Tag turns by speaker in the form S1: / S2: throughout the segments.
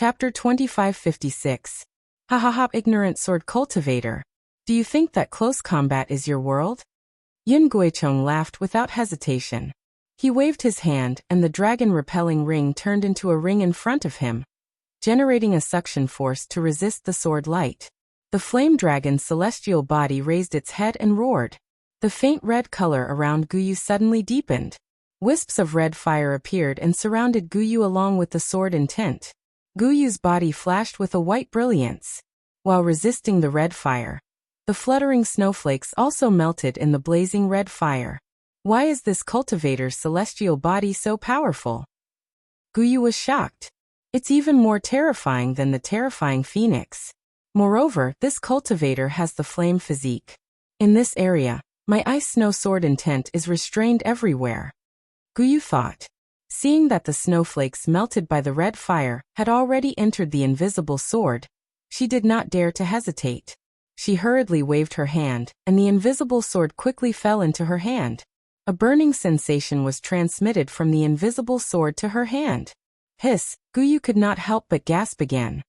S1: Chapter 2556. Ha ha ha, ignorant sword cultivator. Do you think that close combat is your world? Yin Guicheng laughed without hesitation. He waved his hand, and the dragon-repelling ring turned into a ring in front of him, generating a suction force to resist the sword light. The flame dragon's celestial body raised its head and roared. The faint red color around Guyu suddenly deepened. Wisps of red fire appeared and surrounded Guyu along with the sword intent. Guyu's body flashed with a white brilliance. While resisting the red fire, the fluttering snowflakes also melted in the blazing red fire. Why is this cultivator's celestial body so powerful? Guyu was shocked. It's even more terrifying than the terrifying phoenix. Moreover, this cultivator has the flame physique. In this area, my ice snow sword intent is restrained everywhere. Guyu thought. Seeing that the snowflakes melted by the red fire had already entered the invisible sword, she did not dare to hesitate. She hurriedly waved her hand, and the invisible sword quickly fell into her hand. A burning sensation was transmitted from the invisible sword to her hand. Hiss, Guyu could not help but gasp again.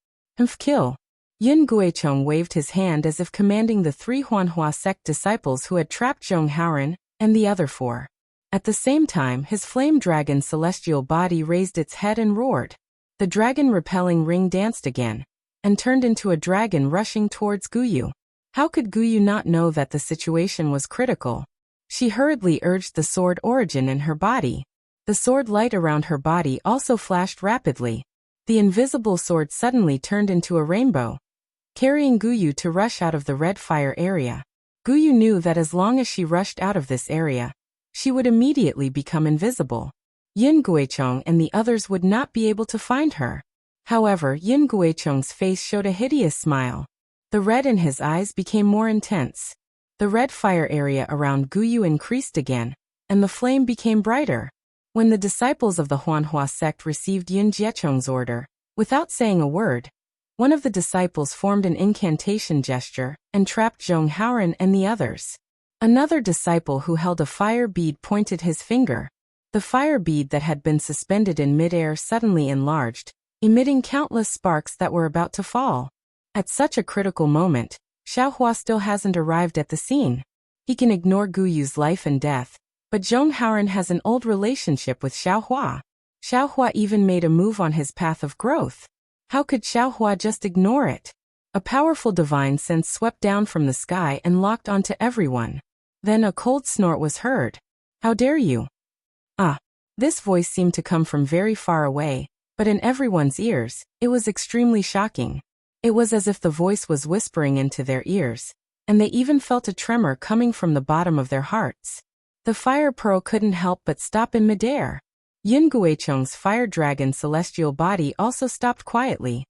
S1: Kill. Yin Guicheng waved his hand as if commanding the 3 Huanhua sect disciples who had trapped Zhong Haoren and the other 4. At the same time, his flame dragon's celestial body raised its head and roared. The dragon-repelling ring danced again, and turned into a dragon rushing towards Guyu. How could Guyu not know that the situation was critical? She hurriedly urged the sword origin in her body. The sword light around her body also flashed rapidly. The invisible sword suddenly turned into a rainbow, carrying Guyu to rush out of the red fire area. Guyu knew that as long as she rushed out of this area, she would immediately become invisible. Yin Guicheng and the others would not be able to find her. However, Yin Guicheng's face showed a hideous smile. The red in his eyes became more intense. The red fire area around Guyu increased again, and the flame became brighter. When the disciples of the Huanhua sect received Yin Jiecheng's order, without saying a word, one of the disciples formed an incantation gesture and trapped Zhong Haoren and the others. Another disciple who held a fire bead pointed his finger. The fire bead that had been suspended in midair suddenly enlarged, emitting countless sparks that were about to fall. At such a critical moment, Xiaohua still hasn't arrived at the scene. He can ignore Guyu's life and death, but Zhong Haoren has an old relationship with Xiaohua. Xiaohua even made a move on his path of growth. How could Xiaohua just ignore it? A powerful divine sense swept down from the sky and locked onto everyone. Then a cold snort was heard. How dare you? Ah! This voice seemed to come from very far away, but in everyone's ears, it was extremely shocking. It was as if the voice was whispering into their ears, and they even felt a tremor coming from the bottom of their hearts. The fire pearl couldn't help but stop in midair. Yin Guicheng's fire dragon celestial body also stopped quietly.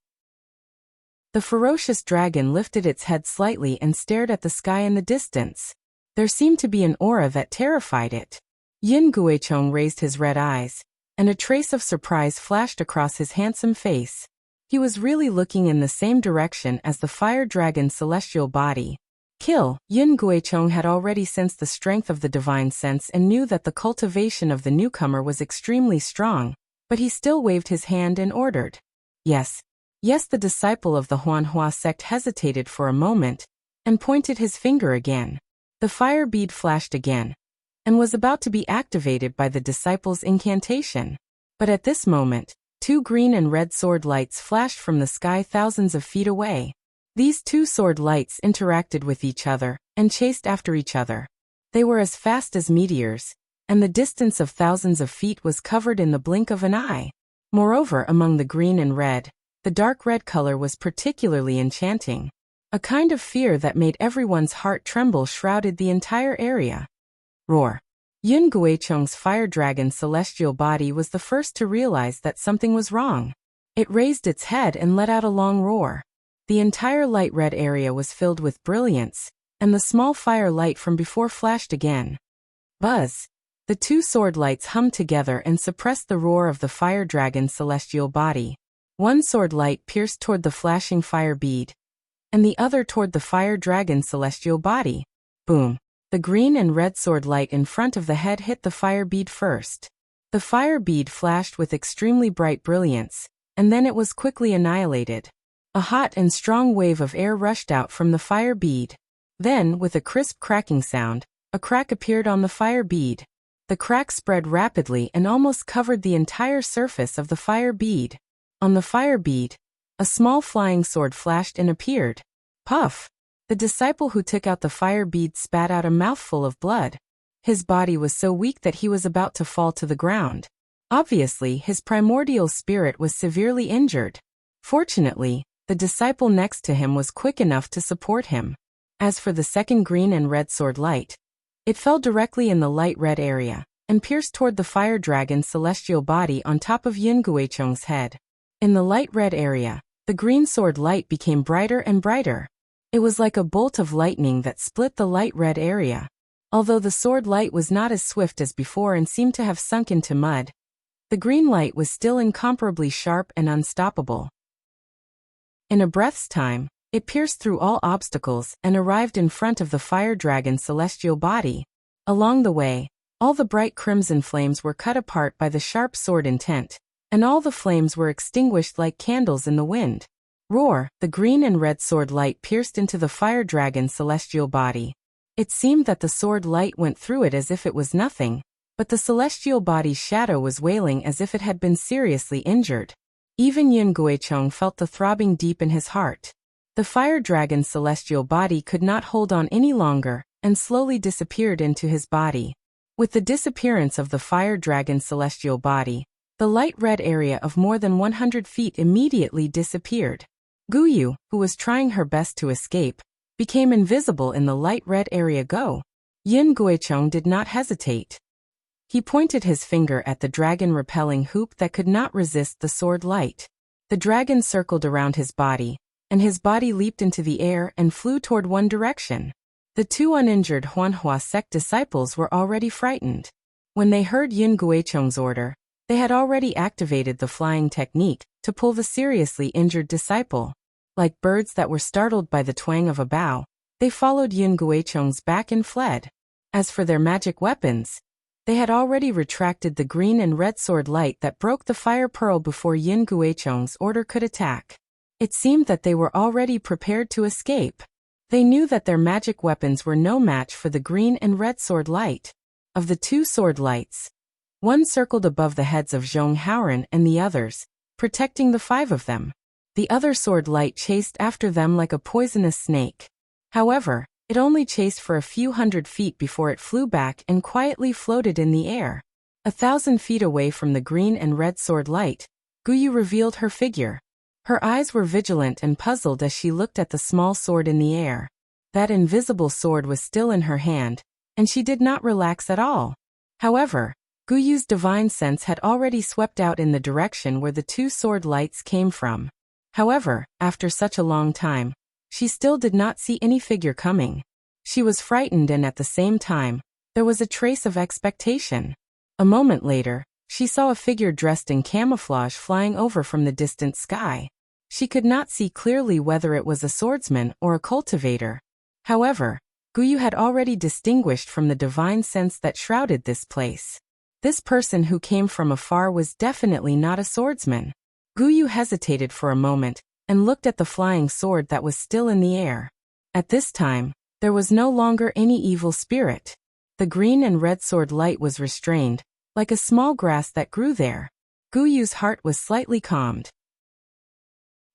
S1: The ferocious dragon lifted its head slightly and stared at the sky in the distance. There seemed to be an aura that terrified it. Yin Guicheng raised his red eyes, and a trace of surprise flashed across his handsome face. He was really looking in the same direction as the fire dragon's celestial body. Kill. Yin Guicheng had already sensed the strength of the divine sense and knew that the cultivation of the newcomer was extremely strong, but he still waved his hand and ordered. Yes. Yes, the disciple of the Huanhua sect hesitated for a moment, and pointed his finger again. The fire bead flashed again, and was about to be activated by the disciple's incantation. But at this moment, 2 green and red sword lights flashed from the sky thousands of feet away. These 2 sword lights interacted with each other, and chased after each other. They were as fast as meteors, and the distance of thousands of feet was covered in the blink of an eye. Moreover, among the green and red, the dark red color was particularly enchanting. A kind of fear that made everyone's heart tremble shrouded the entire area. Roar. Yin Guicheng's fire dragon celestial body was the first to realize that something was wrong. It raised its head and let out a long roar. The entire light red area was filled with brilliance, and the small fire light from before flashed again. Buzz. The 2 sword lights hummed together and suppressed the roar of the fire dragon's celestial body. One sword light pierced toward the flashing fire bead, and the other toward the fire dragon's celestial body. Boom. The green and red sword light in front of the head hit the fire bead first. The fire bead flashed with extremely bright brilliance, and then it was quickly annihilated. A hot and strong wave of air rushed out from the fire bead. Then, with a crisp cracking sound, a crack appeared on the fire bead. The crack spread rapidly and almost covered the entire surface of the fire bead. On the fire bead, a small flying sword flashed and appeared. Puff! The disciple who took out the fire bead spat out a mouthful of blood. His body was so weak that he was about to fall to the ground. Obviously, his primordial spirit was severely injured. Fortunately, the disciple next to him was quick enough to support him. As for the second green and red sword light, it fell directly in the light red area, and pierced toward the fire dragon's celestial body on top of Yun Guicheng's head. In the light red area, the green sword light became brighter and brighter. It was like a bolt of lightning that split the light red area. Although the sword light was not as swift as before and seemed to have sunk into mud, the green light was still incomparably sharp and unstoppable. In a breath's time, it pierced through all obstacles and arrived in front of the fire dragon's celestial body. Along the way, all the bright crimson flames were cut apart by the sharp sword intent, and all the flames were extinguished like candles in the wind. Roar! The green and red sword light pierced into the fire dragon's celestial body. It seemed that the sword light went through it as if it was nothing, but the celestial body's shadow was wailing as if it had been seriously injured. Even Yun Guicheng felt the throbbing deep in his heart. The fire dragon's celestial body could not hold on any longer, and slowly disappeared into his body. With the disappearance of the fire dragon's celestial body, the light red area of more than 100 feet immediately disappeared. Guyu, who was trying her best to escape, became invisible in the light red area. Go! Yun Guicheng did not hesitate. He pointed his finger at the dragon-repelling hoop that could not resist the sword light. The dragon circled around his body, and his body leaped into the air and flew toward one direction. The two uninjured Huanhua sect disciples were already frightened. When they heard Yun Guicheng's order, they had already activated the flying technique to pull the seriously injured disciple. Like birds that were startled by the twang of a bow, they followed Yun Guicheng's back and fled. As for their magic weapons, they had already retracted the green and red sword light that broke the fire pearl before Yun Guicheng's order could attack. It seemed that they were already prepared to escape. They knew that their magic weapons were no match for the green and red sword light. Of the two sword lights, one circled above the heads of Zhong Haoren and the others, protecting the five of them. The other sword light chased after them like a poisonous snake. However, it only chased for a few hundred feet before it flew back and quietly floated in the air. 1,000 feet away from the green and red sword light, Guyu revealed her figure. Her eyes were vigilant and puzzled as she looked at the small sword in the air. That invisible sword was still in her hand, and she did not relax at all. However, Guyu's divine sense had already swept out in the direction where the two sword lights came from. However, after such a long time, she still did not see any figure coming. She was frightened and at the same time, there was a trace of expectation. A moment later, she saw a figure dressed in camouflage flying over from the distant sky. She could not see clearly whether it was a swordsman or a cultivator. However, Guyu had already distinguished from the divine sense that shrouded this place. This person who came from afar was definitely not a swordsman. Guyu hesitated for a moment, and looked at the flying sword that was still in the air. At this time, there was no longer any evil spirit. The green and red sword light was restrained, like a small grass that grew there. Guyu's heart was slightly calmed.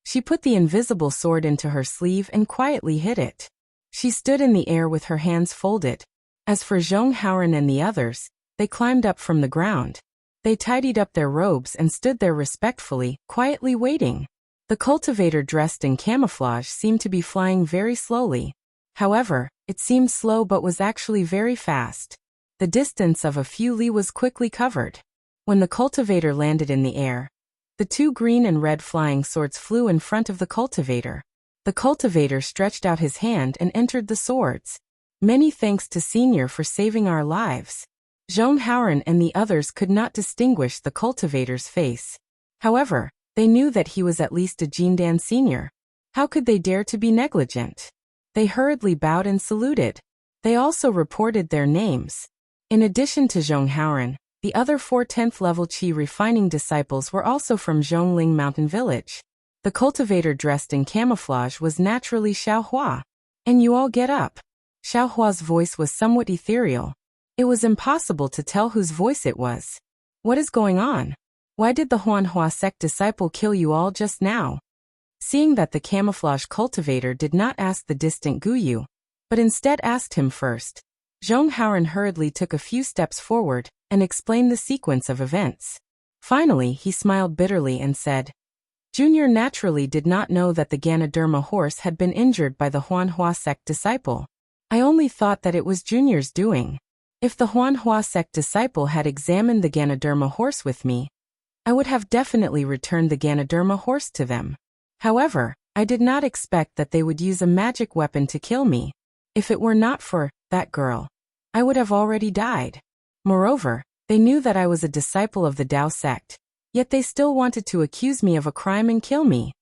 S1: She put the invisible sword into her sleeve and quietly hid it. She stood in the air with her hands folded. As for Zhong Haoren and the others, they climbed up from the ground. They tidied up their robes and stood there respectfully, quietly waiting. The cultivator dressed in camouflage seemed to be flying very slowly. However, it seemed slow but was actually very fast. The distance of a few li was quickly covered. When the cultivator landed in the air, the two green and red flying swords flew in front of the cultivator. The cultivator stretched out his hand and entered the swords. Many thanks to Senior for saving our lives. Zhong Haoren and the others could not distinguish the cultivator's face. However, they knew that he was at least a Jindan senior. How could they dare to be negligent? They hurriedly bowed and saluted. They also reported their names. In addition to Zhong Haoren, The other 4 10th level Qi refining disciples were also from Zhongling Mountain Village. The cultivator dressed in camouflage was naturally Xiaohua. And you all get up. Xiaohua's voice was somewhat ethereal. It was impossible to tell whose voice it was. What is going on? Why did the Huanhua sect disciple kill you all just now? Seeing that the camouflage cultivator did not ask the distant Guyu, but instead asked him first, Zhong Haoran hurriedly took a few steps forward and explained the sequence of events. Finally, he smiled bitterly and said, Junior naturally did not know that the Ganoderma horse had been injured by the Huanhua sect disciple. I only thought that it was Junior's doing. If the Huanhua sect disciple had examined the Ganoderma horse with me, I would have definitely returned the Ganoderma horse to them. However, I did not expect that they would use a magic weapon to kill me. If it were not for that girl, I would have already died. Moreover, they knew that I was a disciple of the Dao sect, yet they still wanted to accuse me of a crime and kill me.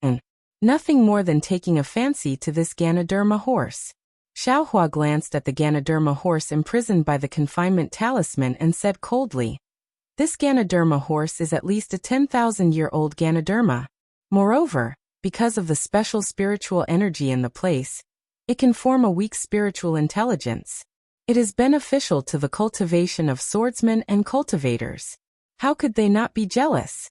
S1: And nothing more than taking a fancy to this Ganoderma horse. Xiaohua glanced at the Ganoderma horse imprisoned by the confinement talisman and said coldly, This Ganoderma horse is at least a 10,000-year-old Ganoderma. Moreover, because of the special spiritual energy in the place, it can form a weak spiritual intelligence. It is beneficial to the cultivation of swordsmen and cultivators. How could they not be jealous?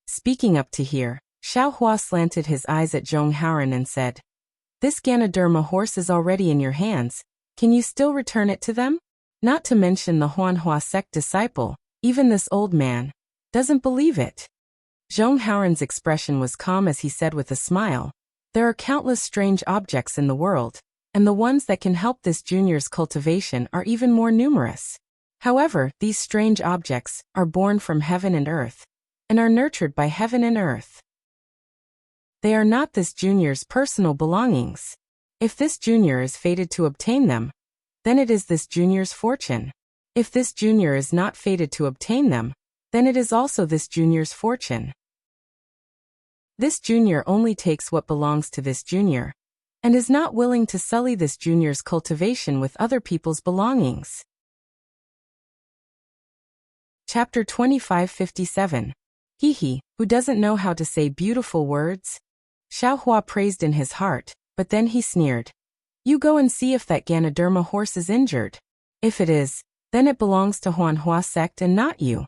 S1: Speaking up to here, Xiaohua slanted his eyes at Zhong Haoran and said, This Ganoderma horse is already in your hands. Can you still return it to them? Not to mention the Huanhua sect disciple, even this old man, doesn't believe it. Zhong Haoran's expression was calm as he said with a smile, There are countless strange objects in the world, and the ones that can help this junior's cultivation are even more numerous. However, these strange objects are born from heaven and earth, and are nurtured by heaven and earth. They are not this junior's personal belongings. If this junior is fated to obtain them, then it is this junior's fortune. If this junior is not fated to obtain them, then it is also this junior's fortune. This junior only takes what belongs to this junior, and is not willing to sully this junior's cultivation with other people's belongings. Chapter 2557. Hehe, who doesn't know how to say beautiful words? Xiaohua praised in his heart, but then he sneered. You go and see if that Ganoderma horse is injured. If it is, then it belongs to Huanhua sect and not you.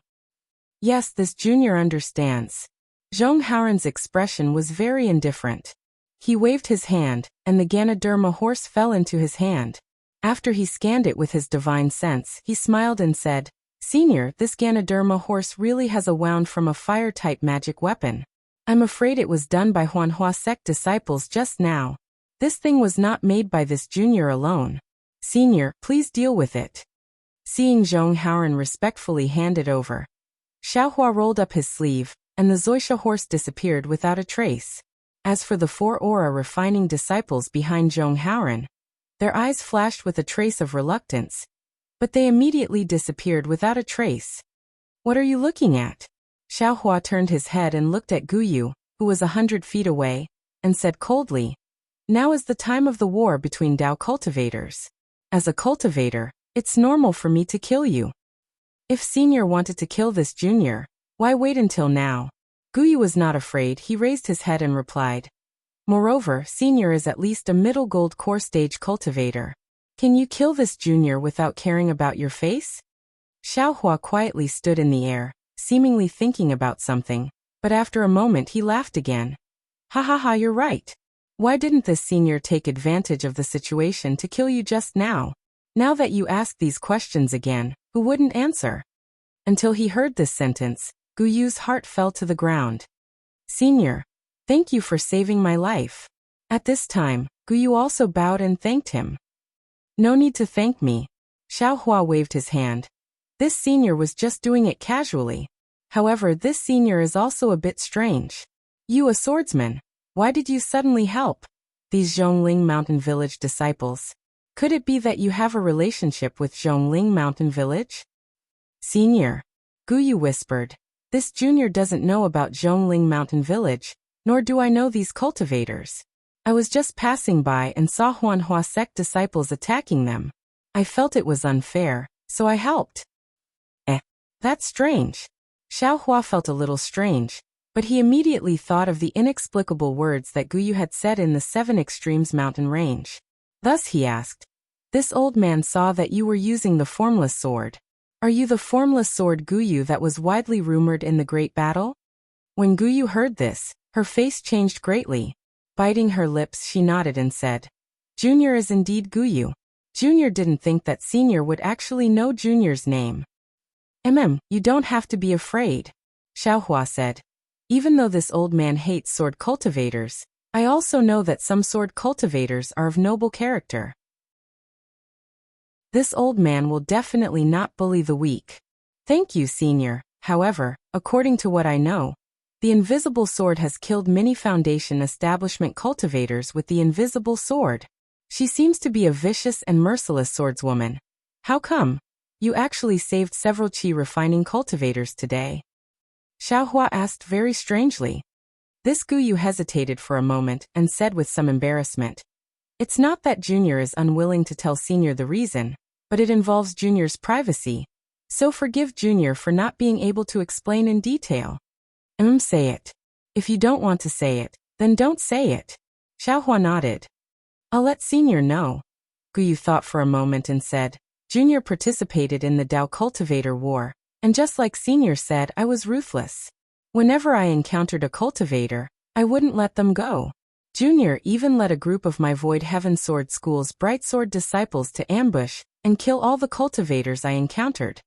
S1: Yes, this junior understands. Zhong Haoran's expression was very indifferent. He waved his hand, and the Ganoderma horse fell into his hand. After he scanned it with his divine sense, he smiled and said, Senior, this Ganoderma horse really has a wound from a fire-type magic weapon. I'm afraid it was done by Huanhua sect disciples just now. This thing was not made by this junior alone. Senior, please deal with it. Seeing Zhong Haoran respectfully hand it over, Xiaohua rolled up his sleeve, and the Zoisha horse disappeared without a trace. As for the 4 aura refining disciples behind Zhong Haoran, their eyes flashed with a trace of reluctance, but they immediately disappeared without a trace. What are you looking at? Xiaohua turned his head and looked at Guyu, who was 100 feet away, and said coldly, Now is the time of the war between Dao cultivators. As a cultivator, it's normal for me to kill you. If Senior wanted to kill this junior, why wait until now? Guyu was not afraid. He raised his head and replied, Moreover, Senior is at least a middle gold core stage cultivator. Can you kill this junior without caring about your face? Xiaohua quietly stood in the air, seemingly thinking about something, but after a moment he laughed again. Ha ha ha, you're right. Why didn't this senior take advantage of the situation to kill you just now? Now that you ask these questions again, who wouldn't answer? Until he heard this sentence, Guyu's heart fell to the ground. Senior, thank you for saving my life. At this time, Guyu also bowed and thanked him. No need to thank me. Xiaohua waved his hand. This senior was just doing it casually. However, this senior is also a bit strange. You a swordsman, why did you suddenly help these Zhongling Mountain Village disciples? Could it be that you have a relationship with Zhongling Mountain Village? Senior, Guyu whispered, this junior doesn't know about Zhongling Mountain Village, nor do I know these cultivators. I was just passing by and saw Huanhua sect disciples attacking them. I felt it was unfair, so I helped. That's strange. Xiao Hua felt a little strange, but he immediately thought of the inexplicable words that Guyu had said in the Seven Extremes mountain range. Thus he asked, "This old man saw that you were using the formless sword. Are you the formless sword Guyu that was widely rumored in the great battle?" When Guyu heard this, her face changed greatly. Biting her lips, she nodded and said, "Junior is indeed Guyu." Junior didn't think that Senior would actually know Junior's name. You don't have to be afraid," Xiao Hua said. "Even though this old man hates sword cultivators, I also know that some sword cultivators are of noble character. This old man will definitely not bully the weak." "Thank you, Senior. However, according to what I know, the invisible sword has killed many Foundation establishment cultivators with the invisible sword. She seems to be a vicious and merciless swordswoman. How come? You actually saved several qi refining cultivators today?" Xiao Hua asked very strangely. This Guyu hesitated for a moment and said with some embarrassment, "It's not that Junior is unwilling to tell Senior the reason, but it involves Junior's privacy. So forgive Junior for not being able to explain in detail." Say it. If you don't want to say it, then don't say it." Xiao Hua nodded. "I'll let Senior know." Guyu thought for a moment and said, "Junior participated in the Dao Cultivator War, and just like Senior said, I was ruthless. Whenever I encountered a cultivator, I wouldn't let them go. Junior even led a group of my Void Heaven Sword School's Bright Sword disciples to ambush and kill all the cultivators I encountered.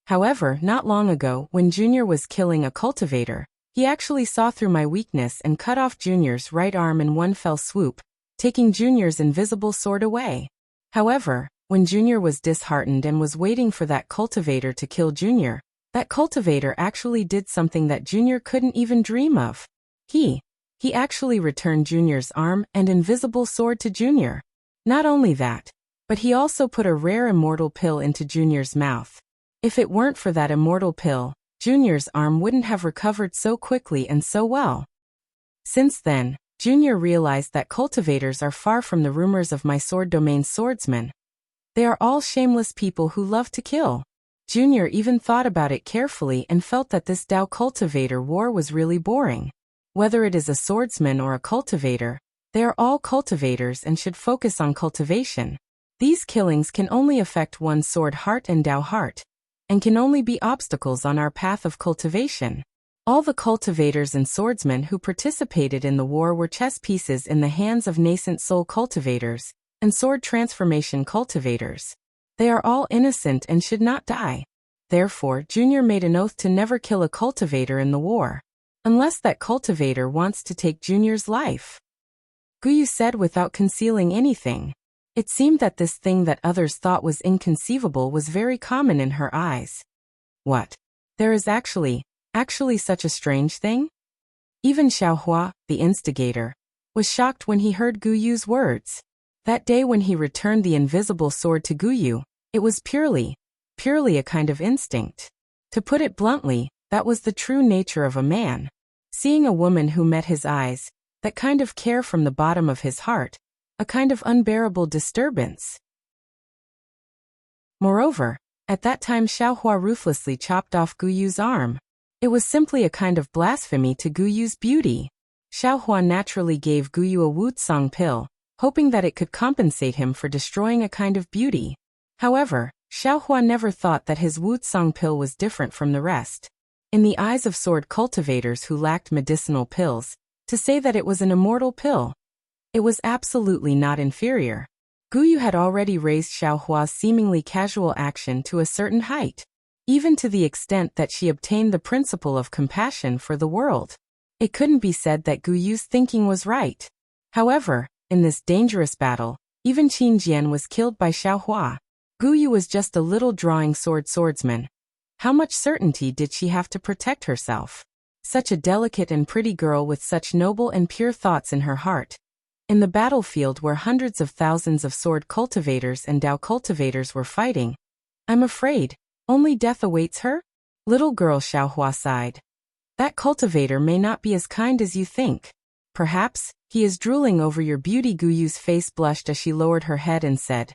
S1: However, not long ago, when Junior was killing a cultivator, he actually saw through my weakness and cut off Junior's right arm in one fell swoop, taking Junior's invisible sword away. However, when Junior was disheartened and was waiting for that cultivator to kill Junior, that cultivator actually did something that Junior couldn't even dream of. He actually returned Junior's arm and invisible sword to Junior. Not only that, but he also put a rare immortal pill into Junior's mouth. If it weren't for that immortal pill, Junior's arm wouldn't have recovered so quickly and so well. Since then, Junior realized that cultivators are far from the rumors of my sword domain swordsmen. They are all shameless people who love to kill. Junior even thought about it carefully and felt that this Dao cultivator war was really boring. Whether it is a swordsman or a cultivator, they are all cultivators and should focus on cultivation. These killings can only affect one's sword heart and Dao heart, and can only be obstacles on our path of cultivation. All the cultivators and swordsmen who participated in the war were chess pieces in the hands of nascent soul cultivators and sword transformation cultivators. They are all innocent and should not die. Therefore, Junior made an oath to never kill a cultivator in the war, unless that cultivator wants to take Junior's life. Guyu said without concealing anything. It seemed that this thing that others thought was inconceivable was very common in her eyes. What? There is actually such a strange thing? Even Xiao Hua, the instigator, was shocked when he heard Guyu's words. That day when he returned the invisible sword to Guyu, it was purely a kind of instinct. To put it bluntly, that was the true nature of a man. Seeing a woman who met his eyes, that kind of care from the bottom of his heart, a kind of unbearable disturbance. Moreover, at that time Xiao Hua ruthlessly chopped off Guyu's arm. It was simply a kind of blasphemy to Guyu's beauty. Xiao Hua naturally gave Guyu a Wuxia pill, hoping that it could compensate him for destroying a kind of beauty. However, Xiao Hua never thought that his Wuxia pill was different from the rest. In the eyes of sword cultivators who lacked medicinal pills, to say that it was an immortal pill, it was absolutely not inferior. Guyu had already raised Xiao Hua's seemingly casual action to a certain height, even to the extent that she obtained the principle of compassion for the world. It couldn't be said that Guyu's thinking was right. However, in this dangerous battle, even Qin Jian was killed by Xiao Hua. Guyu was just a little drawing swordsman. How much certainty did she have to protect herself? Such a delicate and pretty girl with such noble and pure thoughts in her heart. In the battlefield where hundreds of thousands of sword cultivators and Dao cultivators were fighting, I'm afraid only death awaits her? Little girl, Xiao Hua sighed. That cultivator may not be as kind as you think. Perhaps he is drooling over your beauty. Guyu's face blushed as she lowered her head and said,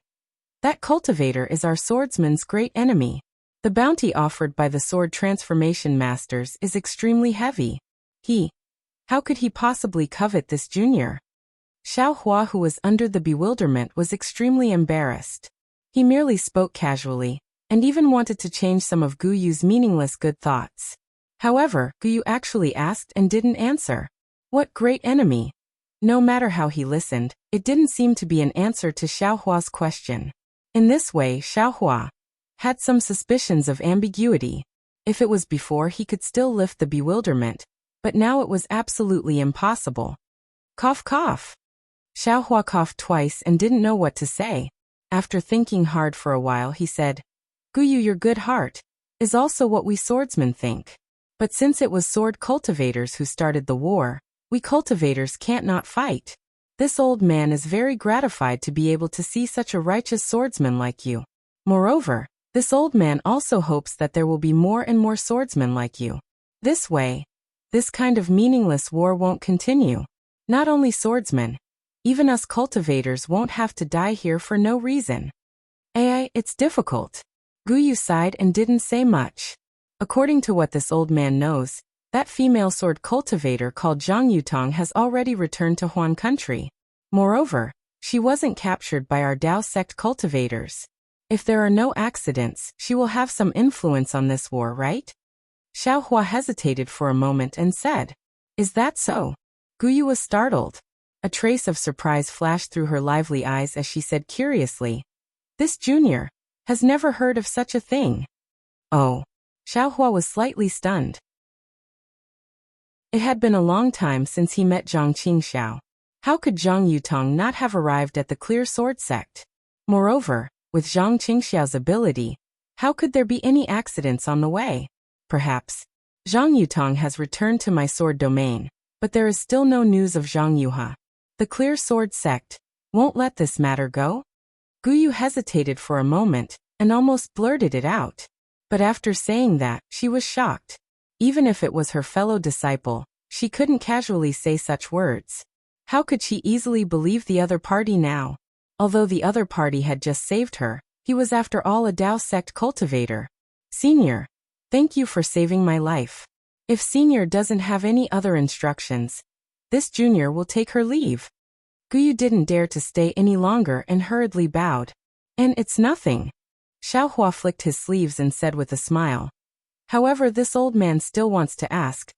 S1: That cultivator is our swordsman's great enemy. The bounty offered by the sword transformation masters is extremely heavy. How could he possibly covet this junior? Xiao Hua, who was under the bewilderment, was extremely embarrassed. He merely spoke casually, and even wanted to change some of Gu Yu's meaningless good thoughts. However, Gu Yu actually asked and didn't answer. What great enemy? No matter how he listened, it didn't seem to be an answer to Xiao Hua's question. In this way, Xiao Hua had some suspicions of ambiguity. If it was before, he could still lift the bewilderment, but now it was absolutely impossible. Cough, cough. Xiao Hua coughed twice and didn't know what to say. After thinking hard for a while, he said, Gu Yu, your good heart is also what we swordsmen think. But since it was sword cultivators who started the war, we cultivators can't not fight. This old man is very gratified to be able to see such a righteous swordsman like you. Moreover, this old man also hopes that there will be more and more swordsmen like you. This way, this kind of meaningless war won't continue. Not only swordsmen, even us cultivators won't have to die here for no reason. It's difficult. Gu Yu sighed and didn't say much. According to what this old man knows, that female sword cultivator called Zhang Yutong has already returned to Huan country. Moreover, she wasn't captured by our Dao sect cultivators. If there are no accidents, she will have some influence on this war, right? Xiao Hua hesitated for a moment and said, Is that so? Gu Yu was startled. A trace of surprise flashed through her lively eyes as she said curiously, This junior has never heard of such a thing. Oh. Xiao Hua was slightly stunned. It had been a long time since he met Zhang Qingxiao. How could Zhang Yutong not have arrived at the Clear Sword sect? Moreover, with Zhang Qingxiao's ability, how could there be any accidents on the way? Perhaps Zhang Yutong has returned to my sword domain, but there is still no news of Zhang Yuha. The Clear Sword sect won't let this matter go? Gu Yu hesitated for a moment and almost blurted it out. But after saying that, she was shocked. Even if it was her fellow disciple, she couldn't casually say such words. How could she easily believe the other party now? Although the other party had just saved her, he was after all a Dao sect cultivator. Senior, thank you for saving my life. If Senior doesn't have any other instructions, this junior will take her leave. Gu Yu didn't dare to stay any longer and hurriedly bowed. And it's nothing. Xiao Hua flicked his sleeves and said with a smile. However, this old man still wants to ask,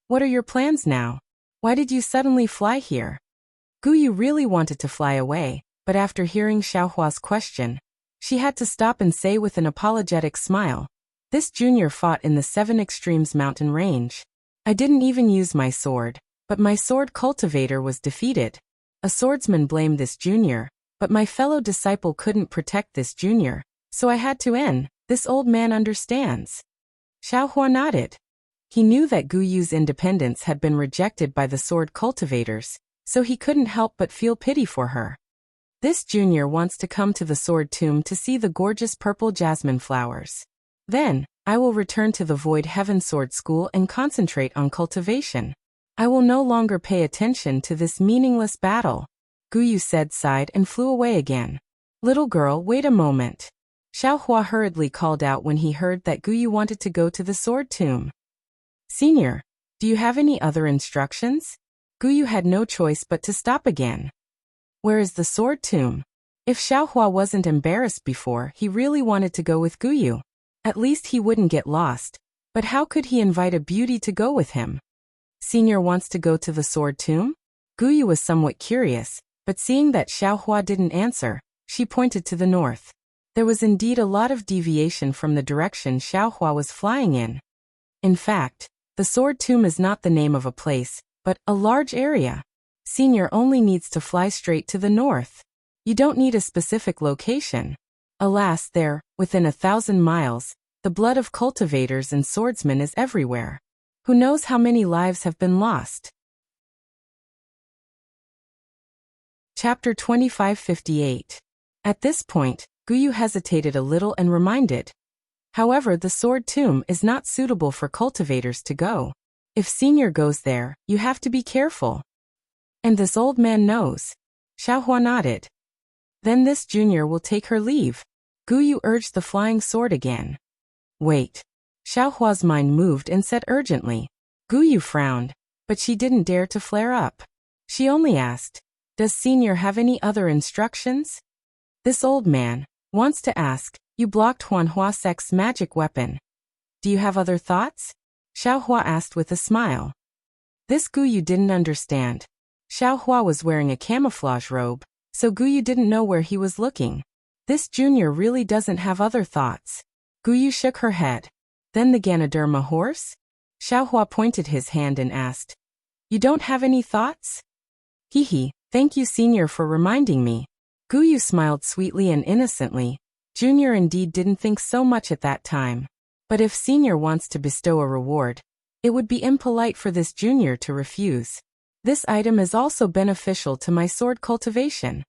S1: what are your plans now? Why did you suddenly fly here? Gu Yu really wanted to fly away, but after hearing Xiao Hua's question, she had to stop and say with an apologetic smile, This junior fought in the 7 Extremes mountain range. I didn't even use my sword, but my sword cultivator was defeated. A swordsman blamed this junior, but my fellow disciple couldn't protect this junior. So I had to end. This old man understands. Xiao Hua nodded. He knew that Gu Yu's independence had been rejected by the sword cultivators, so he couldn't help but feel pity for her. This junior wants to come to the sword tomb to see the gorgeous purple jasmine flowers. Then, I will return to the Void Heaven Sword School and concentrate on cultivation. I will no longer pay attention to this meaningless battle. Gu Yu said, sighed, and flew away again. Little girl, wait a moment. Xiao Hua hurriedly called out when he heard that Gu Yu wanted to go to the sword tomb. Senior, do you have any other instructions? Gu Yu had no choice but to stop again. Where is the sword tomb? If Xiao Hua wasn't embarrassed before, he really wanted to go with Gu Yu. At least he wouldn't get lost. But how could he invite a beauty to go with him? Senior wants to go to the sword tomb? Gu Yu was somewhat curious, but seeing that Xiao Hua didn't answer, she pointed to the north. There was indeed a lot of deviation from the direction Xiao Hua was flying in. In fact, the sword tomb is not the name of a place, but a large area. Senior only needs to fly straight to the north. You don't need a specific location. Alas, there, within 1,000 miles, the blood of cultivators and swordsmen is everywhere. Who knows how many lives have been lost? Chapter 2558. At this point, Gu Yu hesitated a little and reminded. However, the sword tomb is not suitable for cultivators to go. If Senior goes there, you have to be careful. And this old man knows. Xiao Hua nodded. Then this junior will take her leave. Gu Yu urged the flying sword again. Wait. Xiaohua's mind moved and said urgently. Guyu frowned, but she didn't dare to flare up. She only asked, does Senior have any other instructions? This old man wants to ask, you blocked Huanhua Sec's magic weapon. Do you have other thoughts? Xiaohua asked with a smile. This Guyu didn't understand. Xiaohua was wearing a camouflage robe, so Guyu didn't know where he was looking. This junior really doesn't have other thoughts. Guyu shook her head. Then the Ganoderma horse? Xiaohua pointed his hand and asked, you don't have any thoughts? Hee, thank you Senior for reminding me. Guyu smiled sweetly and innocently. Junior indeed didn't think so much at that time. But if Senior wants to bestow a reward, it would be impolite for this junior to refuse. This item is also beneficial to my sword cultivation.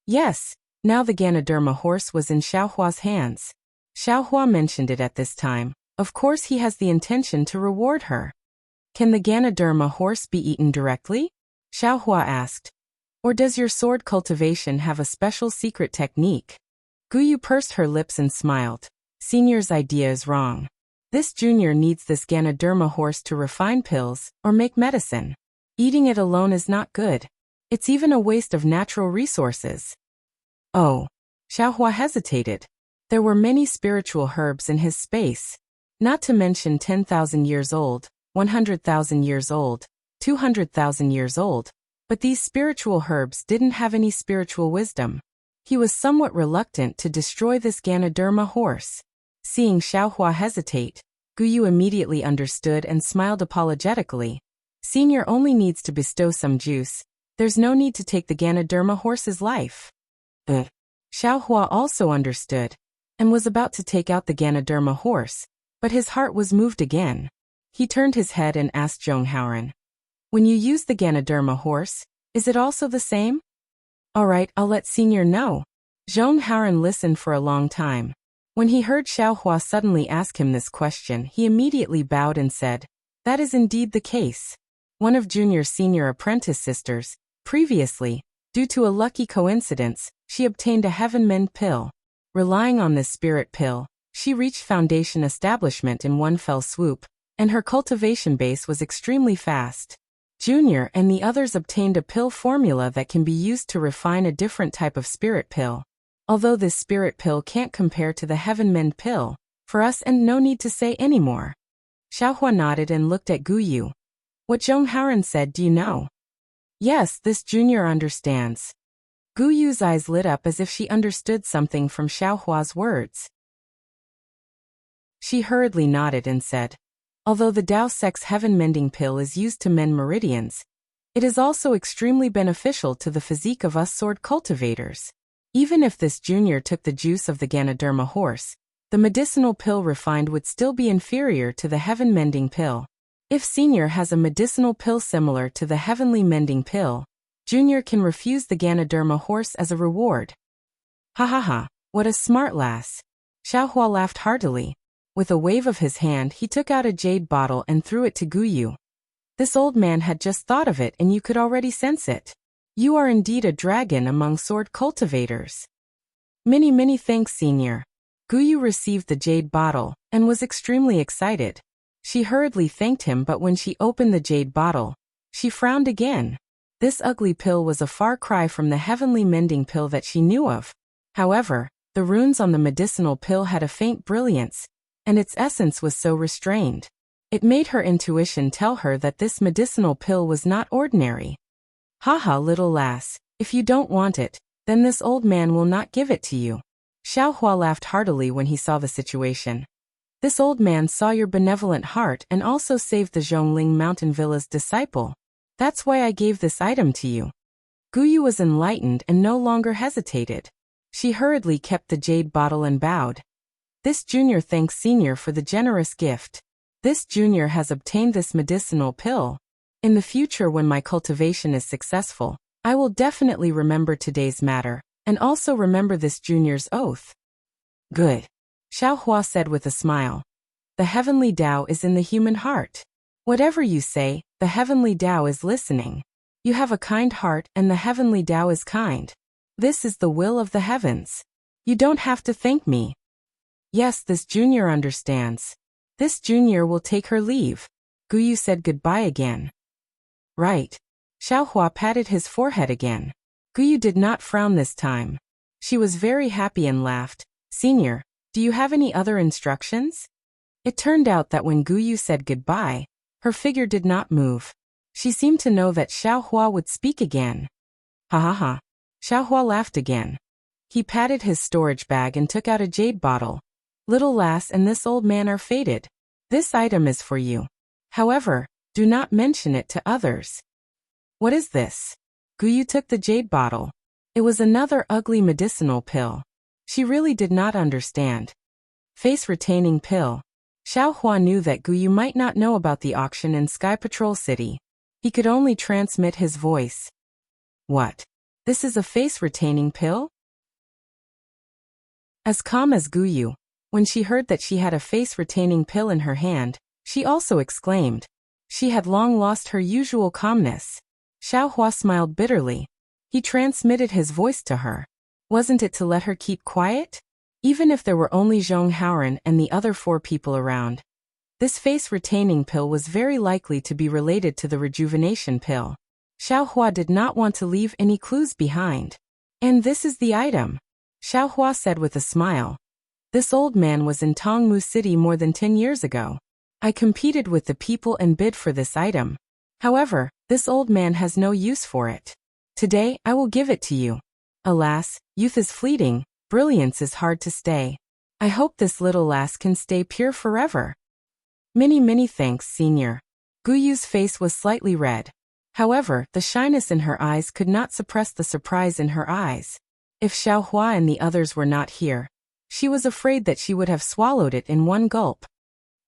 S1: Yes, now the Ganoderma horse was in Xiaohua's hands. Xiaohua mentioned it at this time. Of course he has the intention to reward her. Can the Ganoderma horse be eaten directly? Xiaohua asked. Or does your sword cultivation have a special secret technique? Guyu pursed her lips and smiled. Senior's idea is wrong. This junior needs this Ganoderma horse to refine pills or make medicine. Eating it alone is not good. It's even a waste of natural resources. Oh. Xiaohua hesitated. There were many spiritual herbs in his space. Not to mention 10,000 years old, 100,000 years old, 200,000 years old. But these spiritual herbs didn't have any spiritual wisdom. He was somewhat reluctant to destroy this Ganoderma horse. Seeing Xiaohua hesitate, Guyu immediately understood and smiled apologetically. Senior only needs to bestow some juice. There's no need to take the Ganoderma horse's life. Xiaohua also understood, and was about to take out the Ganoderma horse, but his heart was moved again. He turned his head and asked Zhonghauren, when you use the Ganoderma horse, is it also the same? All right, I'll let Senior know. Zhonghauren listened for a long time. When he heard Xiaohua suddenly ask him this question, he immediately bowed and said, that is indeed the case. One of Junior's senior apprentice sisters, previously, due to a lucky coincidence, she obtained a Heaven Mend pill. Relying on this spirit pill, she reached foundation establishment in one fell swoop, and her cultivation base was extremely fast. Junior and the others obtained a pill formula that can be used to refine a different type of spirit pill. Although this spirit pill can't compare to the Heaven Mend pill, for us and no need to say any more. Xiaohua nodded and looked at Guyu. What Zhonghauren said, do you know? Yes, this junior understands. Guyu's eyes lit up as if she understood something from Xiaohua's words. She hurriedly nodded and said, although the Dao Sec's Heaven Mending pill is used to mend meridians, it is also extremely beneficial to the physique of us sword cultivators. Even if this junior took the juice of the Ganoderma horse, the medicinal pill refined would still be inferior to the Heaven Mending pill. If Senior has a medicinal pill similar to the Heavenly Mending pill, Junior can refuse the Ganoderma horse as a reward. Ha ha ha, what a smart lass. Xiaohua laughed heartily. With a wave of his hand he took out a jade bottle and threw it to Guyu. This old man had just thought of it and you could already sense it. You are indeed a dragon among sword cultivators. Many thanks, Senior. Guyu received the jade bottle and was extremely excited. She hurriedly thanked him, but when she opened the jade bottle, she frowned again. This ugly pill was a far cry from the Heavenly Mending pill that she knew of. However, the runes on the medicinal pill had a faint brilliance, and its essence was so restrained. It made her intuition tell her that this medicinal pill was not ordinary. Haha, little lass, if you don't want it, then this old man will not give it to you. Xiaohua laughed heartily when he saw the situation. This old man saw your benevolent heart and also saved the Zhongling Mountain Villa's disciple. That's why I gave this item to you. Guyu was enlightened and no longer hesitated. She hurriedly kept the jade bottle and bowed. This junior thanks Senior for the generous gift. This junior has obtained this medicinal pill. In the future, when my cultivation is successful, I will definitely remember today's matter, and also remember this junior's oath. Good. Xiaohua said with a smile. The heavenly Tao is in the human heart. Whatever you say, the heavenly Tao is listening. You have a kind heart and the heavenly Tao is kind. This is the will of the heavens. You don't have to thank me. Yes, this junior understands. This junior will take her leave. Guyu said goodbye again. Right. Xiaohua patted his forehead again. Guyu did not frown this time. She was very happy and laughed. Senior, do you have any other instructions? It turned out that when Guyu said goodbye, her figure did not move. She seemed to know that Xiaohua would speak again. Ha ha ha. Xiaohua laughed again. He patted his storage bag and took out a jade bottle. Little lass and this old man are fated. This item is for you. However, do not mention it to others. What is this? Guyu took the jade bottle. It was another ugly medicinal pill. She really did not understand. Face-retaining pill. Xiaohua knew that Guyu might not know about the auction in Sky Patrol City. He could only transmit his voice. What? This is a face-retaining pill? As calm as Guyu, when she heard that she had a face-retaining pill in her hand, she also exclaimed. She had long lost her usual calmness. Xiaohua smiled bitterly. He transmitted his voice to her. Wasn't it to let her keep quiet? Even if there were only Zhong Haoren and the other 4 people around. This face-retaining pill was very likely to be related to the rejuvenation pill. Xiaohua did not want to leave any clues behind. And this is the item, Xiaohua said with a smile. This old man was in Tongmu City more than 10 years ago. I competed with the people and bid for this item. However, this old man has no use for it. Today, I will give it to you. Alas, youth is fleeting, brilliance is hard to stay. I hope this little lass can stay pure forever. Many thanks, senior. Guyu's face was slightly red. However, the shyness in her eyes could not suppress the surprise in her eyes. If Xiaohua and the others were not here, she was afraid that she would have swallowed it in one gulp.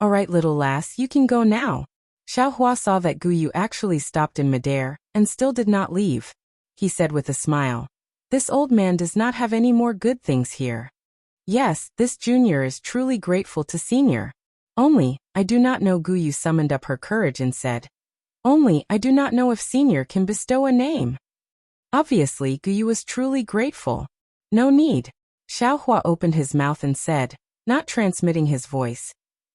S1: All right, little lass, you can go now. Xiaohua saw that Guyu actually stopped in midair and still did not leave. He said with a smile. This old man does not have any more good things here. Yes, this junior is truly grateful to senior. Only, I do not know. Guyu summoned up her courage and said. Only, I do not know if senior can bestow a name. Obviously, Guyu was truly grateful. No need. Xiaohua opened his mouth and said, not transmitting his voice.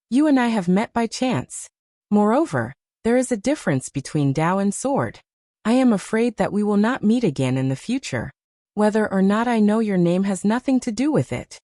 S1: You and I have met by chance. Moreover, there is a difference between Dao and sword. I am afraid that we will not meet again in the future. Whether or not I know your name has nothing to do with it.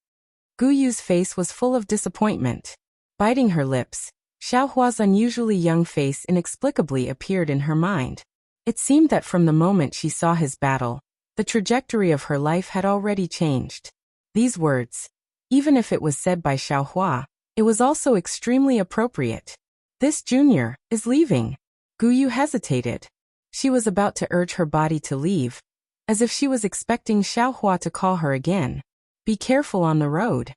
S1: Guyu's face was full of disappointment. Biting her lips, Xiaohua's unusually young face inexplicably appeared in her mind. It seemed that from the moment she saw his battle, the trajectory of her life had already changed. These words, even if it was said by Xiaohua, it was also extremely appropriate. This junior is leaving. Guyu hesitated. She was about to urge her body to leave, as if she was expecting Xiaohua to call her again. Be careful on the road.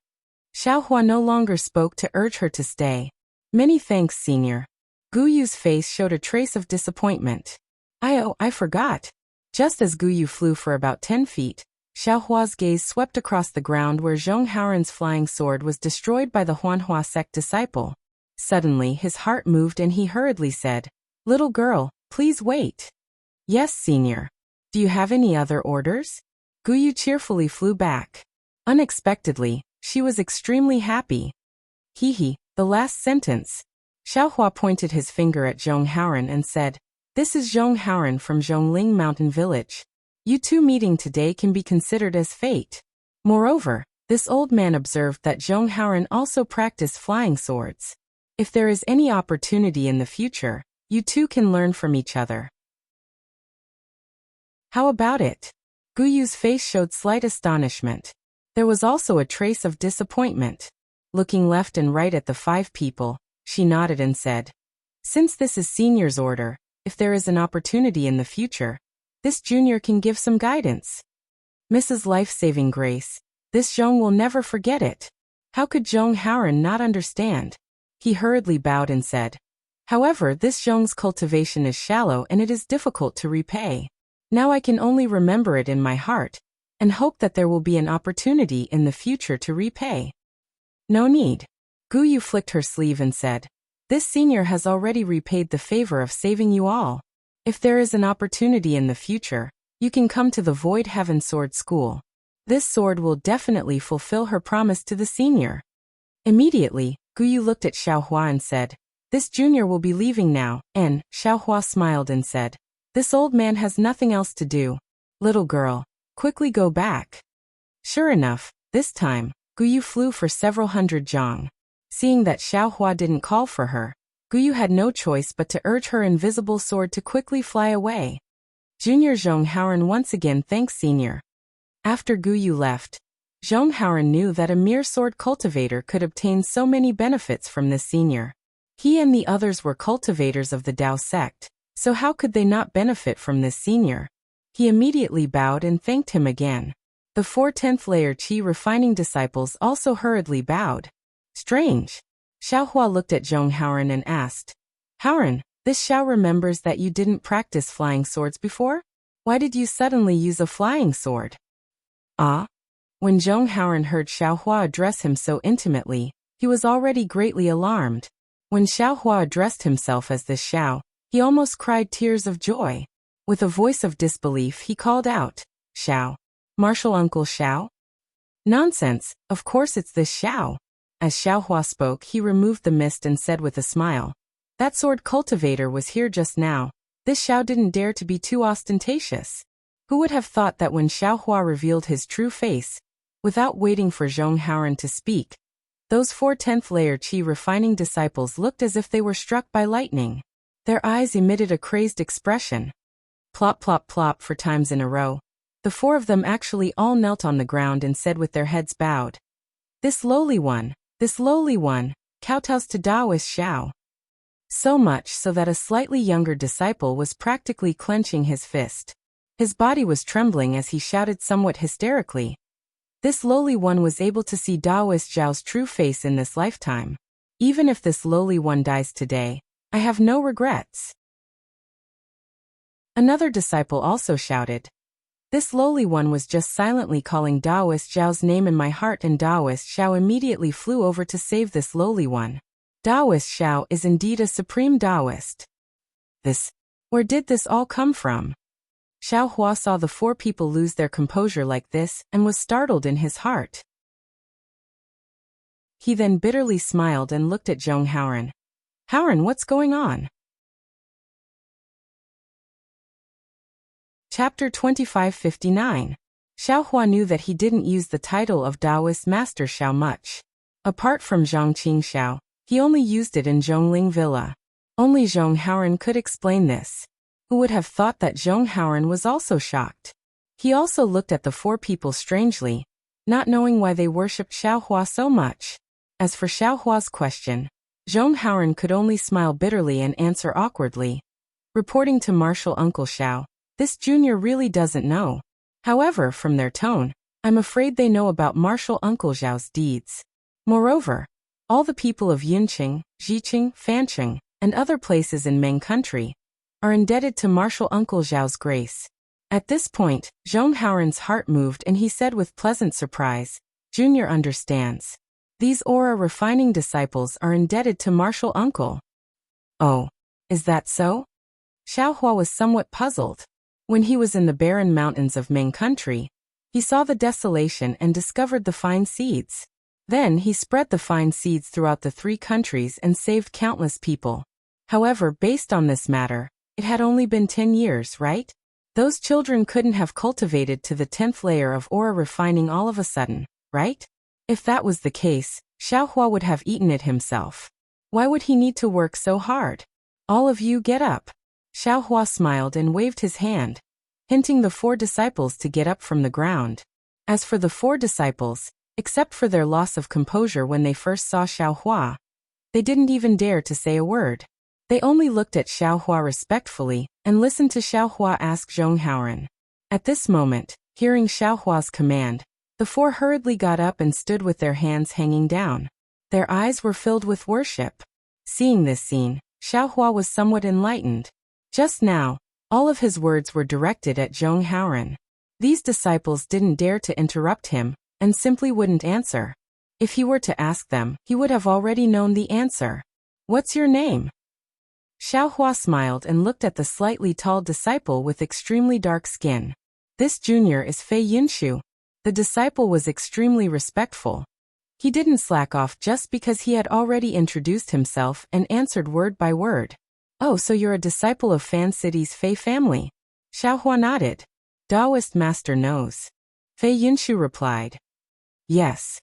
S1: Xiaohua no longer spoke to urge her to stay. Many thanks, senior. Guyu's face showed a trace of disappointment. I forgot. Just as Guyu flew for about 10 feet, Xiaohua's gaze swept across the ground where Zhong Haoren's flying sword was destroyed by the Huanhua sect disciple. Suddenly his heart moved and he hurriedly said, Little girl, please wait. Yes, senior. Do you have any other orders? Guyu cheerfully flew back. Unexpectedly, she was extremely happy. The last sentence. Xiaohua pointed his finger at Zhong Haoren and said, This is Zhong Haoren from Zhongling Mountain Village. You two meeting today can be considered as fate. Moreover, this old man observed that Zhong Haoren also practiced flying swords. If there is any opportunity in the future, you two can learn from each other. How about it? Guyu's face showed slight astonishment. There was also a trace of disappointment. Looking left and right at the 5 people, she nodded and said, Since this is senior's order, if there is an opportunity in the future, this junior can give some guidance. Mrs. Life-Saving Grace, this Zhong will never forget it. How could Zhong Haoren not understand? He hurriedly bowed and said, However, this Zhong's cultivation is shallow and it is difficult to repay. Now I can only remember it in my heart, and hope that there will be an opportunity in the future to repay. No need. Guyu flicked her sleeve and said, This senior has already repaid the favor of saving you all. If there is an opportunity in the future, you can come to the Void Heaven Sword School. This sword will definitely fulfill her promise to the senior. Immediately, Guyu looked at Xiaohua and said, "This junior will be leaving now," and Xiaohua smiled and said, "This old man has nothing else to do. Little girl, quickly go back." Sure enough, this time, Guyu flew for several hundred zhang. Seeing that Xiaohua didn't call for her, Guyu had no choice but to urge her invisible sword to quickly fly away. Junior Zhonghauren once again thanks Senior. After Guyu left, Zhonghauren knew that a mere sword cultivator could obtain so many benefits from this senior. He and the others were cultivators of the Dao sect, so how could they not benefit from this senior? He immediately bowed and thanked him again. The 4 10th layer Qi refining disciples also hurriedly bowed. Strange. Xiaohua looked at Zhonghauren and asked, "Hauren, this Xiao remembers that you didn't practice flying swords before? Why did you suddenly use a flying sword?" Ah? When Zhonghauren heard Xiaohua address him so intimately, he was already greatly alarmed. When Xiaohua addressed himself as this Xiao, he almost cried tears of joy. With a voice of disbelief he called out, "Xiao? Martial Uncle Xiao?" "Nonsense, of course it's this Xiao." As Xiaohua spoke, he removed the mist and said with a smile, "That sword cultivator was here just now. This Xiao didn't dare to be too ostentatious." Who would have thought that when Xiaohua revealed his true face, without waiting for Zhonghauren to speak, those 4 10th layer Qi refining disciples looked as if they were struck by lightning. Their eyes emitted a crazed expression. Plop plop plop 4 times in a row. The 4 of them actually all knelt on the ground and said with their heads bowed, this lowly one, kowtows to Taoist Xiao." So much so that a slightly younger disciple was practically clenching his fist. His body was trembling as he shouted somewhat hysterically. This lowly one was able to see Taoist Zhao's true face in this lifetime. Even if this lowly one dies today, I have no regrets. Another disciple also shouted. This lowly one was just silently calling Taoist Zhao's name in my heart, and Taoist Xiao immediately flew over to save this lowly one. Taoist Xiao is indeed a supreme Taoist. Where did this all come from? Xiaohua saw the 4 people lose their composure like this and was startled in his heart. He then bitterly smiled and looked at Zhonghauren. "Hauren, what's going on?" Chapter 2559. Xiaohua knew that he didn't use the title of Taoist Master Xiao much. Apart from Zhongqing Xiao, he only used it in Zhongling Villa. Only Zhonghauren could explain this. Who would have thought that Zhonghauren was also shocked? He also looked at the 4 people strangely, not knowing why they worshipped Xiaohua so much. As for Xiaohua's question, Zhonghauren could only smile bitterly and answer awkwardly. Reporting to Martial Uncle Xiao, this junior really doesn't know. However, from their tone, I'm afraid they know about Martial Uncle Xiao's deeds. Moreover, all the people of Yunqing, Jiqing, Fanqing, and other places in Ming country are indebted to Martial Uncle Zhao's grace. At this point, Zhonghauren's heart moved and he said with pleasant surprise, "Junior understands. These aura refining disciples are indebted to Martial Uncle." "Oh, is that so?" Xiaohua was somewhat puzzled. When he was in the barren mountains of Ming country, he saw the desolation and discovered the fine seeds. Then he spread the fine seeds throughout the 3 countries and saved countless people. However, based on this matter, it had only been 10 years, right? Those children couldn't have cultivated to the 10th layer of aura refining all of a sudden, right? If that was the case, Xiaohua would have eaten it himself. Why would he need to work so hard? "All of you get up." Xiaohua smiled and waved his hand, hinting the 4 disciples to get up from the ground. As for the 4 disciples, except for their loss of composure when they first saw Xiaohua, they didn't even dare to say a word. They only looked at Xiaohua respectfully and listened to Xiaohua ask Zhonghauren. At this moment, hearing Xiaohua's command, the 4 hurriedly got up and stood with their hands hanging down. Their eyes were filled with worship. Seeing this scene, Xiaohua was somewhat enlightened. Just now, all of his words were directed at Zhonghauren. These disciples didn't dare to interrupt him and simply wouldn't answer. If he were to ask them, he would have already known the answer. "What's your name?" Xiaohua smiled and looked at the slightly tall disciple with extremely dark skin. "This junior is Fei Yinshu." The disciple was extremely respectful. He didn't slack off just because he had already introduced himself and answered word by word. "Oh, so you're a disciple of Fan City's Fei family?" Xiaohua nodded. "Taoist master knows." Fei Yunshu replied. "Yes."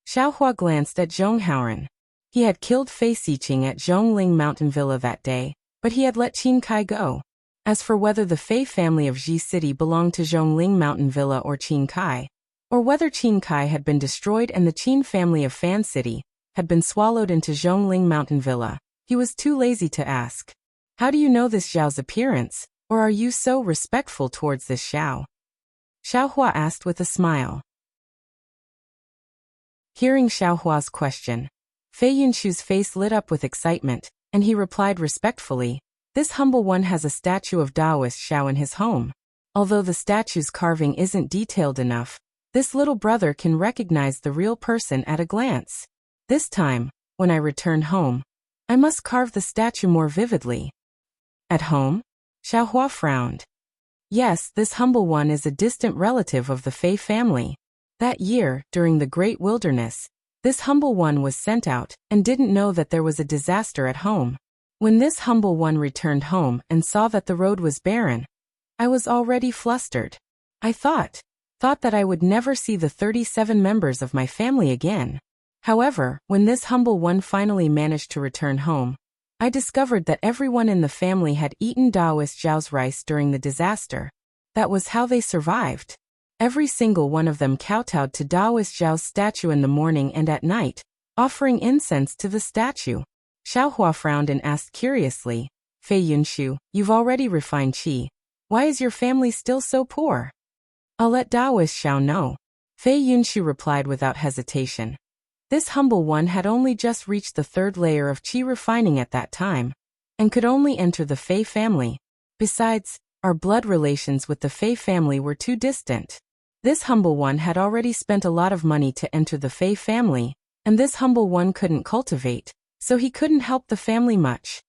S1: Xiaohua glanced at Zhong Haoren. He had killed Fei Xiqing at Zhongling Mountain Villa that day, but he had let Qin Kai go. As for whether the Fei family of Ji City belonged to Zhongling Mountain Villa or Qin Kai, or whether Qin Kai had been destroyed and the Qin family of Fan City had been swallowed into Zhongling Mountain Villa, he was too lazy to ask. "How do you know this Xiao's appearance, or are you so respectful towards this Xiao?" Xiaohua asked with a smile. Hearing Xiaohua's question, Fei Yunshu's face lit up with excitement, and he replied respectfully, "This humble one has a statue of Taoist Xiao in his home. Although the statue's carving isn't detailed enough, this little brother can recognize the real person at a glance. This time, when I return home, I must carve the statue more vividly." "At home?" Xiaohua frowned. "Yes, this humble one is a distant relative of the Fei family. That year, during the Great Wilderness, this humble one was sent out and didn't know that there was a disaster at home. When this humble one returned home and saw that the road was barren, I was already flustered. I thought that I would never see the 37 members of my family again. However, when this humble one finally managed to return home, I discovered that everyone in the family had eaten Taoist Zhao's rice during the disaster. That was how they survived. Every single one of them kowtowed to Taoist Zhao's statue in the morning and at night, offering incense to the statue." Xiaohua frowned and asked curiously, "Fei Yunshu, you've already refined qi. Why is your family still so poor?" "I'll let Taoist Xiao know," Fei Yunshu replied without hesitation. This humble one had only just reached the 3rd layer of qi refining at that time, and could only enter the Fei family. Besides, our blood relations with the Fei family were too distant. This humble one had already spent a lot of money to enter the Fei family, and this humble one couldn't cultivate, so he couldn't help the family much.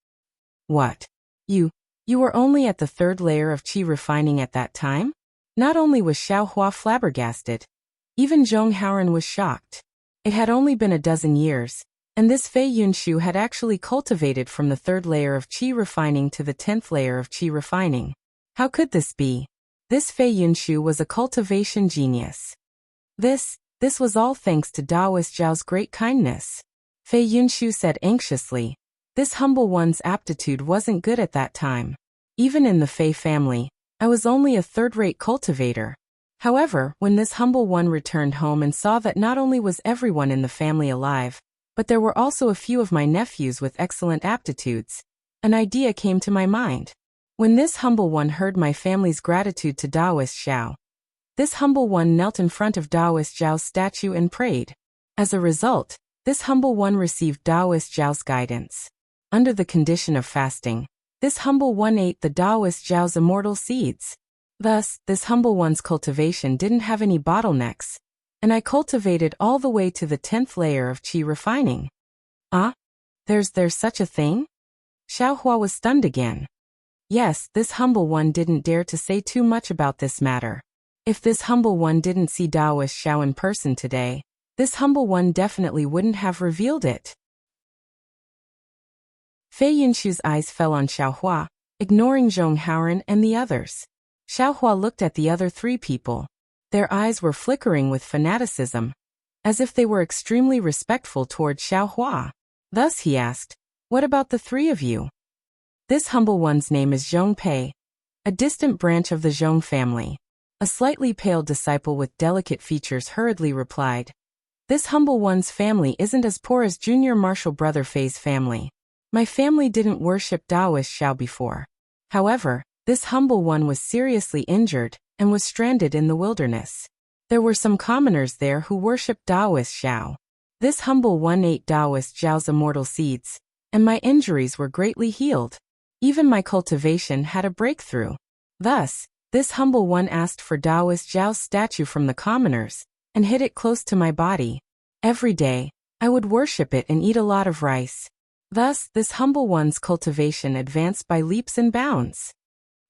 S1: "What? You were only at the 3rd layer of qi refining at that time?" Not only was Xiaohua flabbergasted, even Zhong Haoren was shocked. It had only been a dozen years, and this Fei Yunshu had actually cultivated from the 3rd layer of qi refining to the 10th layer of qi refining. How could this be? This Fei Yunshu was a cultivation genius. This was all thanks to Taoist Zhao's great kindness. Fei Yunshu said anxiously. This humble one's aptitude wasn't good at that time. Even in the Fei family, I was only a 3rd-rate cultivator. However, when this humble one returned home and saw that not only was everyone in the family alive, but there were also a few of my nephews with excellent aptitudes, an idea came to my mind. When this humble one heard my family's gratitude to Taoist Xiao, this humble one knelt in front of Taoist Zhao's statue and prayed. As a result, this humble one received Taoist Zhao's guidance. Under the condition of fasting, this humble one ate the Taoist Zhao's immortal seeds. Thus, this humble one's cultivation didn't have any bottlenecks, and I cultivated all the way to the 10th layer of qi refining. "Ah? There's such a thing?" Xiaohua was stunned again. Yes, this humble one didn't dare to say too much about this matter. If this humble one didn't see Taoist Xiao in person today, this humble one definitely wouldn't have revealed it. Fei Yunshu's eyes fell on Xiaohua, ignoring Zhong Haoren and the others. Xiaohua looked at the other 3 people. Their eyes were flickering with fanaticism, as if they were extremely respectful toward Xiaohua. Thus he asked, "What about the 3 of you?" This humble one's name is Zhong Pei, a distant branch of the Zhong family. A slightly pale disciple with delicate features hurriedly replied, "This humble one's family isn't as poor as junior martial brother Fei's family. My family didn't worship Taoist Xiao before. However, this humble one was seriously injured and was stranded in the wilderness. There were some commoners there who worshipped Taoist Xiao. This humble one ate Taoist Zhao's immortal seeds, and my injuries were greatly healed. Even my cultivation had a breakthrough. Thus, this humble one asked for Taoist Zhao's statue from the commoners, and hid it close to my body. Every day, I would worship it and eat a lot of rice. Thus, this humble one's cultivation advanced by leaps and bounds."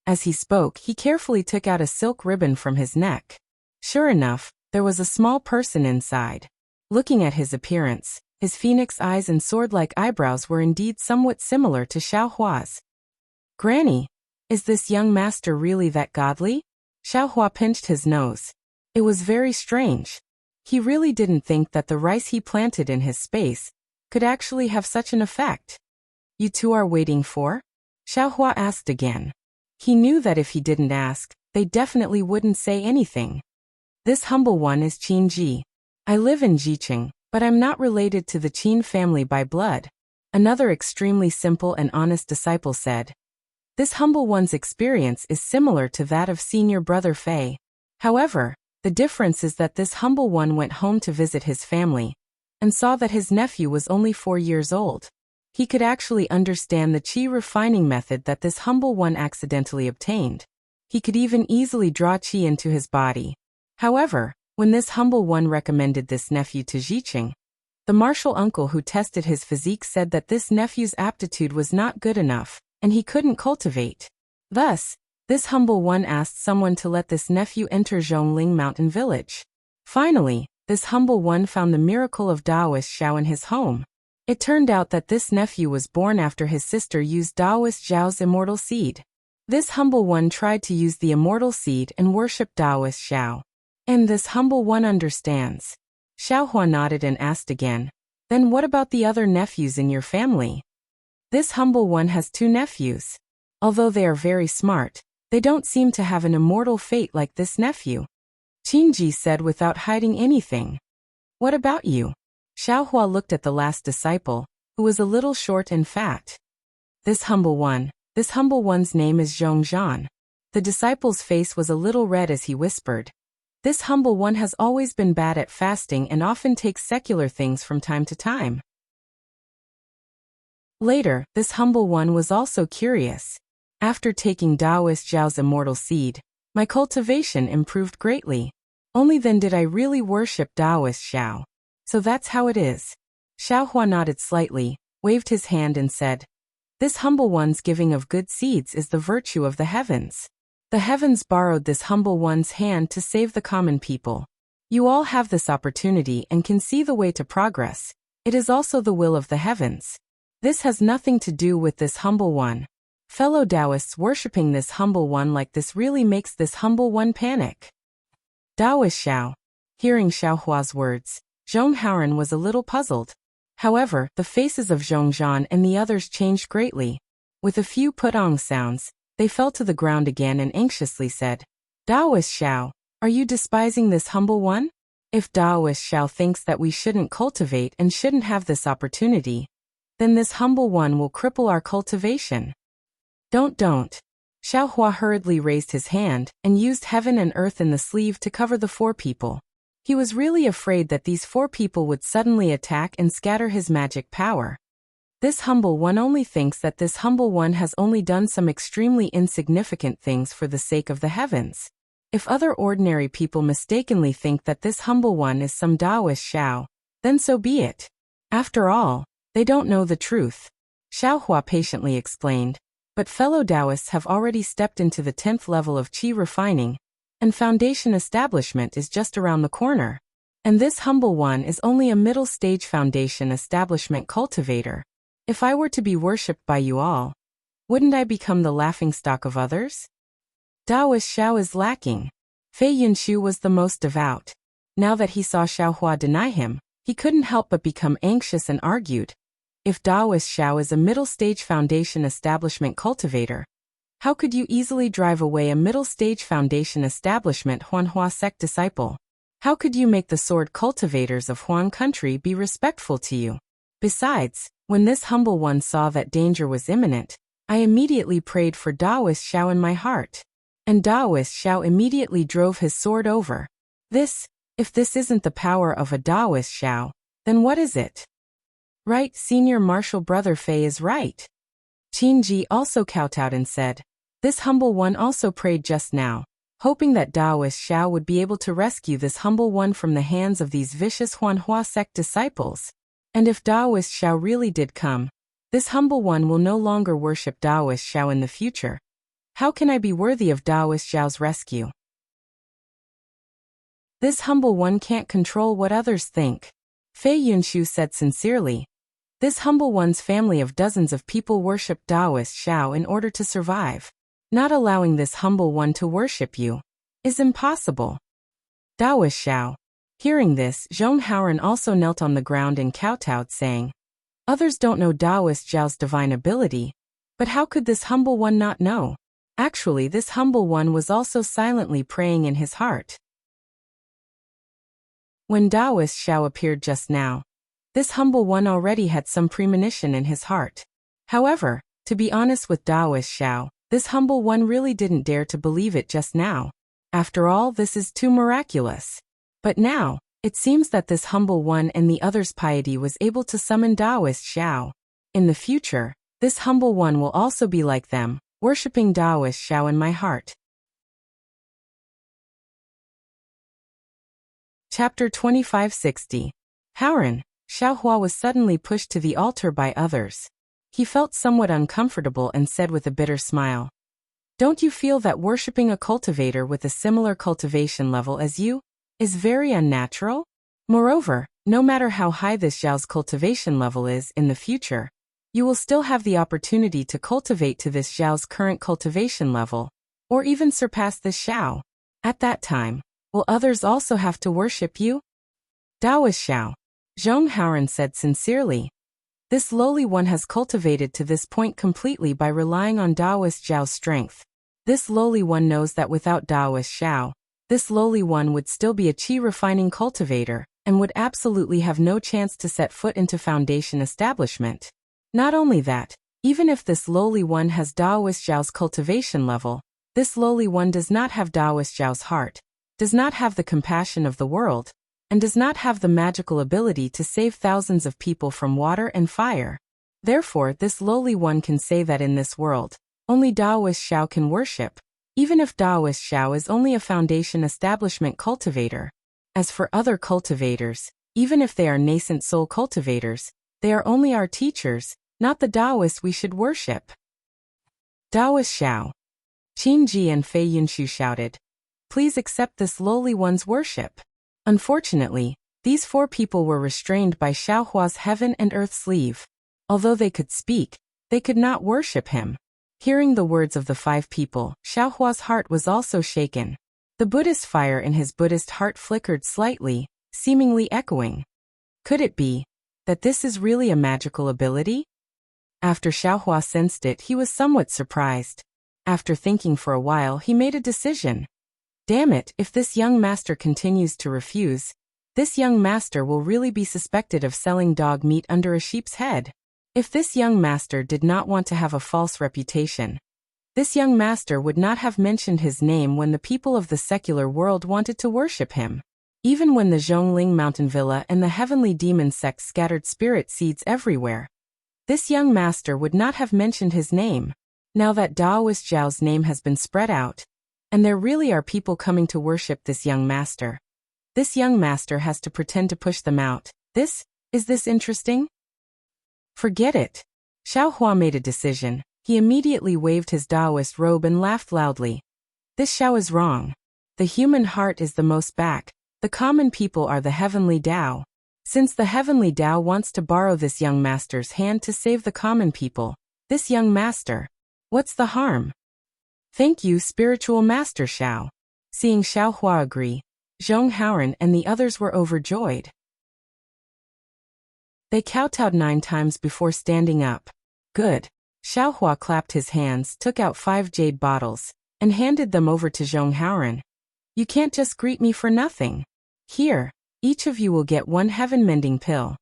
S1: As he spoke, he carefully took out a silk ribbon from his neck. Sure enough, there was a small person inside. Looking at his appearance, his phoenix eyes and sword-like eyebrows were indeed somewhat similar to Xiao Hua's. "Granny, is this young master really that godly?" Xiao Hua pinched his nose. It was very strange. He really didn't think that the rice he planted in his space could actually have such an effect. "You two are waiting for?" Xiao Hua asked again. He knew that if he didn't ask, they definitely wouldn't say anything. "This humble one is Qin Ji. I live in Jiqing, but I'm not related to the Qin family by blood," another extremely simple and honest disciple said. This humble one's experience is similar to that of senior brother Fei. However, the difference is that this humble one went home to visit his family and saw that his nephew was only 4 years old. He could actually understand the qi refining method that this humble one accidentally obtained. He could even easily draw qi into his body. However, when this humble one recommended this nephew to Jiqing, the martial uncle who tested his physique said that this nephew's aptitude was not good enough, and he couldn't cultivate. Thus, this humble one asked someone to let this nephew enter Zhongling Mountain Village. Finally, this humble one found the miracle of Daoist Xiao in his home. It turned out that this nephew was born after his sister used Daoist Xiao's immortal seed. This humble one tried to use the immortal seed and worship Daoist Xiao. And this humble one understands. Xiao Hua nodded and asked again, "Then what about the other nephews in your family?" This humble one has 2 nephews. Although they are very smart, they don't seem to have an immortal fate like this nephew. Qinji said without hiding anything. "What about you?" Xiao Hua looked at the last disciple, who was a little short and fat. This humble one's name is Zhongzhan. The disciple's face was a little red as he whispered. This humble one has always been bad at fasting and often takes secular things from time to time. Later, this humble one was also curious. "After taking Daoist Zhao's immortal seed, my cultivation improved greatly. Only then did I really worship Daoist Xiao. So that's how it is." Xiao Hua nodded slightly, waved his hand and said, "This humble one's giving of good seeds is the virtue of the heavens. The heavens borrowed this humble one's hand to save the common people. You all have this opportunity and can see the way to progress. It is also the will of the heavens. This has nothing to do with this humble one. Fellow Taoists worshipping this humble one like this really makes this humble one panic." Daoist Xiao. Hearing Xiao Hua's words, Zhong Haoran was a little puzzled. However, the faces of Zhongzhan and the others changed greatly. With a few putong sounds, they fell to the ground again and anxiously said, "Daoist Xiao, are you despising this humble one? If Daoist Xiao thinks that we shouldn't cultivate and shouldn't have this opportunity, then this humble one will cripple our cultivation." Don't. Xiao Hua hurriedly raised his hand and used heaven and earth in the sleeve to cover the 4 people. He was really afraid that these 4 people would suddenly attack and scatter his magic power. This humble one only thinks that this humble one has only done some extremely insignificant things for the sake of the heavens. If other ordinary people mistakenly think that this humble one is some Daoist Xiao, then so be it. After all, they don't know the truth. Xiao Hua patiently explained, but fellow Taoists have already stepped into the 10th level of qi refining, and foundation establishment is just around the corner. And this humble one is only a middle stage foundation establishment cultivator. If I were to be worshipped by you all, wouldn't I become the laughingstock of others? Daoist Xiao is lacking. Fei Yunshu was the most devout. Now that he saw Xiao Hua deny him, he couldn't help but become anxious and argued. If Daoist Xiao is a middle stage foundation establishment cultivator, how could you easily drive away a middle stage foundation establishment Huanhua sect disciple? How could you make the sword cultivators of Huan country be respectful to you? Besides, when this humble one saw that danger was imminent, I immediately prayed for Daoist Xiao in my heart. And Daoist Xiao immediately drove his sword over. If this isn't the power of a Daoist Xiao, then what is it? Right, senior martial brother Fei is right. Qinji also kowtowed and said, "This humble one also prayed just now, hoping that Daoist Xiao would be able to rescue this humble one from the hands of these vicious Huanhua sect disciples. And if Daoist Xiao really did come, this humble one will no longer worship Daoist Xiao in the future. How can I be worthy of Daoist Xiao's rescue? This humble one can't control what others think. Fei Yunshu said sincerely. This humble one's family of dozens of people worship Taoist Xiao in order to survive. Not allowing this humble one to worship you is impossible. Taoist Xiao. Hearing this, Zhong Haoran also knelt on the ground and kowtowed, saying, Others don't know Taoist Xiao's divine ability, but how could this humble one not know? Actually, this humble one was also silently praying in his heart. When Taoist Xiao appeared just now, this humble one already had some premonition in his heart. However, to be honest with Taoist Xiao, this humble one really didn't dare to believe it just now. After all, this is too miraculous. But now, it seems that this humble one and the others' piety was able to summon Taoist Xiao. In the future, this humble one will also be like them, worshipping Taoist Xiao in my heart. Chapter 2560. Haoran. Xiaohua was suddenly pushed to the altar by others. He felt somewhat uncomfortable and said with a bitter smile, Don't you feel that worshipping a cultivator with a similar cultivation level as you is very unnatural? Moreover, no matter how high this Xiao's cultivation level is in the future, you will still have the opportunity to cultivate to this Xiao's current cultivation level, or even surpass this Xiao. At that time, will others also have to worship you? Taoist Xiao. Zhong Haoran said sincerely. This lowly one has cultivated to this point completely by relying on Taoist Xiao's strength. This lowly one knows that without Taoist Xiao, this lowly one would still be a qi refining cultivator, and would absolutely have no chance to set foot into foundation establishment. Not only that, even if this lowly one has Taoist Xiao's cultivation level, this lowly one does not have Taoist Xiao's heart, does not have the compassion of the world, and does not have the magical ability to save thousands of people from water and fire. Therefore, this lowly one can say that in this world, only Taoist Xiao can worship, even if Taoist Xiao is only a foundation establishment cultivator. As for other cultivators, even if they are nascent soul cultivators, they are only our teachers, not the Taoists we should worship. Taoist Xiao. Qin Ji and Fei Yunshu shouted, Please accept this lowly one's worship. Unfortunately, these four people were restrained by Xiaohua's heaven and earth sleeve. Although they could speak, they could not worship him. Hearing the words of the five people, Xiaohua's heart was also shaken. The Buddhist fire in his Buddhist heart flickered slightly, seemingly echoing. Could it be that this is really a magical ability? After Xiaohua sensed it, he was somewhat surprised. After thinking for a while, he made a decision. Damn it, if this young master continues to refuse, this young master will really be suspected of selling dog meat under a sheep's head. If this young master did not want to have a false reputation, this young master would not have mentioned his name when the people of the secular world wanted to worship him. Even when the Zhongling mountain villa and the heavenly demon sect scattered spirit seeds everywhere, this young master would not have mentioned his name. Now that Taoist Zhao's name has been spread out, and there really are people coming to worship this young master, this young master has to pretend to push them out. Is this interesting? Forget it. Xiaohua made a decision. He immediately waved his Taoist robe and laughed loudly. This Xiao is wrong. The human heart is the most back. The common people are the heavenly Tao. Since the heavenly Tao wants to borrow this young master's hand to save the common people, this young master, what's the harm? Thank you, spiritual master Xiao. Seeing Xiaohua agree, Zhong Haoran and the others were overjoyed. They kowtowed 9 times before standing up. Good. Xiaohua clapped his hands, took out 5 jade bottles, and handed them over to Zhong Haoran. You can't just greet me for nothing. Here, each of you will get 1 heaven-mending pill.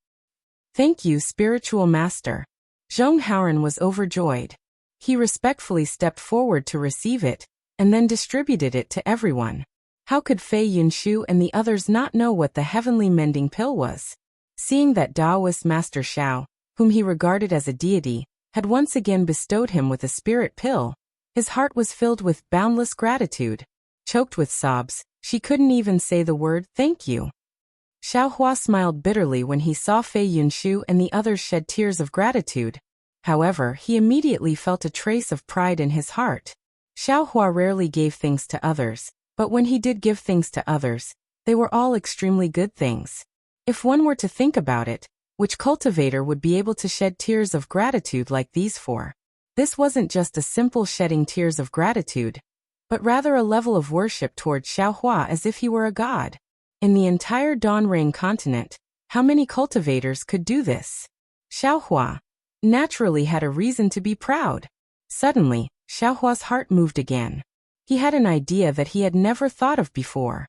S1: Thank you, spiritual master. Zhong Haoran was overjoyed. He respectfully stepped forward to receive it, and then distributed it to everyone. How could Fei Yunshu and the others not know what the heavenly mending pill was? Seeing that Taoist Master Xiao, whom he regarded as a deity, had once again bestowed him with a spirit pill, his heart was filled with boundless gratitude. Choked with sobs, she couldn't even say the word thank you. Xiaohua smiled bitterly when he saw Fei Yunshu and the others shed tears of gratitude. However, he immediately felt a trace of pride in his heart. Xiaohua rarely gave things to others, but when he did give things to others, they were all extremely good things. If one were to think about it, which cultivator would be able to shed tears of gratitude like these for? This wasn't just a simple shedding tears of gratitude, but rather a level of worship toward Xiaohua as if he were a god. In the entire Donring continent, how many cultivators could do this? Xiaohua naturally had a reason to be proud. Suddenly, Xiaohua's heart moved again. He had an idea that he had never thought of before.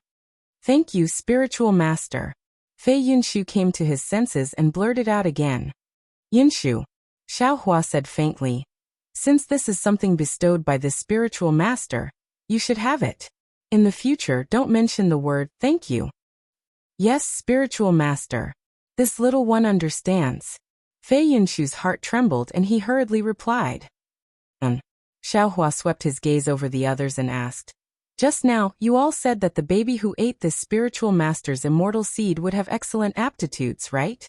S1: Thank you, spiritual master. Fei Yunshu came to his senses and blurted out again. Yunshu, Xiaohua said faintly. Since this is something bestowed by this spiritual master, you should have it. In the future, don't mention the word thank you. Yes, spiritual master. This little one understands. Fei Yunshu's heart trembled and he hurriedly replied. Xiaohua swept his gaze over the others and asked. Just now, you all said that the baby who ate this spiritual master's immortal seed would have excellent aptitudes, right?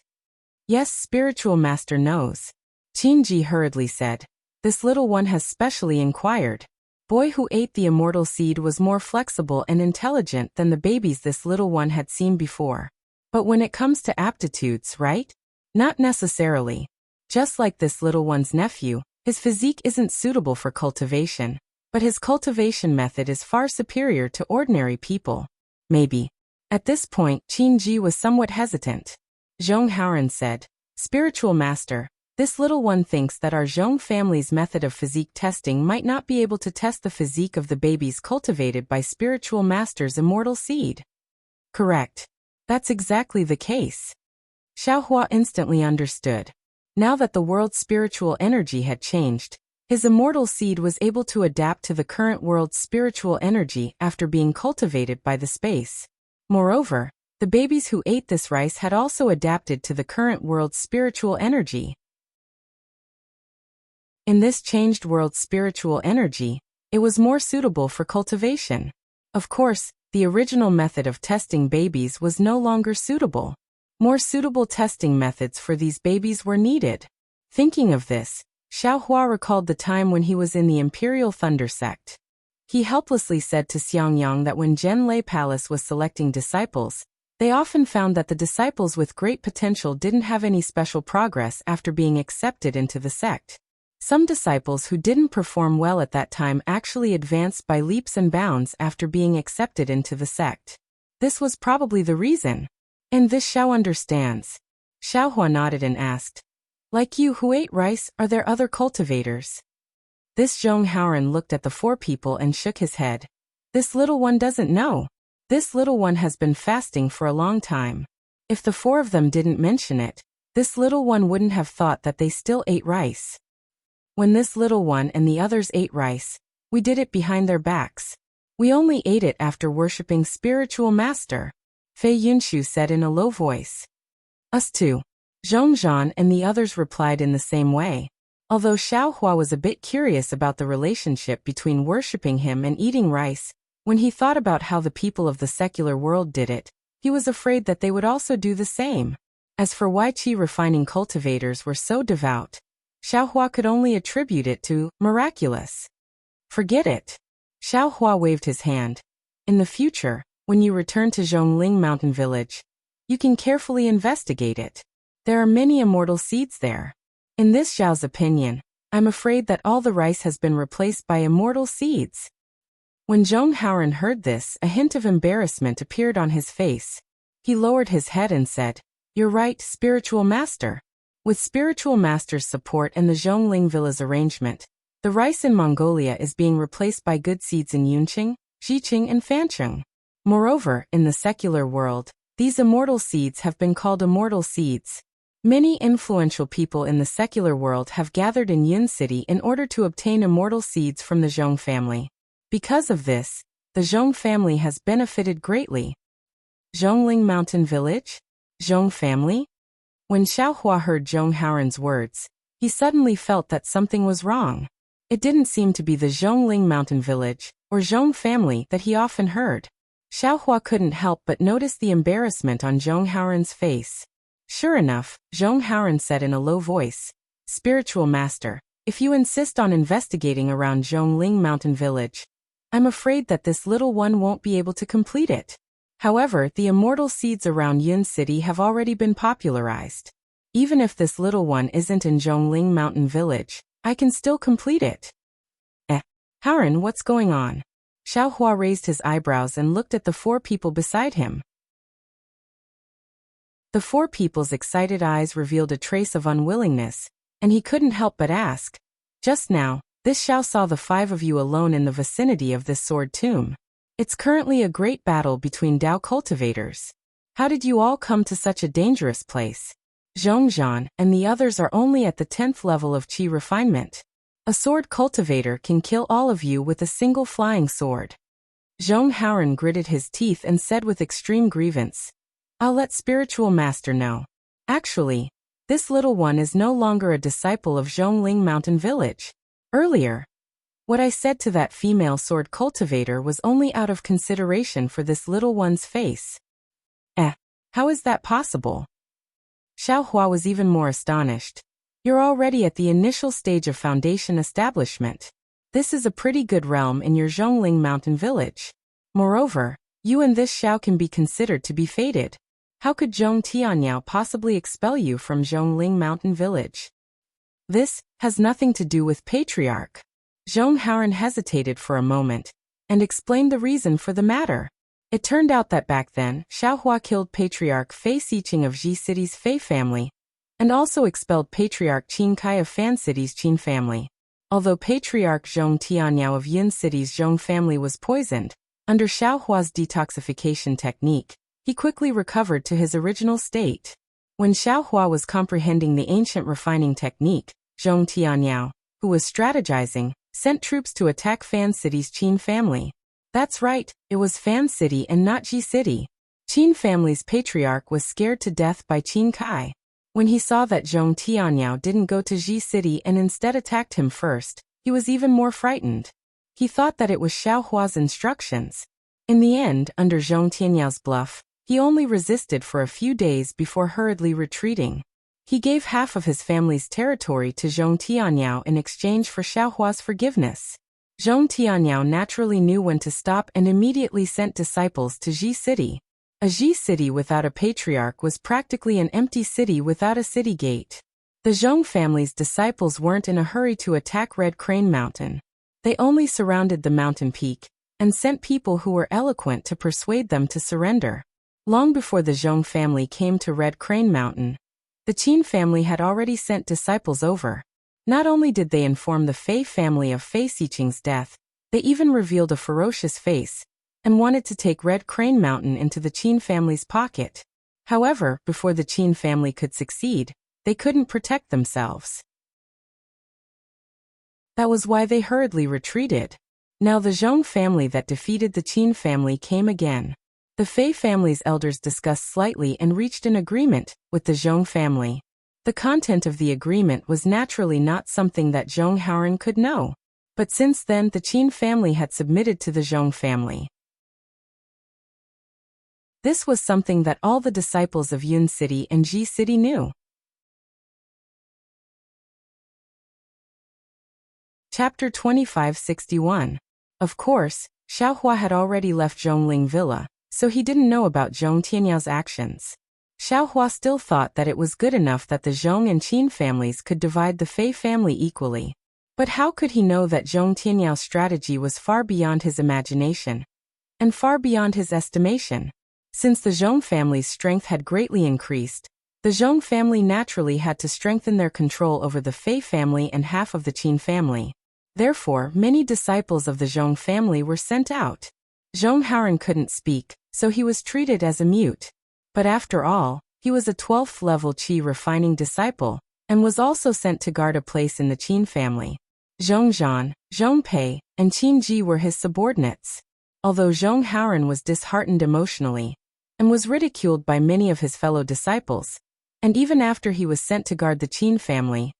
S1: Yes, spiritual master knows. Qinji hurriedly said. This little one has specially inquired. Boy who ate the immortal seed was more flexible and intelligent than the babies this little one had seen before. But when it comes to aptitudes, right? Not necessarily. Just like this little one's nephew, his physique isn't suitable for cultivation, but his cultivation method is far superior to ordinary people. Maybe. At this point, Qinji was somewhat hesitant. Zhong Haoran said, Spiritual master, this little one thinks that our Zhong family's method of physique testing might not be able to test the physique of the babies cultivated by spiritual master's immortal seed. Correct. That's exactly the case. Xiaohua instantly understood. Now that the world's spiritual energy had changed, his immortal seed was able to adapt to the current world's spiritual energy after being cultivated by the space. Moreover, the babies who ate this rice had also adapted to the current world's spiritual energy. In this changed world's spiritual energy, it was more suitable for cultivation. Of course, the original method of testing babies was no longer suitable. More suitable testing methods for these babies were needed. Thinking of this, Xiaohua recalled the time when he was in the Imperial Thunder sect. He helplessly said to Xiangyang that when Zhenlei Palace was selecting disciples, they often found that the disciples with great potential didn't have any special progress after being accepted into the sect. Some disciples who didn't perform well at that time actually advanced by leaps and bounds after being accepted into the sect. This was probably the reason. And this Xiao understands. Xiaohua nodded and asked, Like you who ate rice, are there other cultivators? This Zhong Haoran looked at the four people and shook his head. This little one doesn't know. This little one has been fasting for a long time. If the four of them didn't mention it, this little one wouldn't have thought that they still ate rice. When this little one and the others ate rice, we did it behind their backs. We only ate it after worshipping spiritual master. Fei Yunshu said in a low voice. Us too. Zhongzhan and the others replied in the same way. Although Xiaohua was a bit curious about the relationship between worshipping him and eating rice, when he thought about how the people of the secular world did it, he was afraid that they would also do the same. As for why qi refining cultivators were so devout, Xiaohua could only attribute it to miraculous. Forget it. Xiaohua waved his hand. In the future, when you return to Zhongling Mountain Village, you can carefully investigate it. There are many immortal seeds there. In this Xiao's opinion, I'm afraid that all the rice has been replaced by immortal seeds. When Zhong Haoran heard this, a hint of embarrassment appeared on his face. He lowered his head and said, You're right, spiritual master. With spiritual master's support and the Zhongling Villa's arrangement, the rice in Mongolia is being replaced by good seeds in Yunqing, Xiqing and Fancheng. Moreover, in the secular world, these immortal seeds have been called immortal seeds. Many influential people in the secular world have gathered in Yun City in order to obtain immortal seeds from the Zhong family. Because of this, the Zhong family has benefited greatly. Zhongling Mountain Village? Zhong family? When Xiaohua heard Zhong Haoran's words, he suddenly felt that something was wrong. It didn't seem to be the Zhongling Mountain Village, or Zhong family that he often heard. Xiaohua couldn't help but notice the embarrassment on Zhong Haoran's face. Sure enough, Zhong Haoran said in a low voice, Spiritual master, if you insist on investigating around Zhongling Mountain Village, I'm afraid that this little one won't be able to complete it. However, the immortal seeds around Yun City have already been popularized. Even if this little one isn't in Zhongling Mountain Village, I can still complete it. Haran, what's going on? Xiao Hua raised his eyebrows and looked at the four people beside him. The four people's excited eyes revealed a trace of unwillingness, and he couldn't help but ask, "Just now, this Xiao saw the five of you alone in the vicinity of this sword tomb. It's currently a great battle between Dao cultivators. How did you all come to such a dangerous place? Zhongzhan and the others are only at the 10th level of Qi refinement. A sword cultivator can kill all of you with a single flying sword." Zhong Haoran gritted his teeth and said with extreme grievance, "I'll let spiritual master know. Actually, this little one is no longer a disciple of Zhongling Mountain Village. Earlier, what I said to that female sword cultivator was only out of consideration for this little one's face." How is that possible? Xiao Hua was even more astonished. "You're already at the initial stage of foundation establishment. This is a pretty good realm in your Zhongling Mountain Village. Moreover, you and this Xiao can be considered to be fated. How could Zhong Tianyao possibly expel you from Zhongling Mountain Village?" "This has nothing to do with Patriarch." Zhong Haoran hesitated for a moment and explained the reason for the matter. It turned out that back then, Xiao Hua killed Patriarch Fei Xiqing of Ji City's Fei family, and also expelled Patriarch Qin Kai of Fan City's Qin family. Although Patriarch Zhong Tianyao of Yun City's Zhong family was poisoned, under Xiao Hua's detoxification technique, he quickly recovered to his original state. When Xiao Hua was comprehending the ancient refining technique, Zhong Tianyao, who was strategizing, sent troops to attack Fan City's Qin family. That's right, it was Fan City and not Ji City. Qin family's patriarch was scared to death by Qin Kai. When he saw that Zhong Tianyao didn't go to Ji City and instead attacked him first, he was even more frightened. He thought that it was Xiao Hua's instructions. In the end, under Zhong Tianyao's bluff, he only resisted for a few days before hurriedly retreating. He gave half of his family's territory to Zhong Tianyao in exchange for Xiao Hua's forgiveness. Zhong Tianyao naturally knew when to stop and immediately sent disciples to Ji City. A Ji City without a patriarch was practically an empty city without a city gate. The Zhong family's disciples weren't in a hurry to attack Red Crane Mountain. They only surrounded the mountain peak and sent people who were eloquent to persuade them to surrender. Long before the Zhong family came to Red Crane Mountain, the Qin family had already sent disciples over. Not only did they inform the Fei family of Fei Xiqing's death, they even revealed a ferocious face and wanted to take Red Crane Mountain into the Qin family's pocket. However, before the Qin family could succeed, they couldn't protect themselves. That was why they hurriedly retreated. Now the Zhong family that defeated the Qin family came again. The Fei family's elders discussed slightly and reached an agreement with the Zhong family. The content of the agreement was naturally not something that Zhong Haoran could know. But since then the Qin family had submitted to the Zhong family. This was something that all the disciples of Yun City and Ji City knew. Chapter 2561. Of course, Xiao Hua had already left Zhongling Villa, so he didn't know about Zhong Tianyao's actions. Xiao Hua still thought that it was good enough that the Zhong and Qin families could divide the Fei family equally. But how could he know that Zhong Tianyao's strategy was far beyond his imagination and far beyond his estimation? Since the Zhong family's strength had greatly increased, the Zhong family naturally had to strengthen their control over the Fei family and half of the Qin family. Therefore, many disciples of the Zhong family were sent out. Zhong Haoran couldn't speak, so he was treated as a mute. But after all, he was a 12th level Qi refining disciple, and was also sent to guard a place in the Qin family. Zhong Zhan, Zhong Pei, and Qin Ji were his subordinates. Although Zhong Haoran was disheartened emotionally, and was ridiculed by many of his fellow disciples, and even after he was sent to guard the Qin family,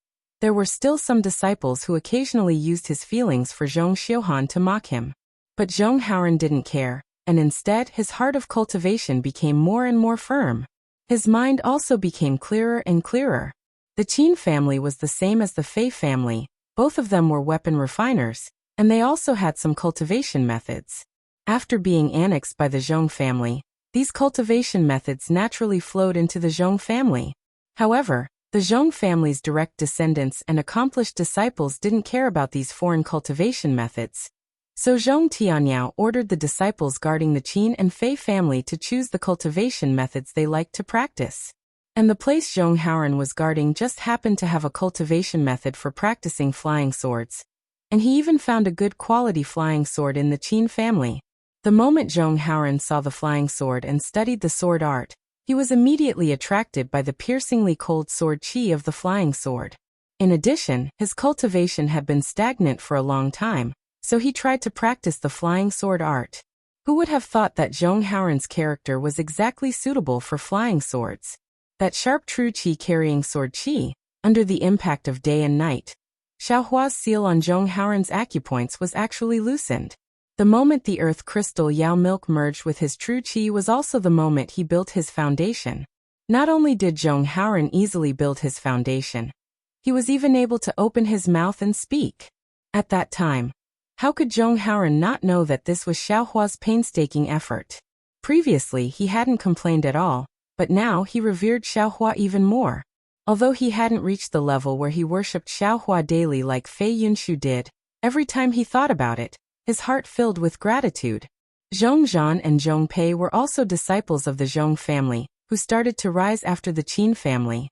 S1: there were still some disciples who occasionally used his feelings for Zhong Xiuhan to mock him. But Zhong Haoran didn't care, and instead his heart of cultivation became more and more firm. His mind also became clearer and clearer. The Qin family was the same as the Fei family, both of them were weapon refiners, and they also had some cultivation methods. After being annexed by the Zhong family, These cultivation methods naturally flowed into the Zhong family. However, the Zhong family's direct descendants and accomplished disciples didn't care about these foreign cultivation methods. So Zhong Tianyao ordered the disciples guarding the Qin and Fei family to choose the cultivation methods they liked to practice. And the place Zhong Haoran was guarding just happened to have a cultivation method for practicing flying swords. And he even found a good quality flying sword in the Qin family. The moment Zhong Haoran saw the flying sword and studied the sword art, he was immediately attracted by the piercingly cold sword qi of the flying sword. In addition, his cultivation had been stagnant for a long time, so he tried to practice the flying sword art. Who would have thought that Zhong Haoran's character was exactly suitable for flying swords? That sharp true qi carrying sword qi, under the impact of day and night. Xiaohua's seal on Zhong Haoran's acupoints was actually loosened. The moment the earth crystal Yao milk merged with his true qi was also the moment he built his foundation. Not only did Zhong Haoran easily build his foundation, he was even able to open his mouth and speak. At that time, how could Zhong Haoran not know that this was Xiaohua's painstaking effort? Previously he hadn't complained at all, but now he revered Xiaohua even more. Although he hadn't reached the level where he worshipped Xiaohua daily like Fei Yunshu did, every time he thought about it, his heart filled with gratitude. Zhong Zhan and Zhong Pei were also disciples of the Zhong family, who started to rise after the Qin family.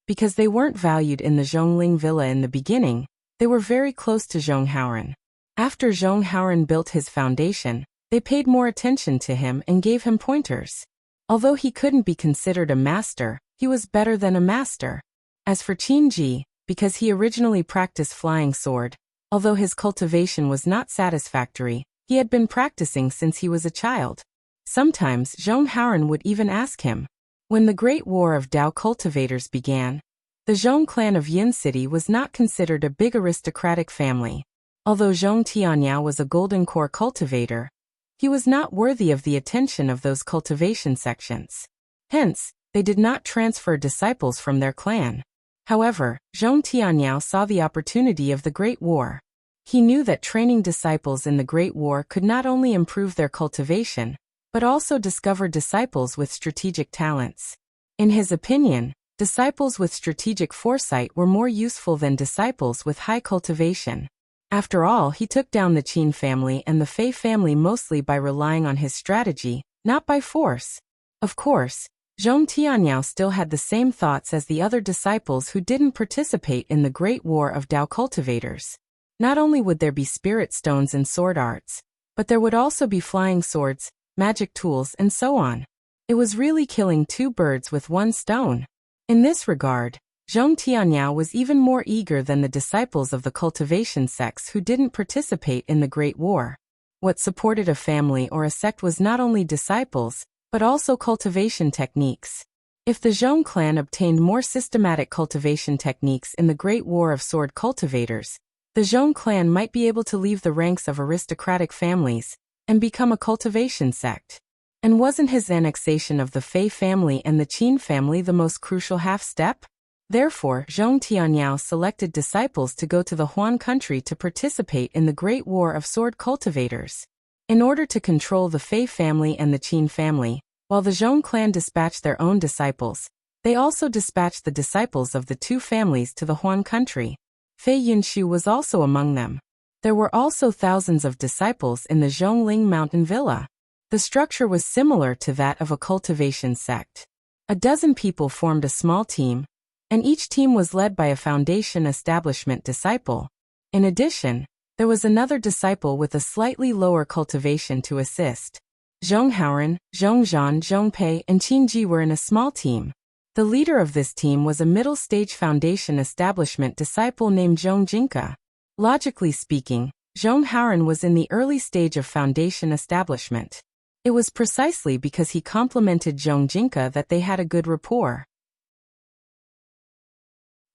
S1: Because they weren't valued in the Zhongling villa in the beginning, they were very close to Zhong Haoran. After Zhong Haoran built his foundation, they paid more attention to him and gave him pointers. Although he couldn't be considered a master, he was better than a master. As for Qin Ji, because he originally practiced flying sword, although his cultivation was not satisfactory, he had been practicing since he was a child. Sometimes Zhong Haoran would even ask him. When the Great War of Dao cultivators began, the Zhong clan of Yin City was not considered a big aristocratic family. Although Zhong Tianyao was a golden core cultivator, he was not worthy of the attention of those cultivation sections. Hence, they did not transfer disciples from their clan. However, Zhong Tianyao saw the opportunity of the Great War. He knew that training disciples in the Great War could not only improve their cultivation, but also discover disciples with strategic talents. In his opinion, disciples with strategic foresight were more useful than disciples with high cultivation. After all, he took down the Qin family and the Fei family mostly by relying on his strategy, not by force. Of course, Zhong Tianyao still had the same thoughts as the other disciples who didn't participate in the Great War of Dao cultivators. Not only would there be spirit stones and sword arts, but there would also be flying swords, magic tools, and so on. It was really killing two birds with one stone. In this regard, Zhong Tianyao was even more eager than the disciples of the cultivation sects who didn't participate in the Great War. What supported a family or a sect was not only disciples, but also cultivation techniques. If the Zhong clan obtained more systematic cultivation techniques in the Great War of Sword cultivators, the Zhong clan might be able to leave the ranks of aristocratic families and become a cultivation sect. And wasn't his annexation of the Fei family and the Qin family the most crucial half-step? Therefore, Zhong Tianyao selected disciples to go to the Huan country to participate in the Great War of Sword cultivators. In order to control the Fei family and the Qin family, while the Zhong clan dispatched their own disciples, they also dispatched the disciples of the two families to the Huan country. Fei Yunshu was also among them. There were also thousands of disciples in the Zhongling mountain villa. The structure was similar to that of a cultivation sect. A dozen people formed a small team, and each team was led by a foundation establishment disciple. In addition, there was another disciple with a slightly lower cultivation to assist. Zhong Haoran, Zhong Zhan, Zhong Pei, and Qin Ji were in a small team. The leader of this team was a middle-stage foundation establishment disciple named Zhong Jinka. Logically speaking, Zhong Haoran was in the early stage of foundation establishment. It was precisely because he complimented Zhong Jinka that they had a good rapport.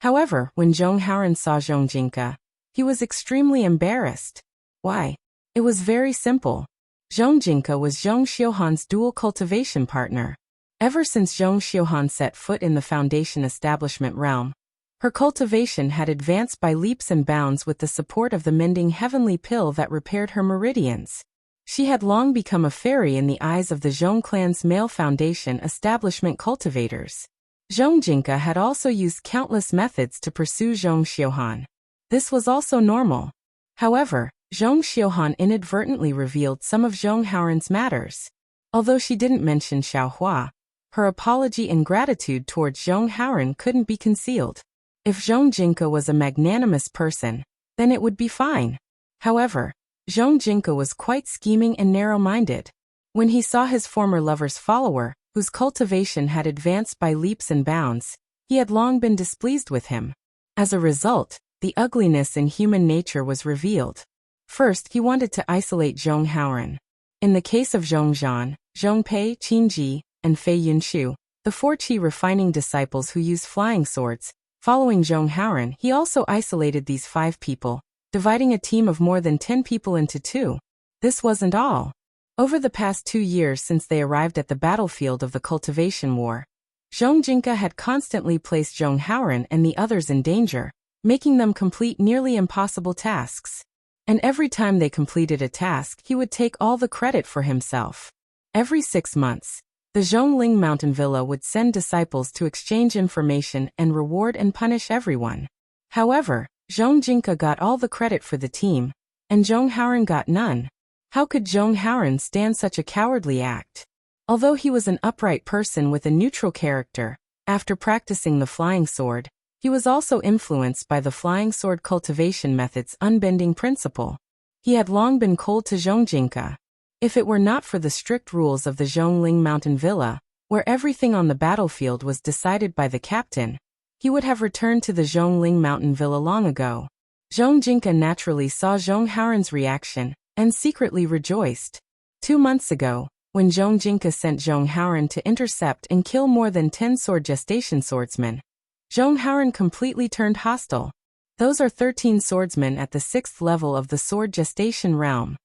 S1: However, when Zhong Haoran saw Zhong Jinka, he was extremely embarrassed. Why? It was very simple. Zhong Jinka was Zhong Xiuhan's dual cultivation partner. Ever since Zhong Xiuhan set foot in the foundation establishment realm, her cultivation had advanced by leaps and bounds with the support of the mending heavenly pill that repaired her meridians. She had long become a fairy in the eyes of the Zhong clan's male foundation establishment cultivators. Zhong Jinka had also used countless methods to pursue Zhong Xiuhan. This was also normal. However, Zhong Xiuhan inadvertently revealed some of Zhong Haoran's matters. Although she didn't mention Xiaohua, her apology and gratitude towards Zhong Haoran couldn't be concealed. If Zhong Jinka was a magnanimous person, then it would be fine. However, Zhong Jinka was quite scheming and narrow-minded. When he saw his former lover's follower, whose cultivation had advanced by leaps and bounds, he had long been displeased with him. As a result, the ugliness in human nature was revealed. First, he wanted to isolate Zhong Haoran. In the case of Zhong Zhan, Zhong Pei, Qin Ji, and Fei Yunshu, the 4 qi refining disciples who used flying swords, following Zhong Haoran, he also isolated these 5 people, dividing a team of more than 10 people into 2. This wasn't all. Over the past 2 years since they arrived at the battlefield of the Cultivation War, Zhong Jinka had constantly placed Zhong Haoran and the others in danger, making them complete nearly impossible tasks. And every time they completed a task, he would take all the credit for himself. Every 6 months, the Zhongling Mountain Villa would send disciples to exchange information and reward and punish everyone. However, Zhong Jinka got all the credit for the team, and Zhong Haoran got none. How could Zhong Haoran stand such a cowardly act? Although he was an upright person with a neutral character, after practicing the flying sword, he was also influenced by the flying sword cultivation method's unbending principle. He had long been cold to Zhong Jinka. If it were not for the strict rules of the Zhongling Mountain Villa, where everything on the battlefield was decided by the captain, he would have returned to the Zhongling Mountain Villa long ago. Zhong Jinka naturally saw Zhong Haoran's reaction, and secretly rejoiced. 2 months ago, when Zhong Jinka sent Zhong Haoran to intercept and kill more than 10 sword gestation swordsmen, Zhong Haoran completely turned hostile. Those are 13 swordsmen at the 6th level of the sword gestation realm.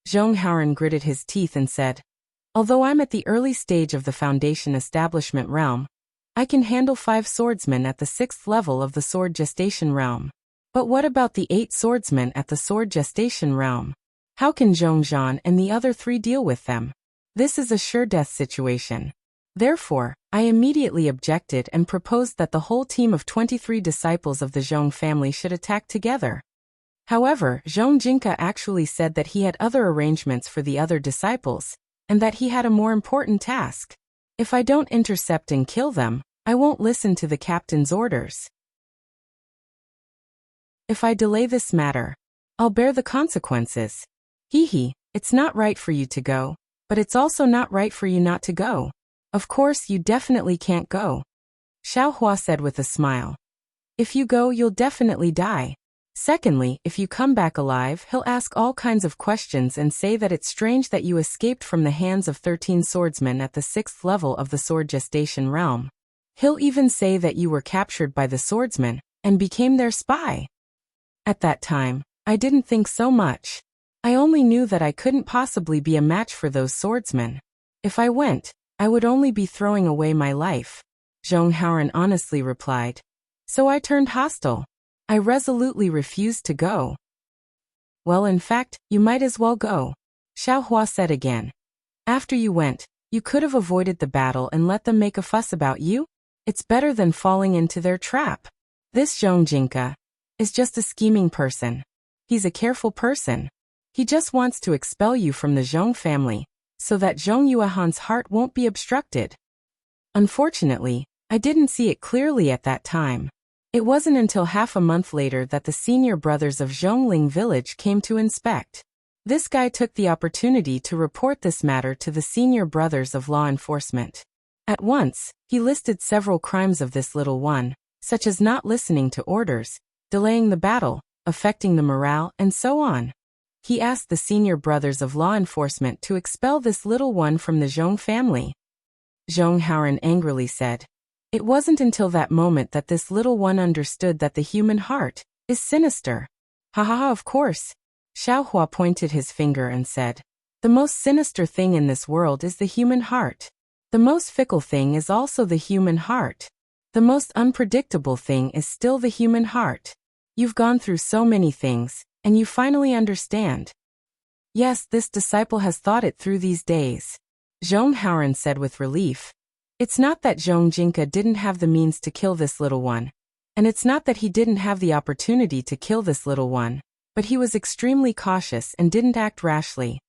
S1: Zhong Haoran gritted his teeth and said, "Although I'm at the early stage of the foundation establishment realm, I can handle 5 swordsmen at the 6th level of the sword gestation realm. But what about the 8 swordsmen at the sword gestation realm? How can Zhong Zhan and the other 3 deal with them? This is a sure death situation." Therefore, I immediately objected and proposed that the whole team of 23 disciples of the Zhong family should attack together. However, Zhong Jinka actually said that he had other arrangements for the other disciples, and that he had a more important task. If I don't intercept and kill them, I won't listen to the captain's orders. If I delay this matter, I'll bear the consequences. Hee, it's not right for you to go, but it's also not right for you not to go. Of course, you definitely can't go. Xiaohua said with a smile. If you go, you'll definitely die. Secondly, if you come back alive, he'll ask all kinds of questions and say that it's strange that you escaped from the hands of 13 swordsmen at the 6th level of the sword gestation realm. He'll even say that you were captured by the swordsmen and became their spy. At that time, I didn't think so much. I only knew that I couldn't possibly be a match for those swordsmen. If I went, I would only be throwing away my life. Zhong Haoran honestly replied. So I turned hostile. I resolutely refused to go. Well, in fact, you might as well go. Xiaohua said again. After you went, you could have avoided the battle and let them make a fuss about you. It's better than falling into their trap. This Zhong Jinka is just a scheming person. He's a careful person. He just wants to expel you from the Zhong family, so that Zhong Yuehan's heart won't be obstructed. Unfortunately, I didn't see it clearly at that time. It wasn't until half a month later that the senior brothers of Zhongling village came to inspect. This guy took the opportunity to report this matter to the senior brothers of law enforcement. At once, he listed several crimes of this little one, such as not listening to orders, delaying the battle, affecting the morale, and so on. He asked the senior brothers of law enforcement to expel this little one from the Zhong family. Zhong Haoran angrily said, "It wasn't until that moment that this little one understood that the human heart is sinister." Ha ha ha, of course. Xiaohua pointed his finger and said, "The most sinister thing in this world is the human heart. The most fickle thing is also the human heart. The most unpredictable thing is still the human heart. You've gone through so many things, and you finally understand." Yes, this disciple has thought it through these days. Zhong Haoran said with relief. It's not that Zhong Jinka didn't have the means to kill this little one. And it's not that he didn't have the opportunity to kill this little one. But he was extremely cautious and didn't act rashly.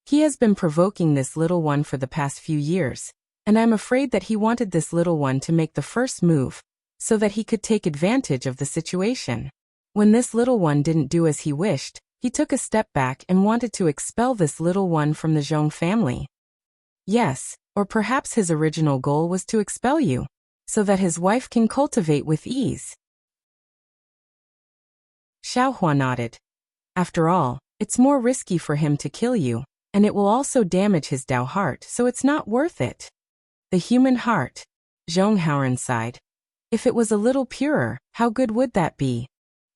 S1: He has been provoking this little one for the past few years. And I'm afraid that he wanted this little one to make the first move, so that he could take advantage of the situation. When this little one didn't do as he wished, he took a step back and wanted to expel this little one from the Zhong family. Yes, or perhaps his original goal was to expel you, so that his wife can cultivate with ease. Xiaohua nodded. After all, it's more risky for him to kill you, and it will also damage his Dao heart, so it's not worth it. The human heart. Zhong Haoran sighed. If it was a little purer, how good would that be?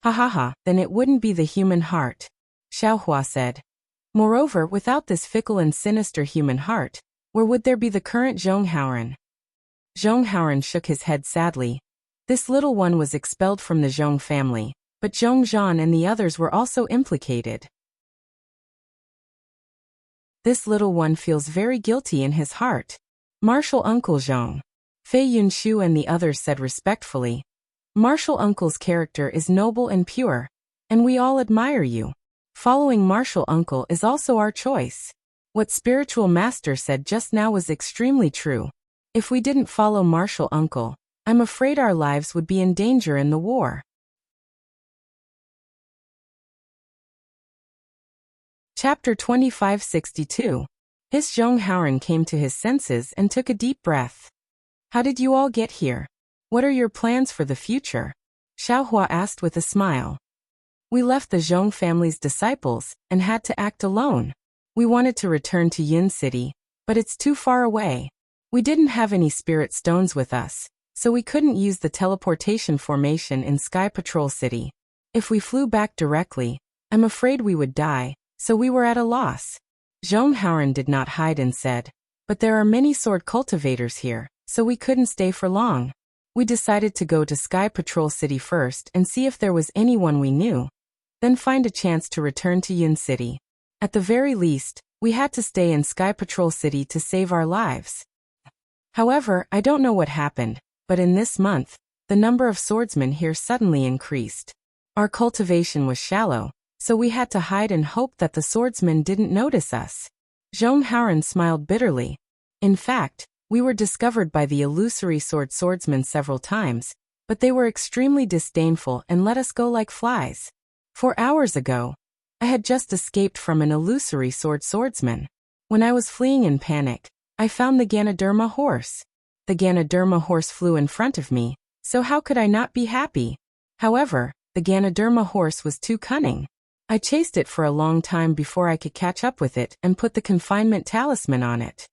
S1: Ha ha ha, then it wouldn't be the human heart. Xiaohua said. Moreover, without this fickle and sinister human heart, where would there be the current Zhong Haoran? Zhong Haoran shook his head sadly. This little one was expelled from the Zhong family, but Zhong Zhan and the others were also implicated. This little one feels very guilty in his heart. Martial Uncle Zhong. Fei Yunshu and the others said respectfully. Martial Uncle's character is noble and pure, and we all admire you. Following Martial Uncle is also our choice. What Spiritual Master said just now was extremely true. If we didn't follow Martial Uncle, I'm afraid our lives would be in danger in the war. Chapter 2562. His Zhong Haoran came to his senses and took a deep breath. How did you all get here? What are your plans for the future? Xiaohua asked with a smile. We left the Zhong family's disciples and had to act alone. We wanted to return to Yun City, but it's too far away. We didn't have any spirit stones with us, so we couldn't use the teleportation formation in Sky Patrol City. If we flew back directly, I'm afraid we would die, so we were at a loss. Zhong Haoran did not hide and said, but there are many sword cultivators here, so we couldn't stay for long. We decided to go to Sky Patrol City first and see if there was anyone we knew, then find a chance to return to Yun City. At the very least, we had to stay in Sky Patrol City to save our lives. However, I don't know what happened, but in this month, the number of swordsmen here suddenly increased. Our cultivation was shallow, so we had to hide and hope that the swordsmen didn't notice us. Zhong Haoran smiled bitterly. In fact, we were discovered by the illusory swordsmen several times, but they were extremely disdainful and let us go like flies. 4 hours ago, I had just escaped from an illusory swordsman. When I was fleeing in panic, I found the Ganoderma horse. The Ganoderma horse flew in front of me, so how could I not be happy? However, the Ganoderma horse was too cunning. I chased it for a long time before I could catch up with it and put the confinement talisman on it.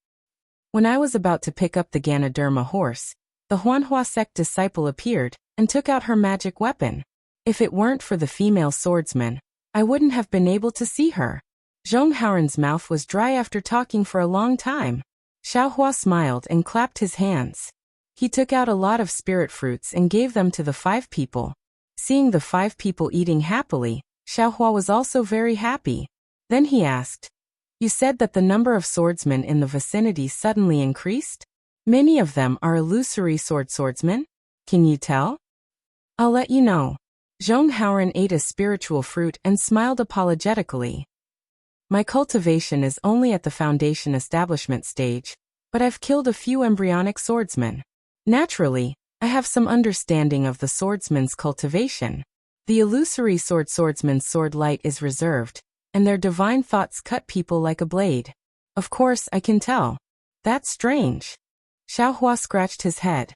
S1: When I was about to pick up the Ganoderma horse, the Huanhua sect disciple appeared and took out her magic weapon. If it weren't for the female swordsman, I wouldn't have been able to see her. Zhong Haoran's mouth was dry after talking for a long time. Xiaohua smiled and clapped his hands. He took out a lot of spirit fruits and gave them to the 5 people. Seeing the 5 people eating happily, Xiaohua was also very happy. Then he asked, You said that the number of swordsmen in the vicinity suddenly increased? Many of them are illusory swordsmen? Can you tell? I'll let you know. Zhong Haoran ate a spiritual fruit and smiled apologetically. My cultivation is only at the foundation establishment stage, but I've killed a few embryonic swordsmen. Naturally, I have some understanding of the swordsman's cultivation. The illusory swordsman's sword light is reserved, and their divine thoughts cut people like a blade. Of course, I can tell. That's strange. Xiaohua scratched his head.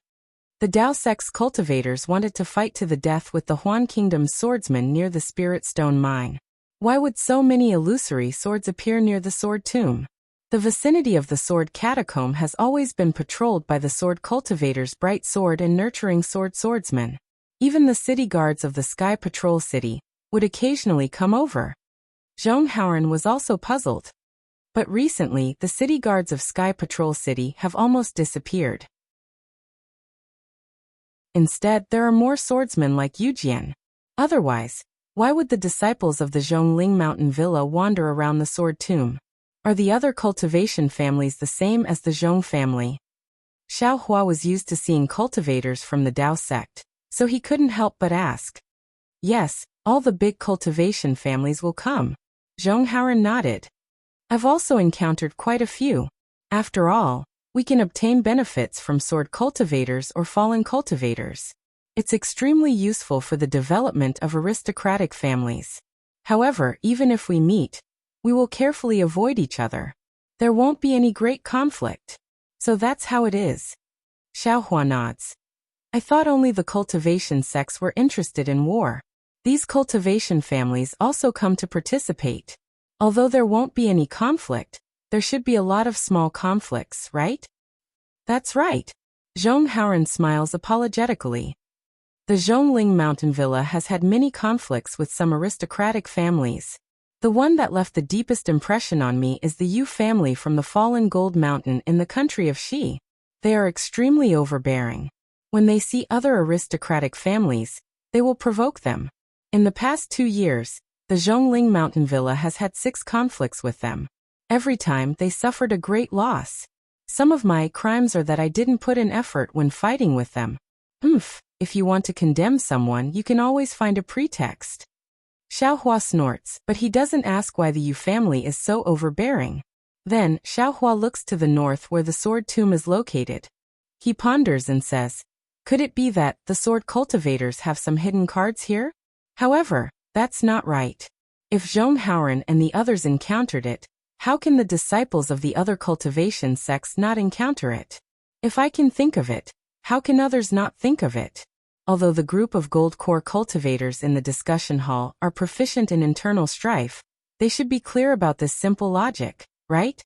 S1: The Dao sect's cultivators wanted to fight to the death with the Huan Kingdom's swordsmen near the Spirit Stone mine. Why would so many illusory swords appear near the sword tomb? The vicinity of the sword catacomb has always been patrolled by the sword cultivators' bright sword and nurturing swordsmen. Even the city guards of the Sky Patrol City would occasionally come over. Zhong Haoran was also puzzled. But recently, the city guards of Sky Patrol City have almost disappeared. Instead, there are more swordsmen like Yujian. Otherwise, Why would the disciples of the Zhongling Mountain Villa wander around the Sword Tomb? Are the other cultivation families the same as the Zhong family? Xiao Hua was used to seeing cultivators from the Dao sect, so he couldn't help but ask. Yes, all the big cultivation families will come. Zhong Haoran nodded. I've also encountered quite a few. After all, we can obtain benefits from sword cultivators or fallen cultivators. It's extremely useful for the development of aristocratic families. However, even if we meet, we will carefully avoid each other. There won't be any great conflict. So that's how it is. Xiao Hua nods. I thought only the cultivation sects were interested in war. These cultivation families also come to participate. Although there won't be any conflict, there should be a lot of small conflicts, right? That's right. Zhong Haoran smiles apologetically. The Zhongling Mountain Villa has had many conflicts with some aristocratic families. The one that left the deepest impression on me is the Yu family from the fallen Gold Mountain in the country of Xi. They are extremely overbearing. When they see other aristocratic families, they will provoke them. In the past 2 years, the Zhongling Mountain Villa has had 6 conflicts with them. Every time they suffered a great loss. Some of my crimes are that I didn't put in effort when fighting with them. If you want to condemn someone, you can always find a pretext. Xiao Hua snorts, but he doesn't ask why the Yu family is so overbearing. Then, Xiao Hua looks to the north where the sword tomb is located. He ponders and says, could it be that the sword cultivators have some hidden cards here? However, that's not right. If Zhong Haoran and the others encountered it, how can the disciples of the other cultivation sects not encounter it? If I can think of it, how can others not think of it? Although the group of gold core cultivators in the discussion hall are proficient in internal strife, they should be clear about this simple logic, right?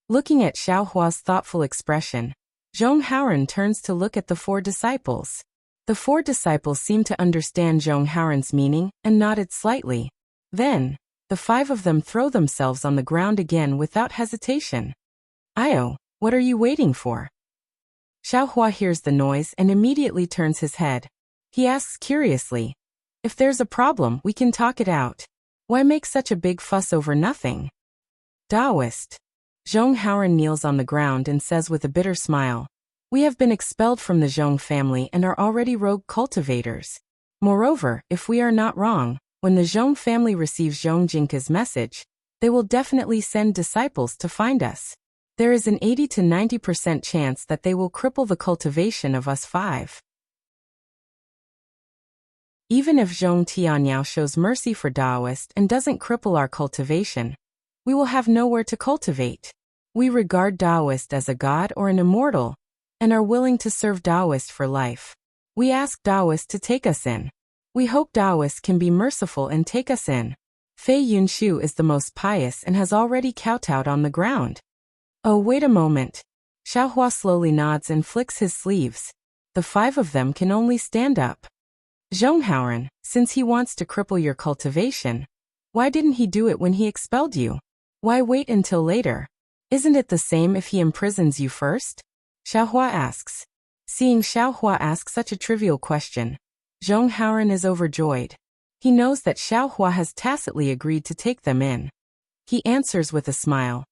S1: Looking at Xiao Hua's thoughtful expression, Zhong Haoran turns to look at the 4 disciples. The 4 disciples seem to understand Zhong Haoran's meaning and nodded slightly. Then, the 5 of them throw themselves on the ground again without hesitation. Io, what are you waiting for? Xiao Hua hears the noise and immediately turns his head. He asks curiously, if there's a problem, we can talk it out. Why make such a big fuss over nothing? Taoist. Zhong Haoran kneels on the ground and says with a bitter smile, we have been expelled from the Zhong family and are already rogue cultivators. Moreover, if we are not wrong, when the Zhong family receives Zhong Jinka's message, they will definitely send disciples to find us. There is an 80 to 90% chance that they will cripple the cultivation of us 5. Even if Zhong Tianyao shows mercy for Taoist and doesn't cripple our cultivation, we will have nowhere to cultivate. We regard Taoist as a god or an immortal, and are willing to serve Taoist for life. We ask Taoist to take us in. We hope Taoist can be merciful and take us in. Fei Yunshu is the most pious and has already kowtowed on the ground. Oh, wait a moment. Xiao Hua slowly nods and flicks his sleeves. The 5 of them can only stand up. Zhong Haoran, since he wants to cripple your cultivation, why didn't he do it when he expelled you? Why wait until later? Isn't it the same if he imprisons you first? Xiao Hua asks. Seeing Xiao Hua ask such a trivial question, Zhong Haoran is overjoyed. He knows that Xiao Hua has tacitly agreed to take them in. He answers with a smile.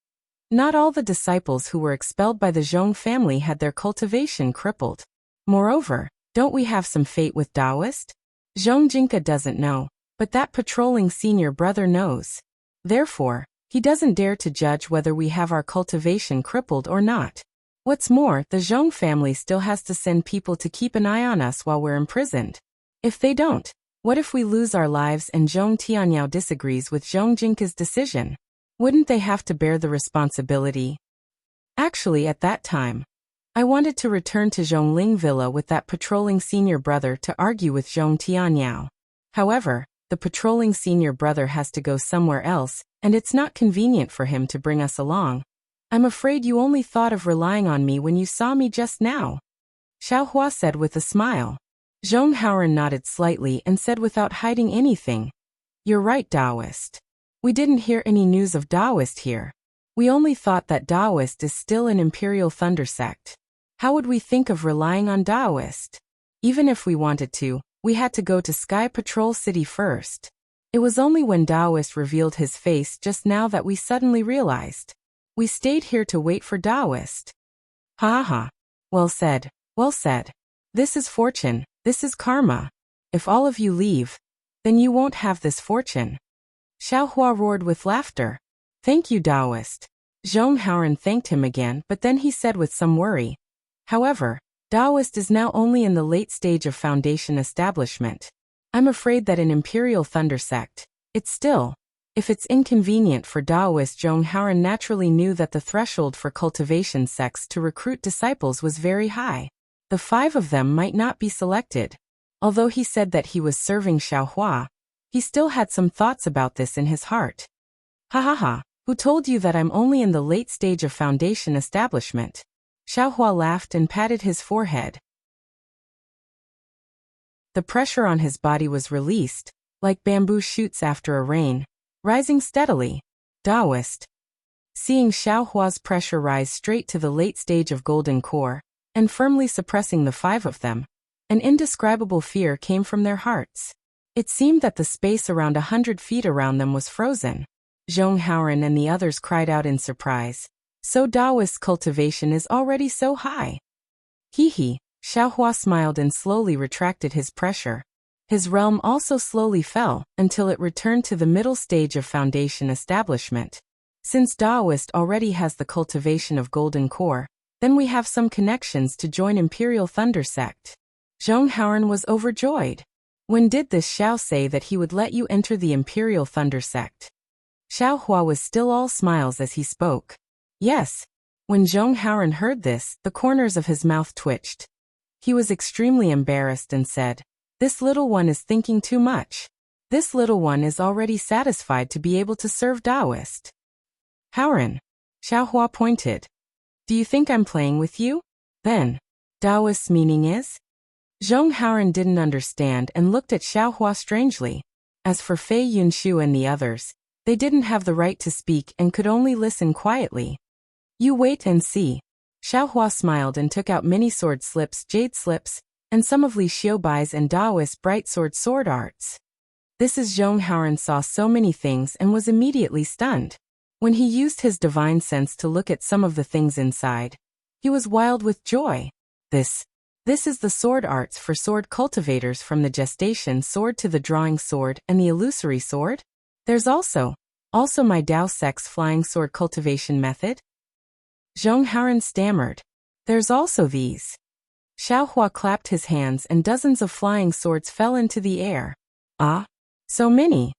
S1: Not all the disciples who were expelled by the Zhong family had their cultivation crippled. Moreover, don't we have some fate with Taoist? Zhong Jinka doesn't know, but that patrolling senior brother knows. Therefore, he doesn't dare to judge whether we have our cultivation crippled or not. What's more, the Zhong family still has to send people to keep an eye on us while we're imprisoned. If they don't, what if we lose our lives and Zhong Tianyao disagrees with Zhong Jinka's decision? Wouldn't they have to bear the responsibility? Actually, at that time, I wanted to return to Zhongling Villa with that patrolling senior brother to argue with Zhong Tianyao. However, the patrolling senior brother has to go somewhere else, and it's not convenient for him to bring us along. I'm afraid you only thought of relying on me when you saw me just now. Xiao Hua said with a smile. Zhong Haoran nodded slightly and said without hiding anything, you're right, Taoist. We didn't hear any news of Taoist here. We only thought that Taoist is still an imperial thunder sect. How would we think of relying on Taoist? Even if we wanted to, we had to go to Sky Patrol City first. It was only when Daoist revealed his face just now that we suddenly realized. We stayed here to wait for Daoist. Ha ha ha. Well said, well said. This is fortune, this is karma. If all of you leave, then you won't have this fortune. Xiaohua roared with laughter. Thank you, Daoist. Zhong Haoran thanked him again, but then he said with some worry. However, Daoist is now only in the late stage of foundation establishment. I'm afraid that in Imperial Thunder Sect, it's still. If it's inconvenient for Daoist, Zhong Haoran naturally knew that the threshold for cultivation sects to recruit disciples was very high. The 5 of them might not be selected. Although he said that he was serving Xiaohua, he still had some thoughts about this in his heart. Ha ha ha, who told you that I'm only in the late stage of foundation establishment? Xiaohua laughed and patted his forehead. The pressure on his body was released, like bamboo shoots after a rain, rising steadily. Daoist. Seeing Xiaohua's pressure rise straight to the late stage of golden core, and firmly suppressing the 5 of them, an indescribable fear came from their hearts. It seemed that the space around 100 feet around them was frozen. Zhong Haoran and the others cried out in surprise. So Daoist's cultivation is already so high. Hee hee, Xiaohua smiled and slowly retracted his pressure. His realm also slowly fell, until it returned to the middle stage of foundation establishment. Since Daoist already has the cultivation of golden core, then we have some connections to join Imperial Thunder Sect. Zhong Haoran was overjoyed. When did this Xiao say that he would let you enter the Imperial Thunder Sect? Xiaohua was still all smiles as he spoke. Yes. When Zhong Haoran heard this, the corners of his mouth twitched. He was extremely embarrassed and said, "This little one is thinking too much. This little one is already satisfied to be able to serve Daoist." Haoran. Xiaohua pointed. Do you think I'm playing with you? Then, Daoist's meaning is? Zhong Haoran didn't understand and looked at Xiaohua strangely. As for Fei Yunshu and the others, they didn't have the right to speak and could only listen quietly. You wait and see. Xiaohua smiled and took out many sword slips, jade slips, and some of Li Xiaobai's and Daoist's bright sword arts. This is Zhong Haoran saw so many things and was immediately stunned. When he used his divine sense to look at some of the things inside, he was wild with joy. This is the sword arts for sword cultivators, from the gestation sword to the drawing sword and the illusory sword. There's also my Dao Sect's flying sword cultivation method. Zhong Haoran stammered. There's also these. Xiaohua clapped his hands and dozens of flying swords fell into the air. Ah? So many.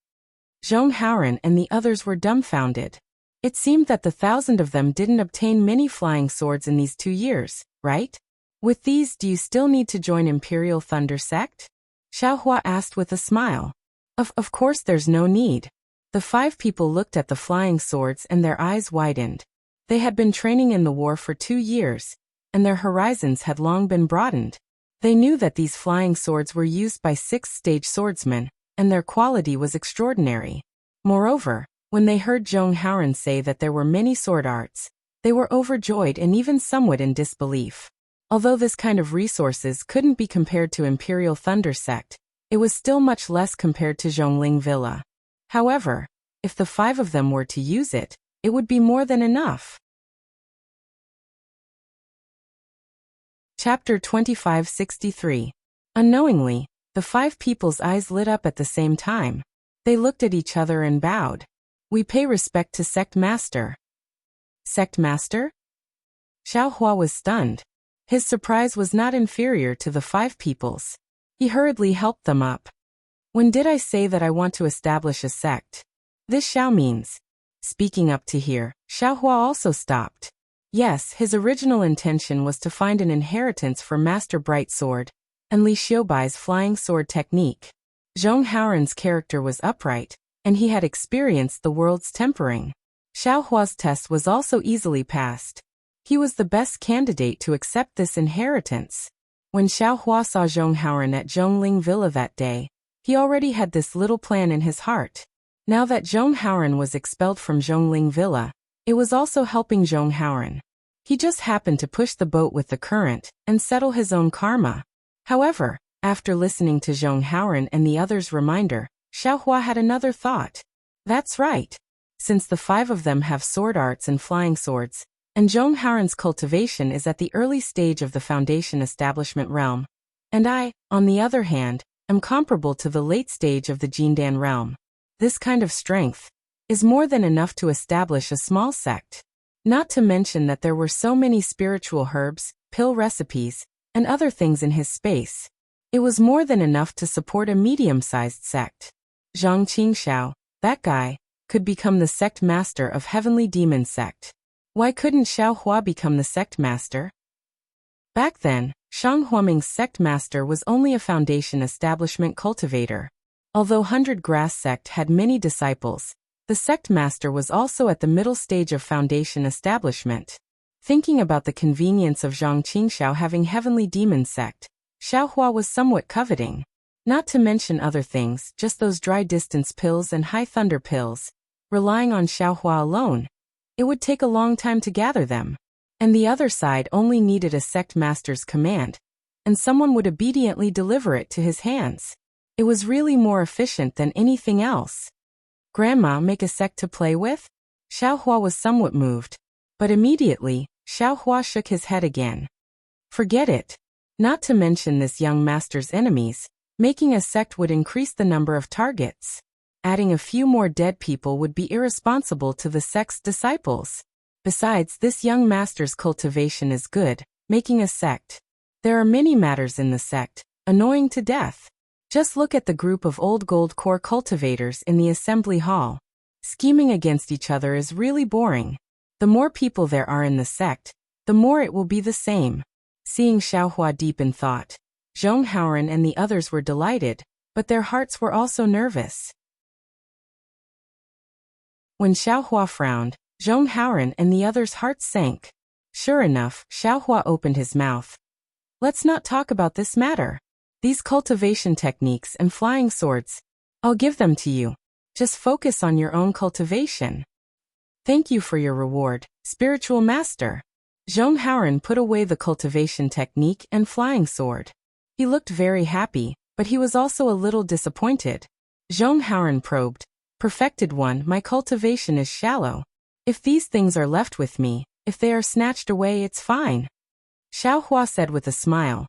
S1: Zhong Haoran and the others were dumbfounded. It seemed that the 1,000 of them didn't obtain many flying swords in these 2 years, right? With these, do you still need to join Imperial Thunder Sect? Xiaohua asked with a smile. Of course there's no need. The 5 people looked at the flying swords and their eyes widened. They had been training in the war for 2 years, and their horizons had long been broadened. They knew that these flying swords were used by 6th-stage swordsmen, and their quality was extraordinary. Moreover, when they heard Zhong Haoran say that there were many sword arts, they were overjoyed and even somewhat in disbelief. Although this kind of resources couldn't be compared to Imperial Thunder Sect, it was still much less compared to Zhongling Villa. However, if the 5 of them were to use it, it would be more than enough. Chapter 2563. Unknowingly, the 5 people's eyes lit up at the same time. They looked at each other and bowed. We pay respect to Sect Master. Sect Master? Xiaohua was stunned. His surprise was not inferior to the 5 people's. He hurriedly helped them up. When did I say that I want to establish a sect? This Xiao means. Speaking up to here, Xiaohua also stopped. Yes, his original intention was to find an inheritance for Master Bright Sword and Li Xiaobai's flying sword technique. Zhong Haoran's character was upright, and he had experienced the world's tempering. Xiaohua's test was also easily passed. He was the best candidate to accept this inheritance. When Xiaohua saw Zhong Haoran at Zhongling Villa that day, he already had this little plan in his heart. Now that Zhong Haoran was expelled from Zhongling Villa, it was also helping Zhong Haoran. He just happened to push the boat with the current and settle his own karma. However, after listening to Zhong Haoran and the others' reminder, Xiaohua had another thought. That's right. Since the 5 of them have sword arts and flying swords, and Zhong Haoren's cultivation is at the early stage of the foundation establishment realm, and I, on the other hand, am comparable to the late stage of the Jindan realm. This kind of strength is more than enough to establish a small sect. Not to mention that there were so many spiritual herbs, pill recipes, and other things in his space. It was more than enough to support a medium-sized sect. Zhang Qingxiao, that guy, could become the sect master of Heavenly Demon Sect. Why couldn't Xiaohua become the sect master? Back then, Shang Huaming's sect master was only a foundation establishment cultivator. Although 100 Grass Sect had many disciples, the sect master was also at the middle stage of foundation establishment. Thinking about the convenience of Zhang Qingxiao having Heavenly Demon Sect, Xiaohua was somewhat coveting. Not to mention other things, just those dry distance pills and high thunder pills. Relying on Xiaohua alone, it would take a long time to gather them. And the other side only needed a sect master's command, and someone would obediently deliver it to his hands. It was really more efficient than anything else. Grandma, make a sect to play with? Xiaohua was somewhat moved. But immediately, Xiaohua shook his head again. Forget it. Not to mention this young master's enemies, making a sect would increase the number of targets. Adding a few more dead people would be irresponsible to the sect's disciples. Besides, this young master's cultivation is good, making a sect. There are many matters in the sect, annoying to death. Just look at the group of old gold core cultivators in the assembly hall. Scheming against each other is really boring. The more people there are in the sect, the more it will be the same. Seeing Xiaohua deep in thought, Zhong Haoren and the others were delighted, but their hearts were also nervous. When Xiaohua frowned, Zhong Haoren and the others' hearts sank. Sure enough, Xiaohua opened his mouth. Let's not talk about this matter. These cultivation techniques and flying swords, I'll give them to you. Just focus on your own cultivation. Thank you for your reward, spiritual master. Zhong Haoren put away the cultivation technique and flying sword. He looked very happy, but he was also a little disappointed. Zhong Haoren probed. Perfected one, my cultivation is shallow. If these things are left with me, if they are snatched away, it's fine. Xiaohua said with a smile.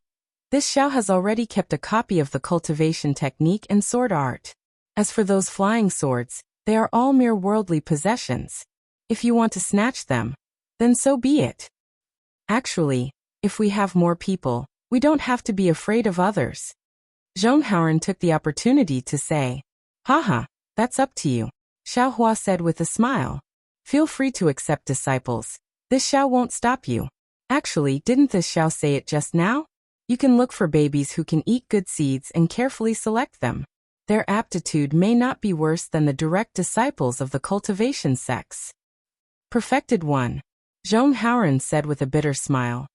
S1: This Xiao has already kept a copy of the cultivation technique and sword art. As for those flying swords, they are all mere worldly possessions. If you want to snatch them, then so be it. Actually, if we have more people, we don't have to be afraid of others. Zhong Haoren took the opportunity to say, Haha, that's up to you. Xiaohua said with a smile. Feel free to accept disciples. This Xiao won't stop you. Actually, didn't this Xiao say it just now? You can look for babies who can eat good seeds and carefully select them. Their aptitude may not be worse than the direct disciples of the cultivation sects. Perfected one. Zhong Haoren said with a bitter smile.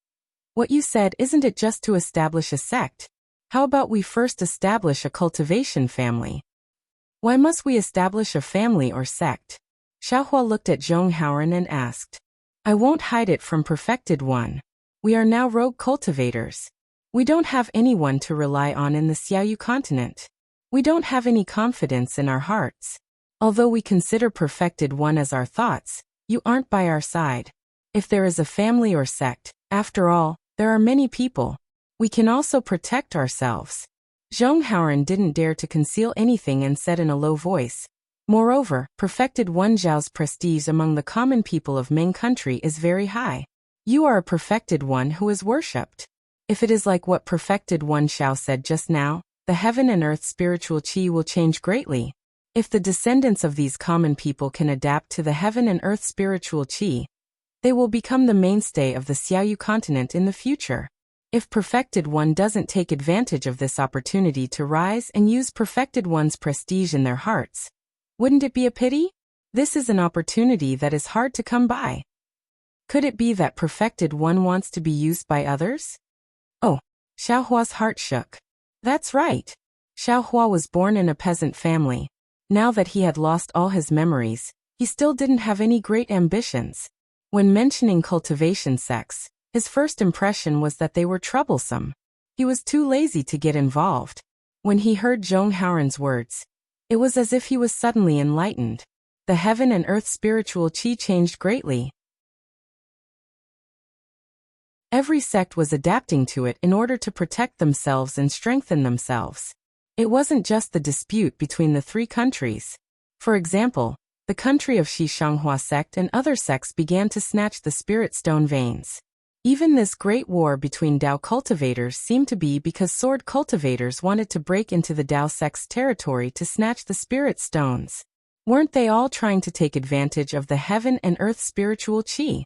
S1: What you said, isn't it just to establish a sect? How about we first establish a cultivation family? Why must we establish a family or sect? Xiaohua looked at Zhong Haoren and asked. I won't hide it from Perfected One. We are now rogue cultivators. We don't have anyone to rely on in the Xiaoyu continent. We don't have any confidence in our hearts. Although we consider Perfected One as our thoughts, you aren't by our side. If there is a family or sect, after all, there are many people. We can also protect ourselves. Zhong Haoren didn't dare to conceal anything and said in a low voice. Moreover, Perfected One Zhao's prestige among the common people of Ming country is very high. You are a Perfected One who is worshipped. If it is like what Perfected One Xiao said just now, the heaven and earth spiritual qi will change greatly. If the descendants of these common people can adapt to the heaven and earth spiritual qi, they will become the mainstay of the Xiaoyu continent in the future. If Perfected One doesn't take advantage of this opportunity to rise and use Perfected One's prestige in their hearts, wouldn't it be a pity? This is an opportunity that is hard to come by. Could it be that Perfected One wants to be used by others? Oh, Xiaohua's heart shook. That's right. Xiaohua was born in a peasant family. Now that he had lost all his memories, he still didn't have any great ambitions. When mentioning cultivation sects, his first impression was that they were troublesome. He was too lazy to get involved. When he heard Zhong Haoren's words, It was as if he was suddenly enlightened. The heaven and earth spiritual qi changed greatly. Every sect was adapting to it in order to protect themselves and strengthen themselves. It wasn't just the dispute between the three countries. For example, the country of Xishanghua sect and other sects began to snatch the spirit stone veins. Even this great war between Dao cultivators seemed to be because sword cultivators wanted to break into the Dao sect's territory to snatch the spirit stones. Weren't they all trying to take advantage of the heaven and earth spiritual qi?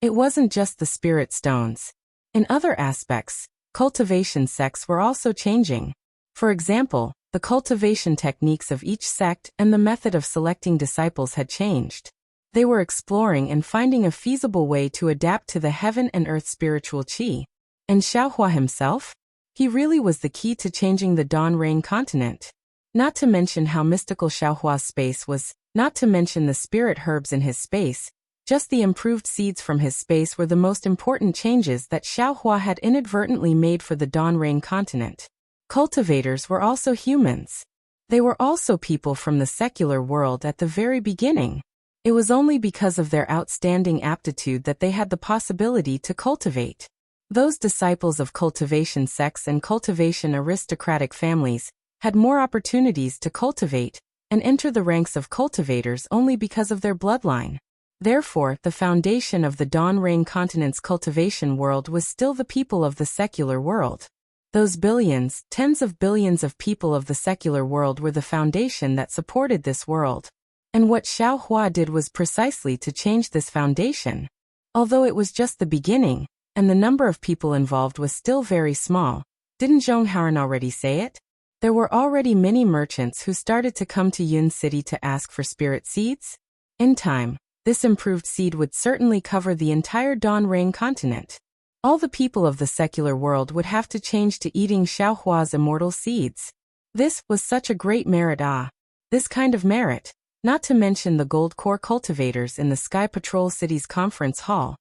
S1: It wasn't just the spirit stones. In other aspects, cultivation sects were also changing. For example, the cultivation techniques of each sect and the method of selecting disciples had changed. They were exploring and finding a feasible way to adapt to the heaven and earth spiritual qi. And Xiaohua himself? He really was the key to changing the Dawn Rain continent. Not to mention how mystical Xiaohua's space was, not to mention the spirit herbs in his space, just the improved seeds from his space were the most important changes that Xiaohua had inadvertently made for the Dawn Rain continent. Cultivators were also humans. They were also people from the secular world at the very beginning. It was only because of their outstanding aptitude that they had the possibility to cultivate. Those disciples of cultivation sects and cultivation aristocratic families had more opportunities to cultivate and enter the ranks of cultivators only because of their bloodline. Therefore, the foundation of the Dawn Rain continent's cultivation world was still the people of the secular world. Those billions, tens of billions of people of the secular world were the foundation that supported this world. And what Xiaohua did was precisely to change this foundation. Although it was just the beginning, and the number of people involved was still very small, didn't Zhonghauern already say it? There were already many merchants who started to come to Yun City to ask for spirit seeds. In time, this improved seed would certainly cover the entire Dawn Rain continent. All the people of the secular world would have to change to eating Xiaohua's immortal seeds. This was such a great merit. This kind of merit. Not to mention the gold core cultivators in the Sky Patrol City's conference hall.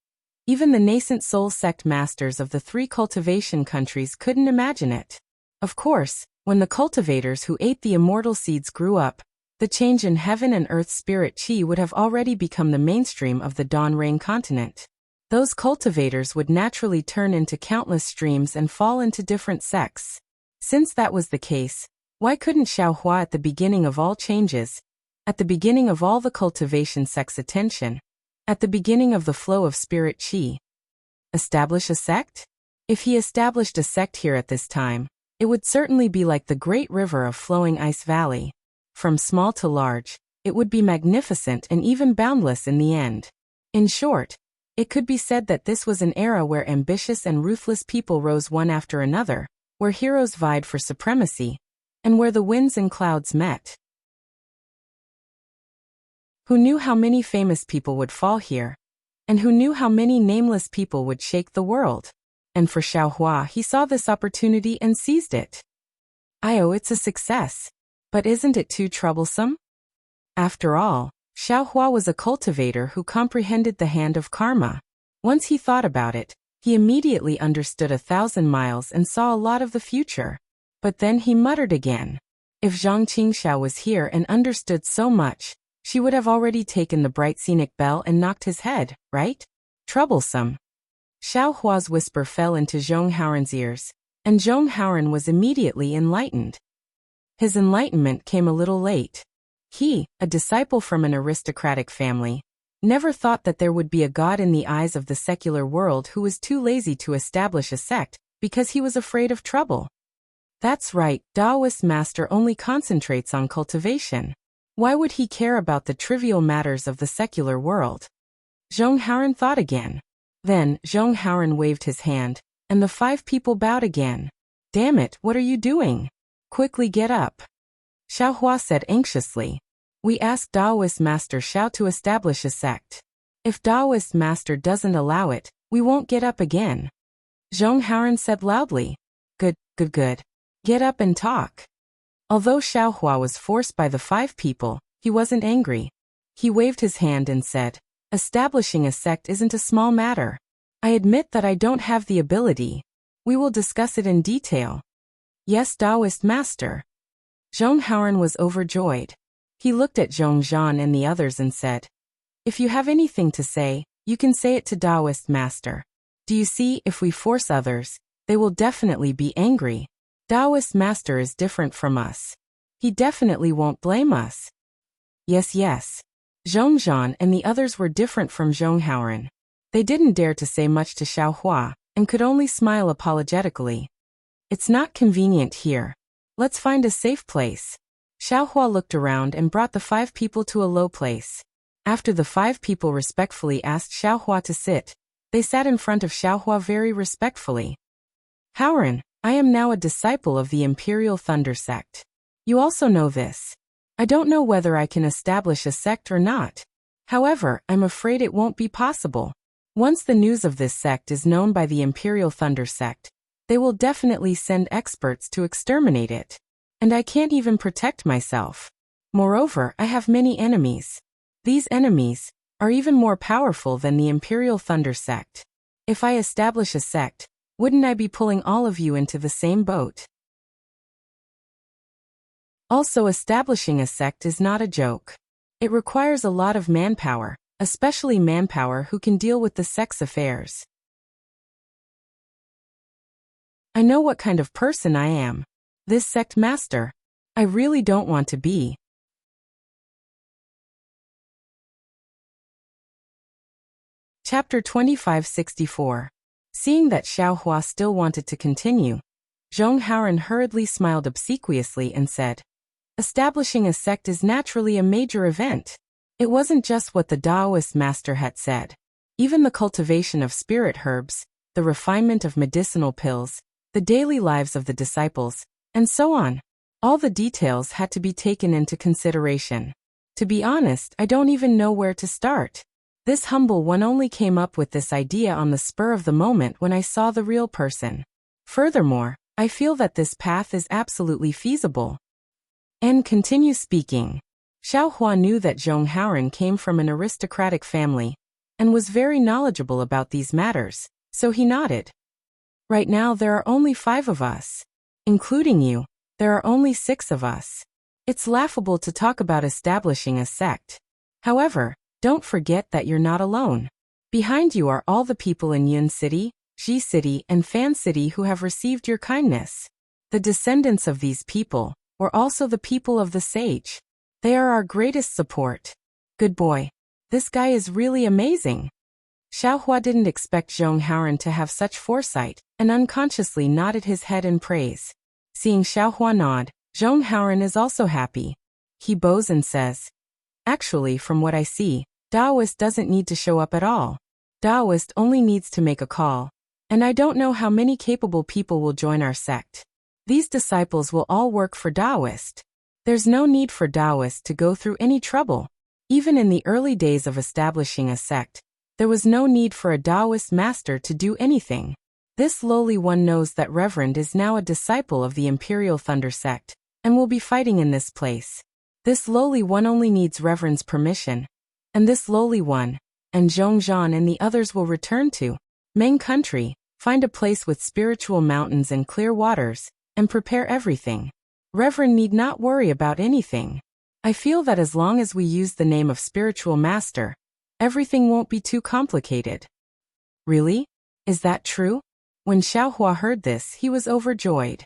S1: Even the nascent soul sect masters of the three cultivation countries couldn't imagine it. Of course, when the cultivators who ate the immortal seeds grew up, the change in heaven and earth spirit qi would have already become the mainstream of the Dawn Rain continent. Those cultivators would naturally turn into countless streams and fall into different sects. Since that was the case, why couldn't Xiaohua at the beginning of all changes, at the beginning of all the cultivation sect's attention, at the beginning of the flow of spirit qi, establish a sect? If he established a sect here at this time, it would certainly be like the great river of flowing ice valley. From small to large, it would be magnificent and even boundless in the end. In short, it could be said that this was an era where ambitious and ruthless people rose one after another, where heroes vied for supremacy, and where the winds and clouds met. Who knew how many famous people would fall here? And who knew how many nameless people would shake the world? And for Xiaohua, he saw this opportunity and seized it. It's a success. But isn't it too troublesome? After all, Xiaohua was a cultivator who comprehended the hand of karma. Once he thought about it, he immediately understood 1,000 miles and saw a lot of the future. But then he muttered again. If Zhang Qingxiao was here and understood so much, she would have already taken the bright scenic bell and knocked his head, right? Troublesome. Xiaohua's whisper fell into Zhonghauern's ears, and Zhonghauern was immediately enlightened. His enlightenment came a little late. He, a disciple from an aristocratic family, never thought that there would be a god in the eyes of the secular world who was too lazy to establish a sect because he was afraid of trouble. That's right, Taoist master only concentrates on cultivation. Why would he care about the trivial matters of the secular world? Zhonghauern thought again. Then, Zhonghauern waved his hand, and the 5 people bowed again. Damn it, what are you doing? Quickly get up. Xiaohua said anxiously. We asked Taoist Master Xiao to establish a sect. If Taoist Master doesn't allow it, we won't get up again. Zhonghauern said loudly. Good. Get up and talk. Although Xiaohua was forced by the 5 people, he wasn't angry. He waved his hand and said, establishing a sect isn't a small matter. I admit that I don't have the ability. We will discuss it in detail. Yes, Taoist Master. Zhong Haoren was overjoyed. He looked at Zhong Zhan and the others and said, "If you have anything to say, you can say it to Taoist Master. Do you see, if we force others, they will definitely be angry. Taoist Master is different from us. He definitely won't blame us." Yes, yes. Zhong Zhan and the others were different from Zhong Haoren. They didn't dare to say much to Xiaohua, and could only smile apologetically. "It's not convenient here. Let's find a safe place." Xiaohua looked around and brought the 5 people to a low place. After the 5 people respectfully asked Xiaohua to sit, they sat in front of Xiaohua very respectfully. "Haoren, I am now a disciple of the Imperial Thunder Sect. You also know this. I don't know whether I can establish a sect or not. However, I'm afraid it won't be possible. Once the news of this sect is known by the Imperial Thunder Sect, they will definitely send experts to exterminate it. And I can't even protect myself. Moreover, I have many enemies. These enemies are even more powerful than the Imperial Thunder Sect. If I establish a sect, wouldn't I be pulling all of you into the same boat? Also, establishing a sect is not a joke. It requires a lot of manpower, especially manpower who can deal with the sect's affairs. I know what kind of person I am. This sect master. I really don't want to be. Chapter 2564. Seeing that Xiaohua still wanted to continue, Zhong Haoren hurriedly smiled obsequiously and said, "Establishing a sect is naturally a major event. It wasn't just what the Taoist master had said. Even the cultivation of spirit herbs, the refinement of medicinal pills, the daily lives of the disciples, and so on. All the details had to be taken into consideration. To be honest, I don't even know where to start. This humble one only came up with this idea on the spur of the moment when I saw the real person. Furthermore, I feel that this path is absolutely feasible." And continue speaking. Xiaohua knew that Zhong Haoren came from an aristocratic family and was very knowledgeable about these matters, so he nodded. "Right now there are only 5 of us. Including you, there are only 6 of us. It's laughable to talk about establishing a sect. However, don't forget that you're not alone. Behind you are all the people in Yun City, Ji City, and Fan City who have received your kindness. The descendants of these people were also the people of the sage. They are our greatest support. Good boy. This guy is really amazing." Xiaohua didn't expect Zhong Haoren to have such foresight, and unconsciously nodded his head in praise. Seeing Xiaohua nod, Zhong Haoren is also happy. He bows and says, "Actually, from what I see, Taoist doesn't need to show up at all. Taoist only needs to make a call. And I don't know how many capable people will join our sect. These disciples will all work for Taoist. There's no need for Taoist to go through any trouble. Even in the early days of establishing a sect, there was no need for a Taoist master to do anything. This lowly one knows that Reverend is now a disciple of the Imperial Thunder Sect, and will be fighting in this place. This lowly one only needs Reverend's permission. And this lowly one, and Zhong Zhan and the others will return to Meng Country, find a place with spiritual mountains and clear waters, and prepare everything. Reverend need not worry about anything. I feel that as long as we use the name of Spiritual Master, everything won't be too complicated." "Really? Is that true?" When Xiaohua heard this, he was overjoyed.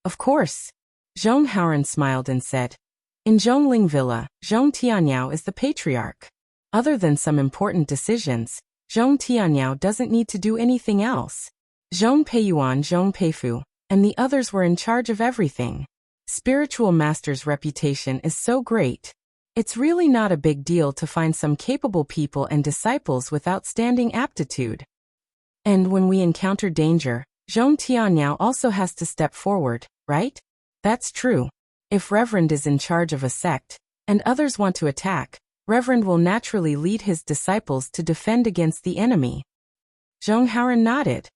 S1: "Of course." Zhong Haoren smiled and said, "In Zhongling Villa, Zhong Tianyao is the patriarch. Other than some important decisions, Zhong Tianyao doesn't need to do anything else. Zhong Peiyuan, Zhong Peifu, and the others were in charge of everything. Spiritual Master's reputation is so great. It's really not a big deal to find some capable people and disciples with outstanding aptitude. And when we encounter danger, Zhong Tianyao also has to step forward, right? That's true. If Reverend is in charge of a sect, and others want to attack, Reverend will naturally lead his disciples to defend against the enemy." Zhong Haoren nodded.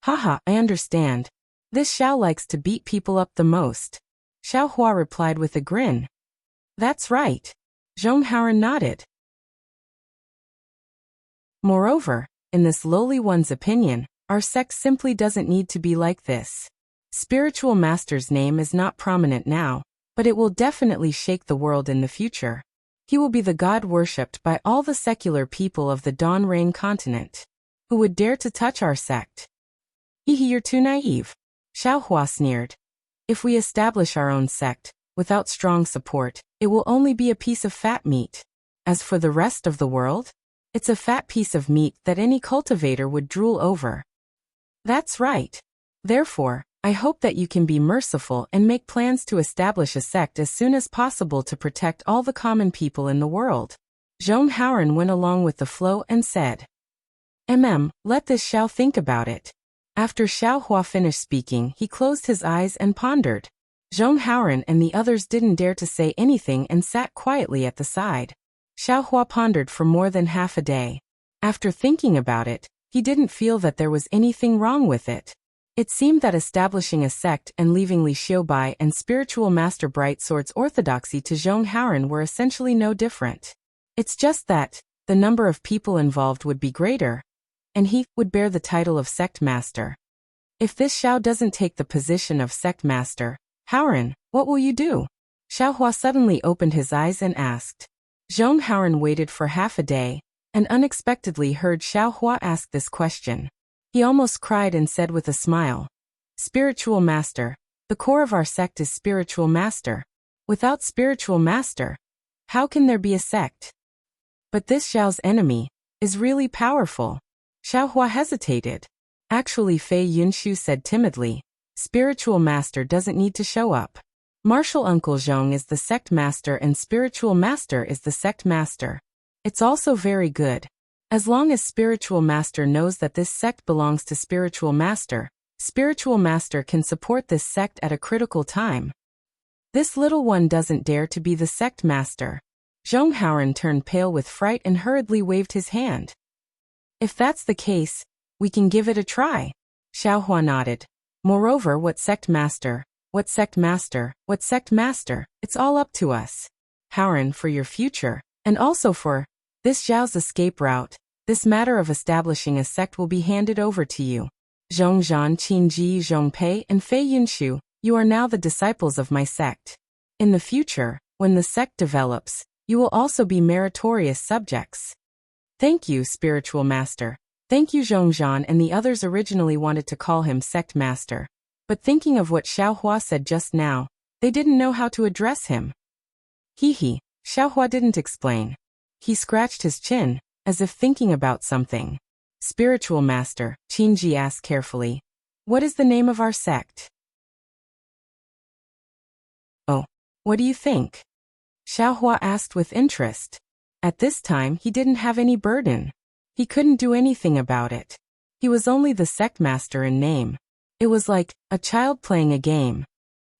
S1: "Haha, I understand. This Xiao likes to beat people up the most." Xiaohua replied with a grin. "That's right." Zhong Haoren nodded. Moreover, in this lowly one's opinion, our sect simply doesn't need to be like this. Spiritual Master's name is not prominent now, but it will definitely shake the world in the future. He will be the god worshipped by all the secular people of the Dawn Rain continent. Who would dare to touch our sect? You're too naive. Xiao Hua sneered. If we establish our own sect, without strong support, it will only be a piece of fat meat. As for the rest of the world, it's a fat piece of meat that any cultivator would drool over. That's right. Therefore, I hope that you can be merciful and make plans to establish a sect as soon as possible to protect all the common people in the world. Zhong Haoran went along with the flow and said, let this Xiao think about it. After Xiao Hua finished speaking, he closed his eyes and pondered. Zhong Haoran and the others didn't dare to say anything and sat quietly at the side. Xiao Hua pondered for more than half a day. After thinking about it, he didn't feel that there was anything wrong with it. It seemed that establishing a sect and leaving Li Xiaobai and spiritual master Bright Sword's orthodoxy to Zhong Haoran were essentially no different. It's just that the number of people involved would be greater, and he would bear the title of sect master. If this Xiao doesn't take the position of sect master, Haoran, what will you do? Xiao Hua suddenly opened his eyes and asked. Zhong Haoran waited for half a day, and unexpectedly heard Xiao Hua ask this question. He almost cried and said with a smile, Spiritual master, the core of our sect is spiritual master. Without spiritual master, how can there be a sect? But this Xiao's enemy is really powerful. Xiao Hua hesitated. Actually, Fei Yunshu said timidly, spiritual master doesn't need to show up. Martial Uncle Zhong is the sect master and spiritual master is the sect master. It's also very good. As long as spiritual master knows that this sect belongs to spiritual master can support this sect at a critical time. This little one doesn't dare to be the sect master. Zhong Haoran turned pale with fright and hurriedly waved his hand. If that's the case, we can give it a try. Xiao Hua nodded. Moreover, what sect master, it's all up to us. Haoran, for your future, and also for this Zhao's escape route, this matter of establishing a sect will be handed over to you. Zhong Zhan, Qin Ji, Zhong Pei, and Fei Yunshu, you are now the disciples of my sect. In the future, when the sect develops, you will also be meritorious subjects. Thank you, spiritual master. Thank you. Zhong Zhan and the others originally wanted to call him sect master. But thinking of what Xiao Hua said just now, they didn't know how to address him. Xiao Hua didn't explain. He scratched his chin, as if thinking about something. Spiritual master, Qin Ji asked carefully. What is the name of our sect? Oh, what do you think? Xiao Hua asked with interest. At this time he didn't have any burden. He couldn't do anything about it. He was only the sect master in name. It was like a child playing a game.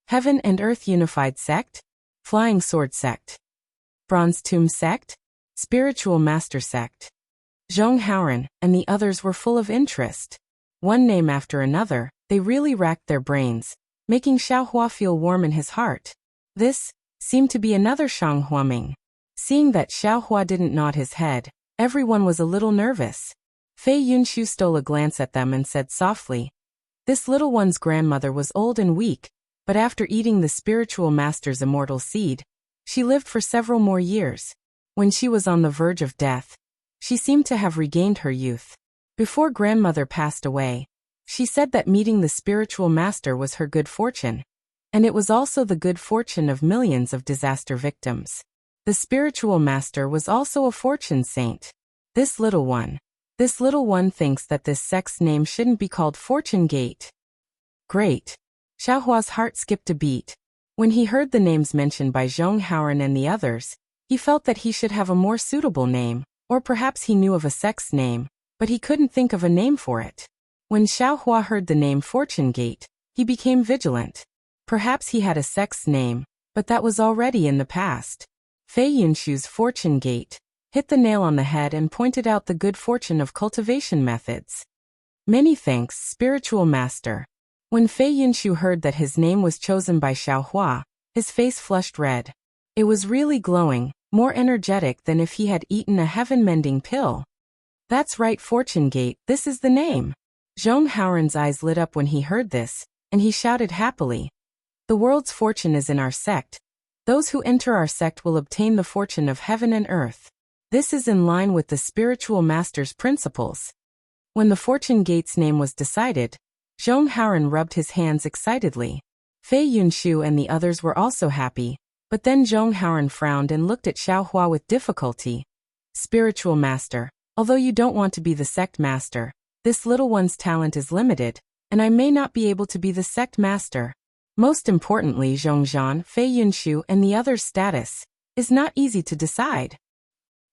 S1: Heaven and Earth Unified Sect? Flying Sword Sect? Bronze Tomb Sect? Spiritual Master Sect. Zhong Haoran and the others were full of interest. One name after another, they really racked their brains, making Xiao Hua feel warm in his heart. This seemed to be another Shang Huaming. Seeing that Xiao Hua didn't nod his head, everyone was a little nervous. Fei Yunshu stole a glance at them and said softly, this little one's grandmother was old and weak, but after eating the spiritual master's immortal seed, she lived for several more years. When she was on the verge of death, she seemed to have regained her youth. Before grandmother passed away, she said that meeting the spiritual master was her good fortune, and it was also the good fortune of millions of disaster victims. The spiritual master was also a fortune saint. This little one thinks that this sect's name shouldn't be called Fortune Gate. Great. Xiao Hua's heart skipped a beat. When he heard the names mentioned by Zhong Haoran and the others, he felt that he should have a more suitable name, or perhaps he knew of a sect's name, but he couldn't think of a name for it. When Xiao Hua heard the name Fortune Gate, he became vigilant. Perhaps he had a sect's name, but that was already in the past. Fei Yunshu's Fortune Gate hit the nail on the head and pointed out the good fortune of cultivation methods. Many thanks, spiritual master. When Fei Yunshu heard that his name was chosen by Xiao Hua, his face flushed red. It was really glowing, more energetic than if he had eaten a heaven-mending pill. That's right, Fortune Gate, this is the name. Zhong Haoran's eyes lit up when he heard this, and he shouted happily. The world's fortune is in our sect, Those who enter our sect will obtain the fortune of heaven and earth. This is in line with the spiritual master's principles. When the fortune gate's name was decided, Zhong Haoren rubbed his hands excitedly. Fei Yunshu and the others were also happy, but then Zhong Haoren frowned and looked at Xiaohua with difficulty. Spiritual master, although you don't want to be the sect master, this little one's talent is limited, and I may not be able to be the sect master. Most importantly, Zhongzhan, Fei Yunshu, and the others' status is not easy to decide.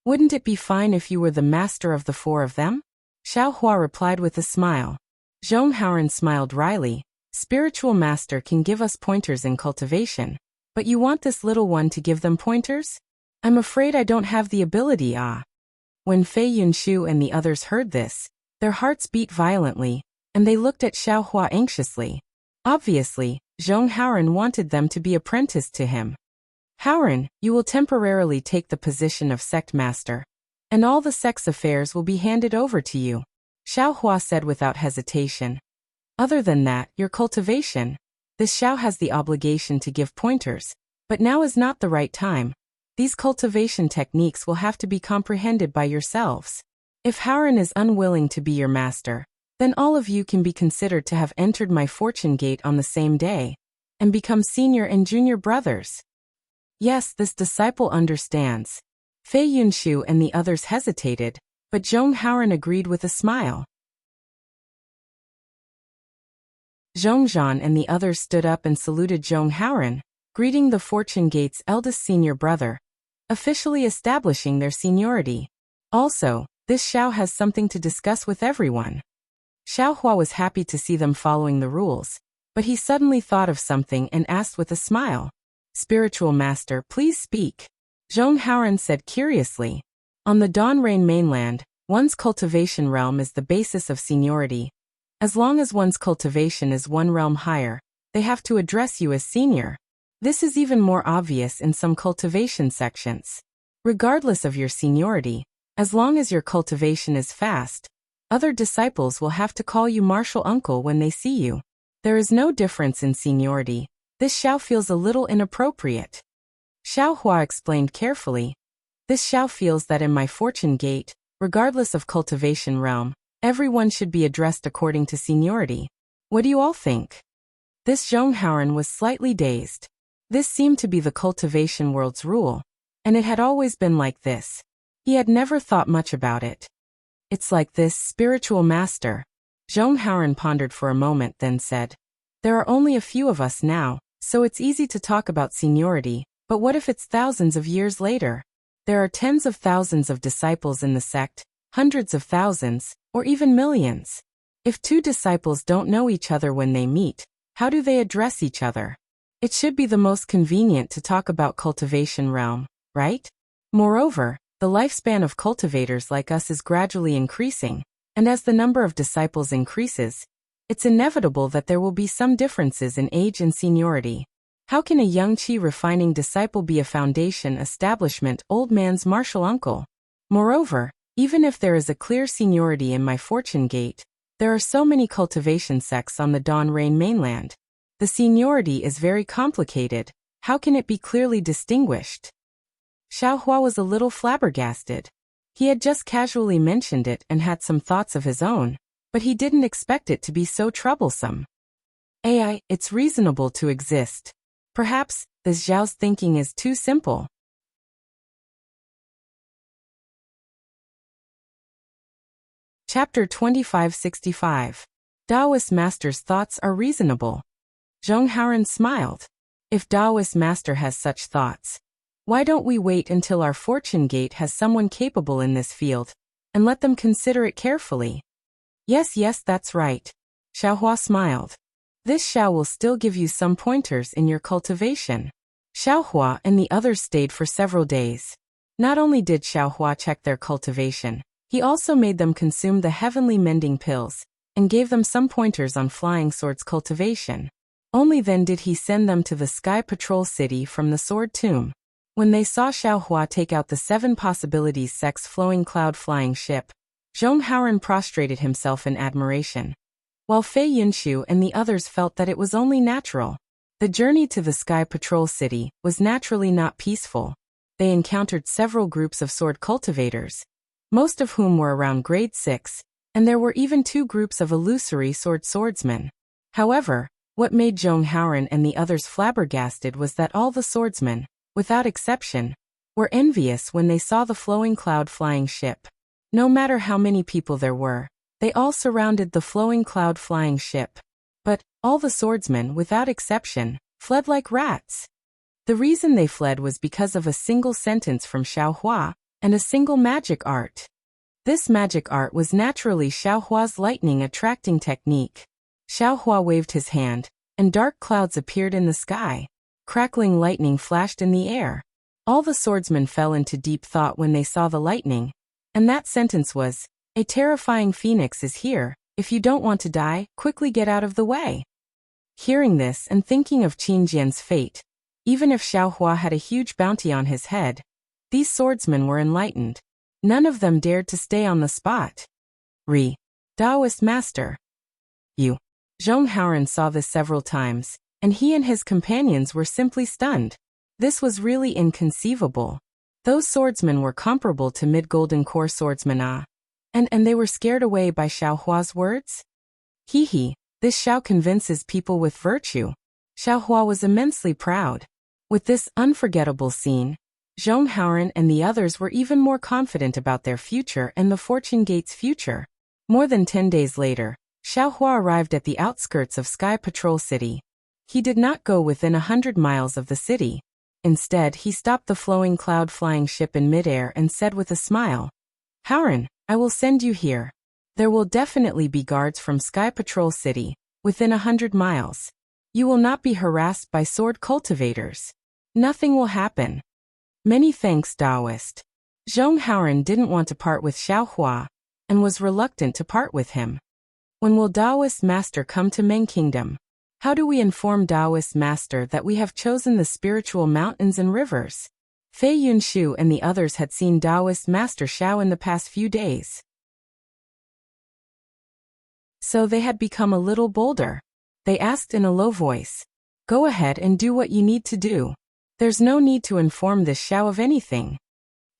S1: Wouldn't it be fine if you were the master of the four of them? Xiaohua replied with a smile. Zhong Haoren smiled wryly. Spiritual master can give us pointers in cultivation, but you want this little one to give them pointers? I'm afraid I don't have the ability. When Fei Yunshu and the others heard this, their hearts beat violently, and they looked at Xiaohua anxiously. Obviously, Zhong Haoren wanted them to be apprenticed to him. Haoren, you will temporarily take the position of sect master, and all the sect's affairs will be handed over to you, Xiaohua said without hesitation. Other than that, your cultivation. This Xiao has the obligation to give pointers, but now is not the right time. These cultivation techniques will have to be comprehended by yourselves. If Haoren is unwilling to be your master, then all of you can be considered to have entered my fortune gate on the same day, and become senior and junior brothers. Yes, this disciple understands. Fei Yunshu and the others hesitated, but Zhong Haoren agreed with a smile. Zhongzhan and the others stood up and saluted Zhong Haoren, greeting the fortune gate's eldest senior brother, officially establishing their seniority. Also, this Xiao has something to discuss with everyone. Xiaohua was happy to see them following the rules, but he suddenly thought of something and asked with a smile. Spiritual master, please speak. Zhong Haoren said curiously. On the Donrain mainland, one's cultivation realm is the basis of seniority. As long as one's cultivation is one realm higher, they have to address you as senior. This is even more obvious in some cultivation sections. Regardless of your seniority, as long as your cultivation is fast, other disciples will have to call you martial uncle when they see you. There is no difference in seniority. This Xiao feels a little inappropriate. Xiaohua explained carefully. This Xiao feels that in my fortune gate, regardless of cultivation realm, everyone should be addressed according to seniority. What do you all think? This Zhong Haoren was slightly dazed. This seemed to be the cultivation world's rule, and it had always been like this. He had never thought much about it. It's like this, spiritual master. Zhong Haoren pondered for a moment, then said, there are only a few of us now, so it's easy to talk about seniority, but what if it's thousands of years later? There are tens of thousands of disciples in the sect, hundreds of thousands, or even millions. If two disciples don't know each other when they meet, how do they address each other? It should be the most convenient to talk about cultivation realm, right? Moreover, the lifespan of cultivators like us is gradually increasing, and as the number of disciples increases, it's inevitable that there will be some differences in age and seniority. How can a young qi refining disciple be a foundation establishment old man's martial uncle? Moreover, even if there is a clear seniority in my fortune gate, there are so many cultivation sects on the Donrain mainland. The seniority is very complicated. How can it be clearly distinguished? Xiaohua was a little flabbergasted. He had just casually mentioned it and had some thoughts of his own, but he didn't expect it to be so troublesome. It's reasonable to exist. Perhaps, this Zhao's thinking is too simple. Chapter 2565. Taoist Master's thoughts are reasonable. Zhong Haoren smiled. If Taoist Master has such thoughts, why don't we wait until our fortune gate has someone capable in this field, and let them consider it carefully? Yes, that's right. Xiaohua smiled. This Xiao will still give you some pointers in your cultivation. Xiaohua and the others stayed for several days. Not only did Xiaohua check their cultivation, he also made them consume the heavenly mending pills, and gave them some pointers on flying swords cultivation. Only then did he send them to the Sky Patrol City from the Sword Tomb. When they saw Xiaohua take out the 7 possibilities sex flowing cloud flying ship, Zhong Haoren prostrated himself in admiration, while Fei Yunshu and the others felt that it was only natural. The journey to the Sky Patrol City was naturally not peaceful. They encountered several groups of sword cultivators, most of whom were around grade 6, and there were even 2 groups of illusory swordsmen. However, what made Zhong Haoran and the others flabbergasted was that all the swordsmen, without exception, were envious when they saw the flowing cloud flying ship. No matter how many people there were, they all surrounded the flowing cloud flying ship. But all the swordsmen, without exception, fled like rats. The reason they fled was because of a single sentence from Xiaohua and a single magic art. This magic art was naturally Xiaohua's lightning attracting technique. Xiaohua waved his hand, and dark clouds appeared in the sky. Crackling lightning flashed in the air. All the swordsmen fell into deep thought when they saw the lightning, and that sentence was, "A terrifying phoenix is here. If you don't want to die, quickly get out of the way." Hearing this and thinking of Qin Jian's fate, even if Xiaohua had a huge bounty on his head, these swordsmen were enlightened. None of them dared to stay on the spot. Taoist Master. You. Zhong Haoran saw this several times, and he and his companions were simply stunned. This was really inconceivable. Those swordsmen were comparable to mid-golden core swordsmen, and they were scared away by Xiaohua's words? This Xiao convinces people with virtue. Xiaohua was immensely proud. With this unforgettable scene, Zhong Haoran and the others were even more confident about their future and the Fortune Gate's future. More than 10 days later, Xiaohua arrived at the outskirts of Sky Patrol City. He did not go within 100 miles of the city. Instead, he stopped the flowing cloud flying ship in midair and said with a smile, "Haoran, I will send you here. There will definitely be guards from Sky Patrol City, within 100 miles. You will not be harassed by sword cultivators. Nothing will happen." Many thanks, Taoist. Zhong Haoran didn't want to part with Xiaohua, and was reluctant to part with him. When will Taoist Master come to Meng Kingdom? How do we inform Taoist Master that we have chosen the spiritual mountains and rivers? Fei Yunshu and the others had seen Taoist Master Xiao in the past few days, so they had become a little bolder. They asked in a low voice, "Go ahead and do what you need to do. There's no need to inform this Xiao of anything."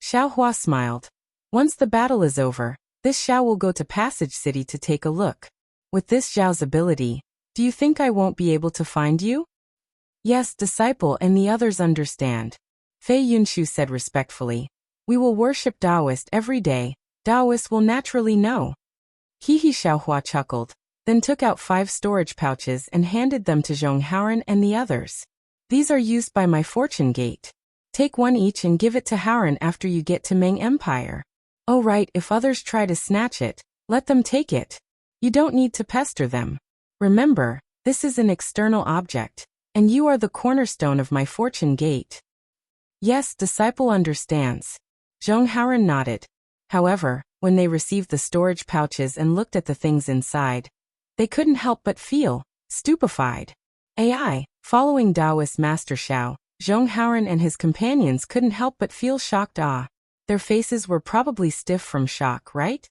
S1: Xiaohua smiled. "Once the battle is over, this Xiao will go to Passage City to take a look. With this Xiao's ability, do you think I won't be able to find you?" "Yes, disciple and the others understand," Fei Yunshu said respectfully. "We will worship Taoist every day. Taoist will naturally know." Xiaohua chuckled, then took out 5 storage pouches and handed them to Zhong Haoran and the others. "These are used by my Fortune Gate. Take one each and give it to Haoran after you get to Meng Empire. Oh right, if others try to snatch it, let them take it. You don't need to pester them. Remember, this is an external object, and you are the cornerstone of my Fortune Gate." "Yes, disciple understands." Zhong Haoran nodded. However, when they received the storage pouches and looked at the things inside, they couldn't help but feel stupefied. Following Taoist Master Xiao, Zhong Haoran and his companions couldn't help but feel shocked. Their faces were probably stiff from shock, right?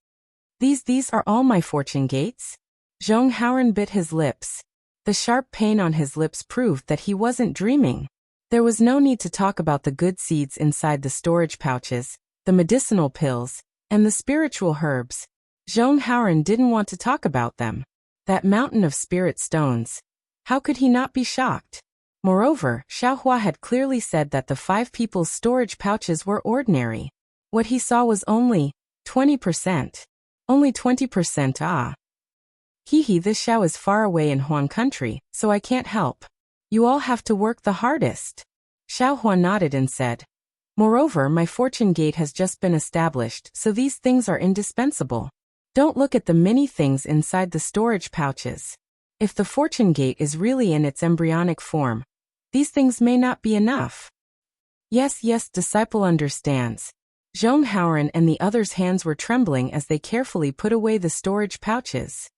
S1: These are all my Fortune Gates?" Zhong Haoran bit his lips. The sharp pain on his lips proved that he wasn't dreaming. There was no need to talk about the good seeds inside the storage pouches, the medicinal pills, and the spiritual herbs. Zhong Haoran didn't want to talk about them. That mountain of spirit stones. How could he not be shocked? Moreover, Xiaohua had clearly said that the 5 people's storage pouches were ordinary. What he saw was only 20%. Only 20%. This Xiao is far away in Huan country, so I can't help. You all have to work the hardest. Xiaohua nodded and said, "Moreover, my Fortune Gate has just been established, so these things are indispensable. Don't look at the many things inside the storage pouches. If the Fortune Gate is really in its embryonic form, these things may not be enough." Yes, disciple understands." Zhong Haoran and the others' hands were trembling as they carefully put away the storage pouches.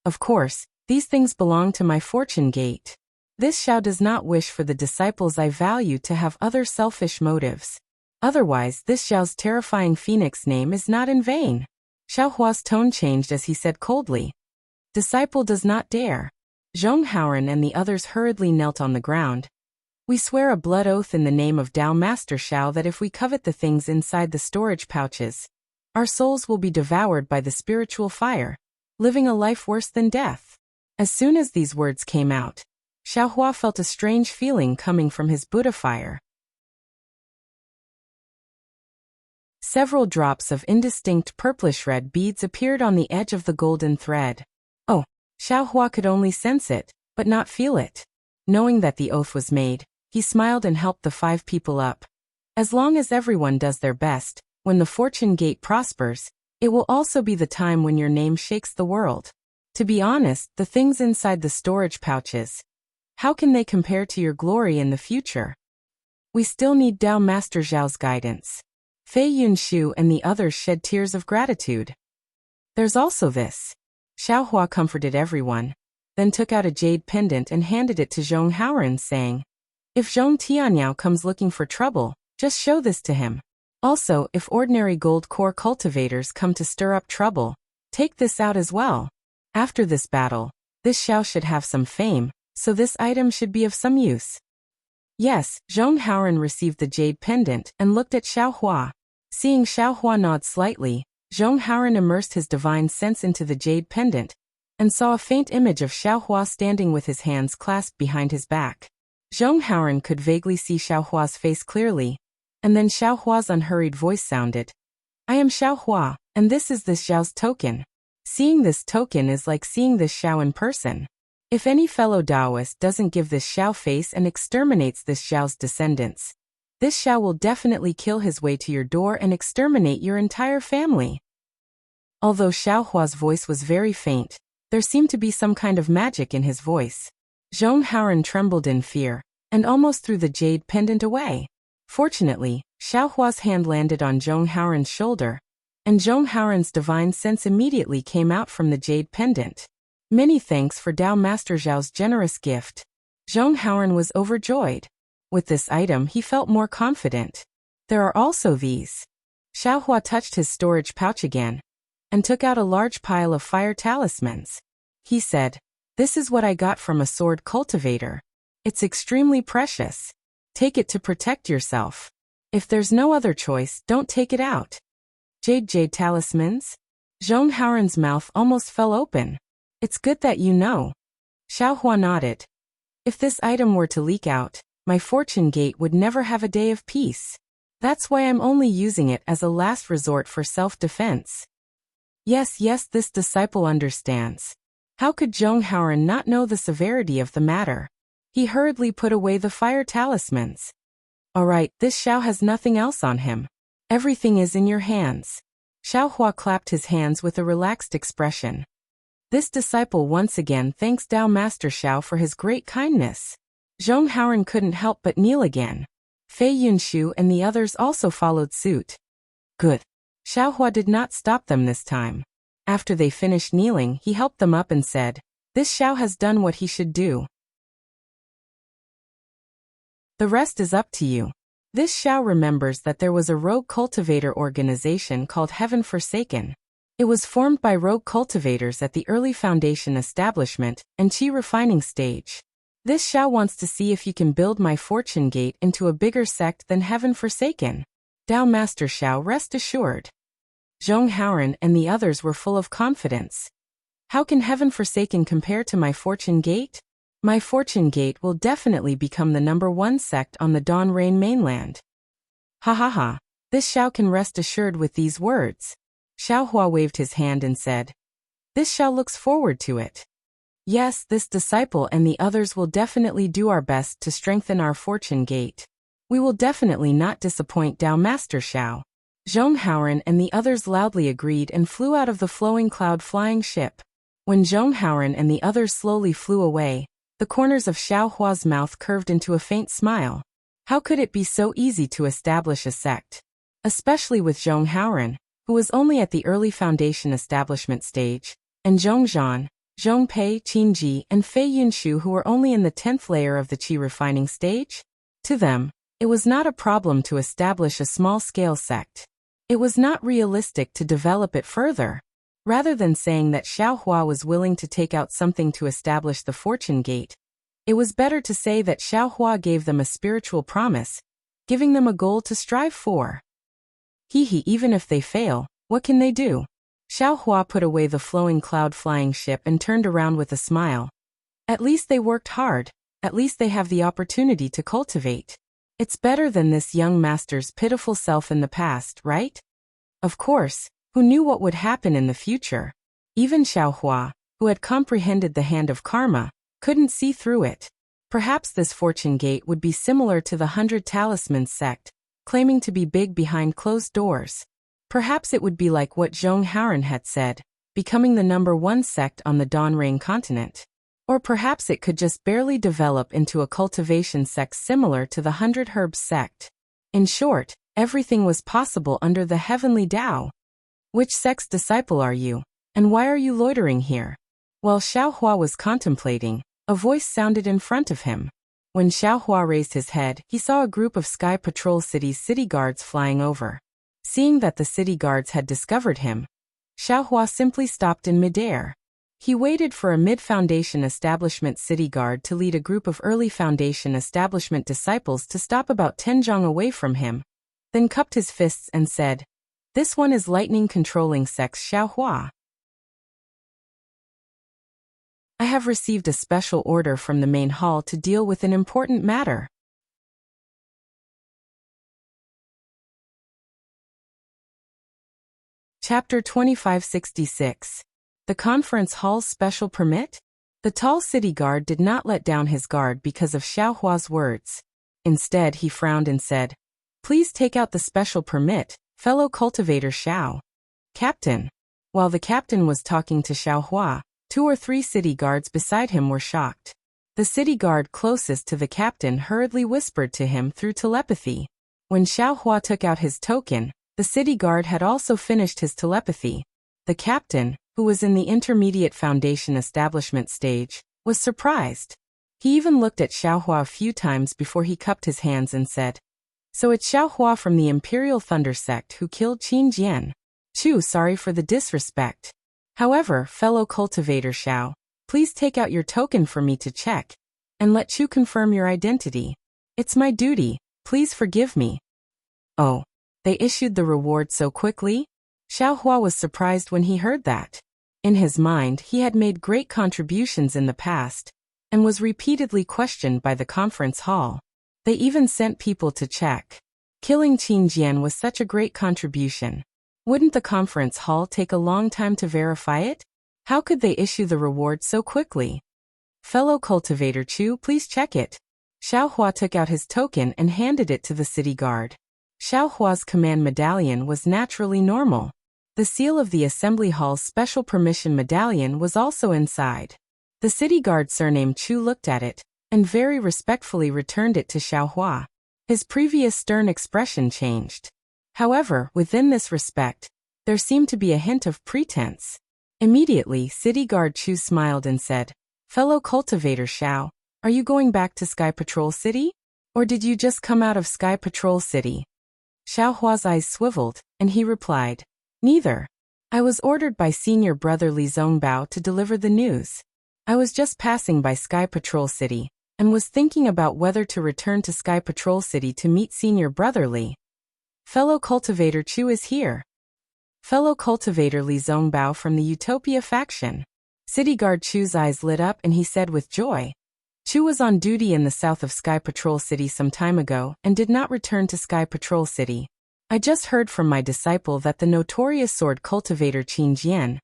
S1: "Of course, these things belong to my Fortune Gate. This Xiao does not wish for the disciples I value to have other selfish motives. Otherwise, this Xiao's terrifying phoenix name is not in vain." Xiaohua's tone changed as he said coldly, "Disciple does not dare." Zhong Haoran and the others hurriedly knelt on the ground. We swear a blood oath in the name of Tao Master Shao that if we covet the things inside the storage pouches, our souls will be devoured by the spiritual fire, living a life worse than death. As soon as these words came out, Xiaohua felt a strange feeling coming from his Buddha fire. Several drops of indistinct purplish-red beads appeared on the edge of the golden thread. Oh, Xiaohua could only sense it, but not feel it. Knowing that the oath was made, he smiled and helped the 5 people up. As long as everyone does their best, when the fortune gate prospers, it will also be the time when your name shakes the world. To be honest, the things inside the storage pouches, how can they compare to your glory in the future? We still need Tao Master Zhao's guidance. Fei Yunshu and the others shed tears of gratitude. There's also this. Xiaohua comforted everyone, then took out a jade pendant and handed it to Zhong Haoran, saying, "If Zhong Tianyao comes looking for trouble, just show this to him. Also, if ordinary gold core cultivators come to stir up trouble, take this out as well. After this battle, this Xiao should have some fame, so this item should be of some use." Yes, Zhong Haoran received the jade pendant and looked at Xiaohua. Seeing Xiaohua nod slightly, Zhong Haoran immersed his divine sense into the jade pendant and saw a faint image of Xiaohua standing with his hands clasped behind his back. Zhong Haoran could vaguely see Xiaohua's face clearly, and then Xiaohua's unhurried voice sounded. "I am Xiaohua, and this is this Xiao's token. Seeing this token is like seeing this Xiao in person. If any fellow Taoist doesn't give this Xiao face and exterminates this Xiao's descendants, this Xiao will definitely kill his way to your door and exterminate your entire family." Although Xiaohua's voice was very faint, there seemed to be some kind of magic in his voice. Zhong Haoran trembled in fear, and almost threw the jade pendant away. Fortunately, Xiaohua's hand landed on Zhong Haoran's shoulder, and Zhong Haoran's divine sense immediately came out from the jade pendant. Many thanks for Tao Master Zhao's generous gift. Zhong Haoran was overjoyed. With this item he felt more confident. There are also these. Xiaohua touched his storage pouch again, and took out a large pile of fire talismans. He said, "This is what I got from a sword cultivator. It's extremely precious. Take it to protect yourself. If there's no other choice, don't take it out." Jade talismans? Zhong Haoran's mouth almost fell open. "It's good that you know." Xiaohua nodded. "If this item were to leak out, my fortune gate would never have a day of peace. That's why I'm only using it as a last resort for self-defense." Yes, this disciple understands. How could Zhong Haoran not know the severity of the matter? He hurriedly put away the fire talismans. "All right, this Xiao has nothing else on him. Everything is in your hands." Xiaohua clapped his hands with a relaxed expression. This disciple once again thanks Tao Master Xiao for his great kindness. Zhong Haoran couldn't help but kneel again. Fei Yunshu and the others also followed suit. Good. Xiaohua did not stop them this time. After they finished kneeling, he helped them up and said, "This Xiao has done what he should do. The rest is up to you." This Xiao remembers that there was a rogue cultivator organization called Heaven Forsaken. It was formed by rogue cultivators at the early foundation establishment and Qi refining stage. This Xiao wants to see if you can build my fortune gate into a bigger sect than Heaven Forsaken. Tao Master Xiao, rest assured. Zhong Haoran and the others were full of confidence. How can Heaven Forsaken compare to my fortune gate? My fortune gate will definitely become the #1 sect on the Dawn Rain mainland. Ha ha ha. This Xiao can rest assured with these words. Xiaohua waved his hand and said, "This Xiao looks forward to it. Yes, this disciple and the others will definitely do our best to strengthen our fortune gate. We will definitely not disappoint Tao Master Xiao." Zhong Haoran and the others loudly agreed and flew out of the flowing cloud flying ship. When Zhong Haoran and the others slowly flew away, the corners of Xiaohua's mouth curved into a faint smile. How could it be so easy to establish a sect? Especially with Zhong Haoran, who was only at the early foundation establishment stage, and Zhong Zhan, Zhong Pei, Qinji, and Fei Yunshu who were only in the 10th layer of the Qi refining stage? To them, it was not a problem to establish a small-scale sect. It was not realistic to develop it further. Rather than saying that Xiao Hua was willing to take out something to establish the fortune gate, it was better to say that Xiao Hua gave them a spiritual promise, giving them a goal to strive for. Even if they fail, what can they do? Xiao Hua put away the flowing cloud-flying ship and turned around with a smile. At least they worked hard, at least they have the opportunity to cultivate. It's better than this young master's pitiful self in the past, right? Of course, who knew what would happen in the future? Even Xiao Hua, who had comprehended the hand of karma, couldn't see through it. Perhaps this fortune gate would be similar to the 100 Talismans sect, claiming to be big behind closed doors. Perhaps it would be like what Zhong Haoren had said, becoming the #1 sect on the Donrain continent. Or perhaps it could just barely develop into a cultivation sect similar to the 100 Herbs sect. In short, everything was possible under the heavenly Tao. Which sect's disciple are you? And why are you loitering here? While Xiao Hua was contemplating, a voice sounded in front of him. When Xiao Hua raised his head, he saw a group of Sky Patrol City's city guards flying over. Seeing that the city guards had discovered him, Xiao Hua simply stopped in midair. He waited for a mid-foundation establishment city guard to lead a group of early foundation establishment disciples to stop about 10 zhang away from him, then cupped his fists and said, "This one is lightning controlling sex Xiao Hua. I have received a special order from the main hall to deal with an important matter." Chapter 2566. The Conference Hall's Special Permit? The tall city guard did not let down his guard because of Xiao Hua's words. Instead, he frowned and said, "Please take out the special permit, fellow cultivator Xiao." "Captain." While the captain was talking to Xiao Hua, 2 or 3 city guards beside him were shocked. The city guard closest to the captain hurriedly whispered to him through telepathy. When Xiao Hua took out his token, the city guard had also finished his telepathy. The captain, who was in the intermediate foundation establishment stage, was surprised. He even looked at Xiao Hua a few times before he cupped his hands and said, "So it's Xiao Hua from the Imperial Thunder Sect who killed Qin Jian. Sorry for the disrespect. However, fellow cultivator Xiao, please take out your token for me to check, and let Chu confirm your identity. It's my duty, please forgive me." "Oh, they issued the reward so quickly?" Xiao Hua was surprised when he heard that. In his mind, he had made great contributions in the past, and was repeatedly questioned by the conference hall. They even sent people to check. Killing Qin Jian was such a great contribution. Wouldn't the conference hall take a long time to verify it? How could they issue the reward so quickly? "Fellow cultivator Chu, please check it." Xiao Hua took out his token and handed it to the city guard. Xiao Hua's command medallion was naturally normal. The seal of the assembly hall's special permission medallion was also inside. The city guard surnamed Chu looked at it, and very respectfully returned it to Xiao Hua. His previous stern expression changed. However, within this respect, there seemed to be a hint of pretense. Immediately, city guard Chu smiled and said, "Fellow cultivator Xiao, are you going back to Sky Patrol City? Or did you just come out of Sky Patrol City?" Xiao Hua's eyes swiveled, and he replied, "Neither. I was ordered by senior brother Li Zongbao to deliver the news. I was just passing by Sky Patrol City, and was thinking about whether to return to Sky Patrol City to meet senior brother Li. Fellow cultivator Chu is here. Fellow cultivator Li Zongbao from the Utopia faction." City guard Chu's eyes lit up and he said with joy, "Chu was on duty in the south of Sky Patrol City some time ago and did not return to Sky Patrol City. I just heard from my disciple that the notorious sword cultivator Qin Jian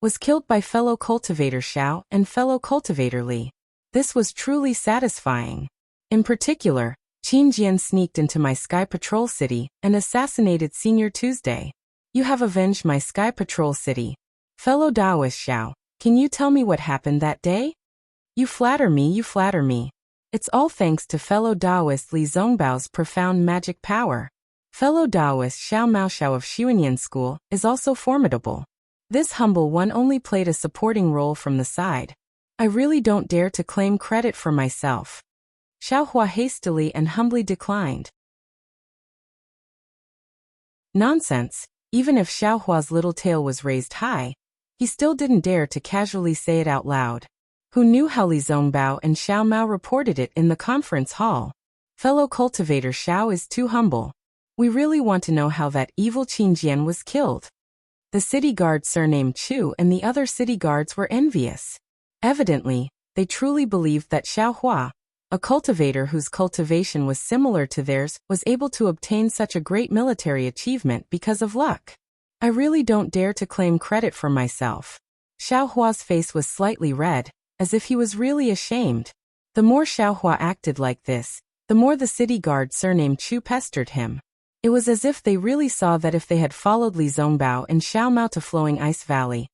S1: was killed by fellow cultivator Xiao and fellow cultivator Li. This was truly satisfying. In particular, Qin Jian sneaked into my Sky Patrol City and assassinated Senior Tuesday. You have avenged my Sky Patrol City. Fellow Taoist Xiao, can you tell me what happened that day?" You flatter me, you flatter me. It's all thanks to fellow Taoist Li Zongbao's profound magic power. Fellow Taoist Xiao Maoxiao of Xuanyan School is also formidable. This humble one only played a supporting role from the side. I really don't dare to claim credit for myself. Xiao Hua hastily and humbly declined. Nonsense. Even if Xiao Hua's little tail was raised high, He still didn't dare to casually say it out loud. Who knew how Li Zongbao and Xiao Mao reported it in the conference hall? Fellow cultivator Xiao is too humble. We really want to know how that evil Qin Jian was killed. The city guard surnamed Chu and the other city guards were envious. Evidently, they truly believed that Xiao Hua, a cultivator whose cultivation was similar to theirs, was able to obtain such a great military achievement because of luck. I really don't dare to claim credit for myself. Xiao Hua's face was slightly red, as if he was really ashamed. The more Xiao Hua acted like this, the more the city guard surnamed Chu pestered him. It was as if they really saw that if they had followed Li Zongbao and Xiao Mao to Flowing Ice Valley,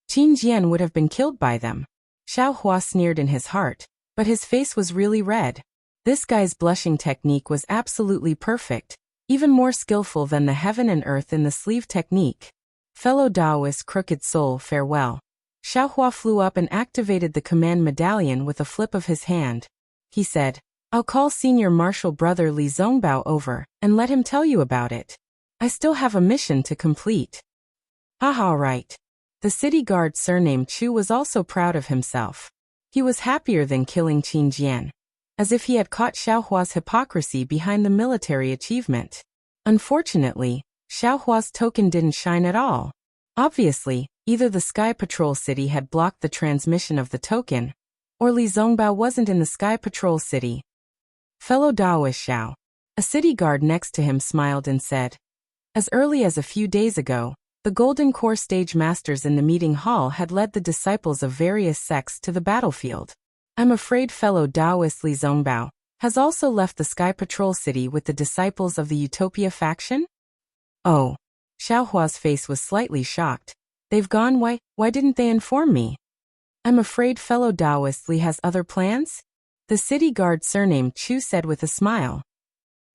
S1: Qin Jian would have been killed by them. Xiao Hua sneered in his heart, but his face was really red. This guy's blushing technique was absolutely perfect, even more skillful than the heaven and earth in the sleeve technique. Fellow Taoist Crooked Soul, farewell. Xiao Hua flew up and activated the command medallion with a flip of his hand. He said, I'll call Senior Marshal Brother Li Zongbao over, and let him tell you about it. I still have a mission to complete. Haha, right. The city guard surnamed Chu was also proud of himself. He was happier than killing Qin Jian, as if he had caught Xiao Hua's hypocrisy behind the military achievement. Unfortunately, Xiao Hua's token didn't shine at all. Obviously, either the Sky Patrol City had blocked the transmission of the token, or Li Zongbao wasn't in the Sky Patrol City. Fellow Taoist Xiao, a city guard next to him smiled and said, as early as a few days ago, the Golden Core stage masters in the meeting hall had led the disciples of various sects to the battlefield. I'm afraid fellow Taoist Li Zongbao has also left the Sky Patrol City with the disciples of the Utopia faction? Oh. Xiao Hua's face was slightly shocked. They've gone? Why didn't they inform me? I'm afraid fellow Taoist Li has other plans? The city guard surnamed Chu said with a smile.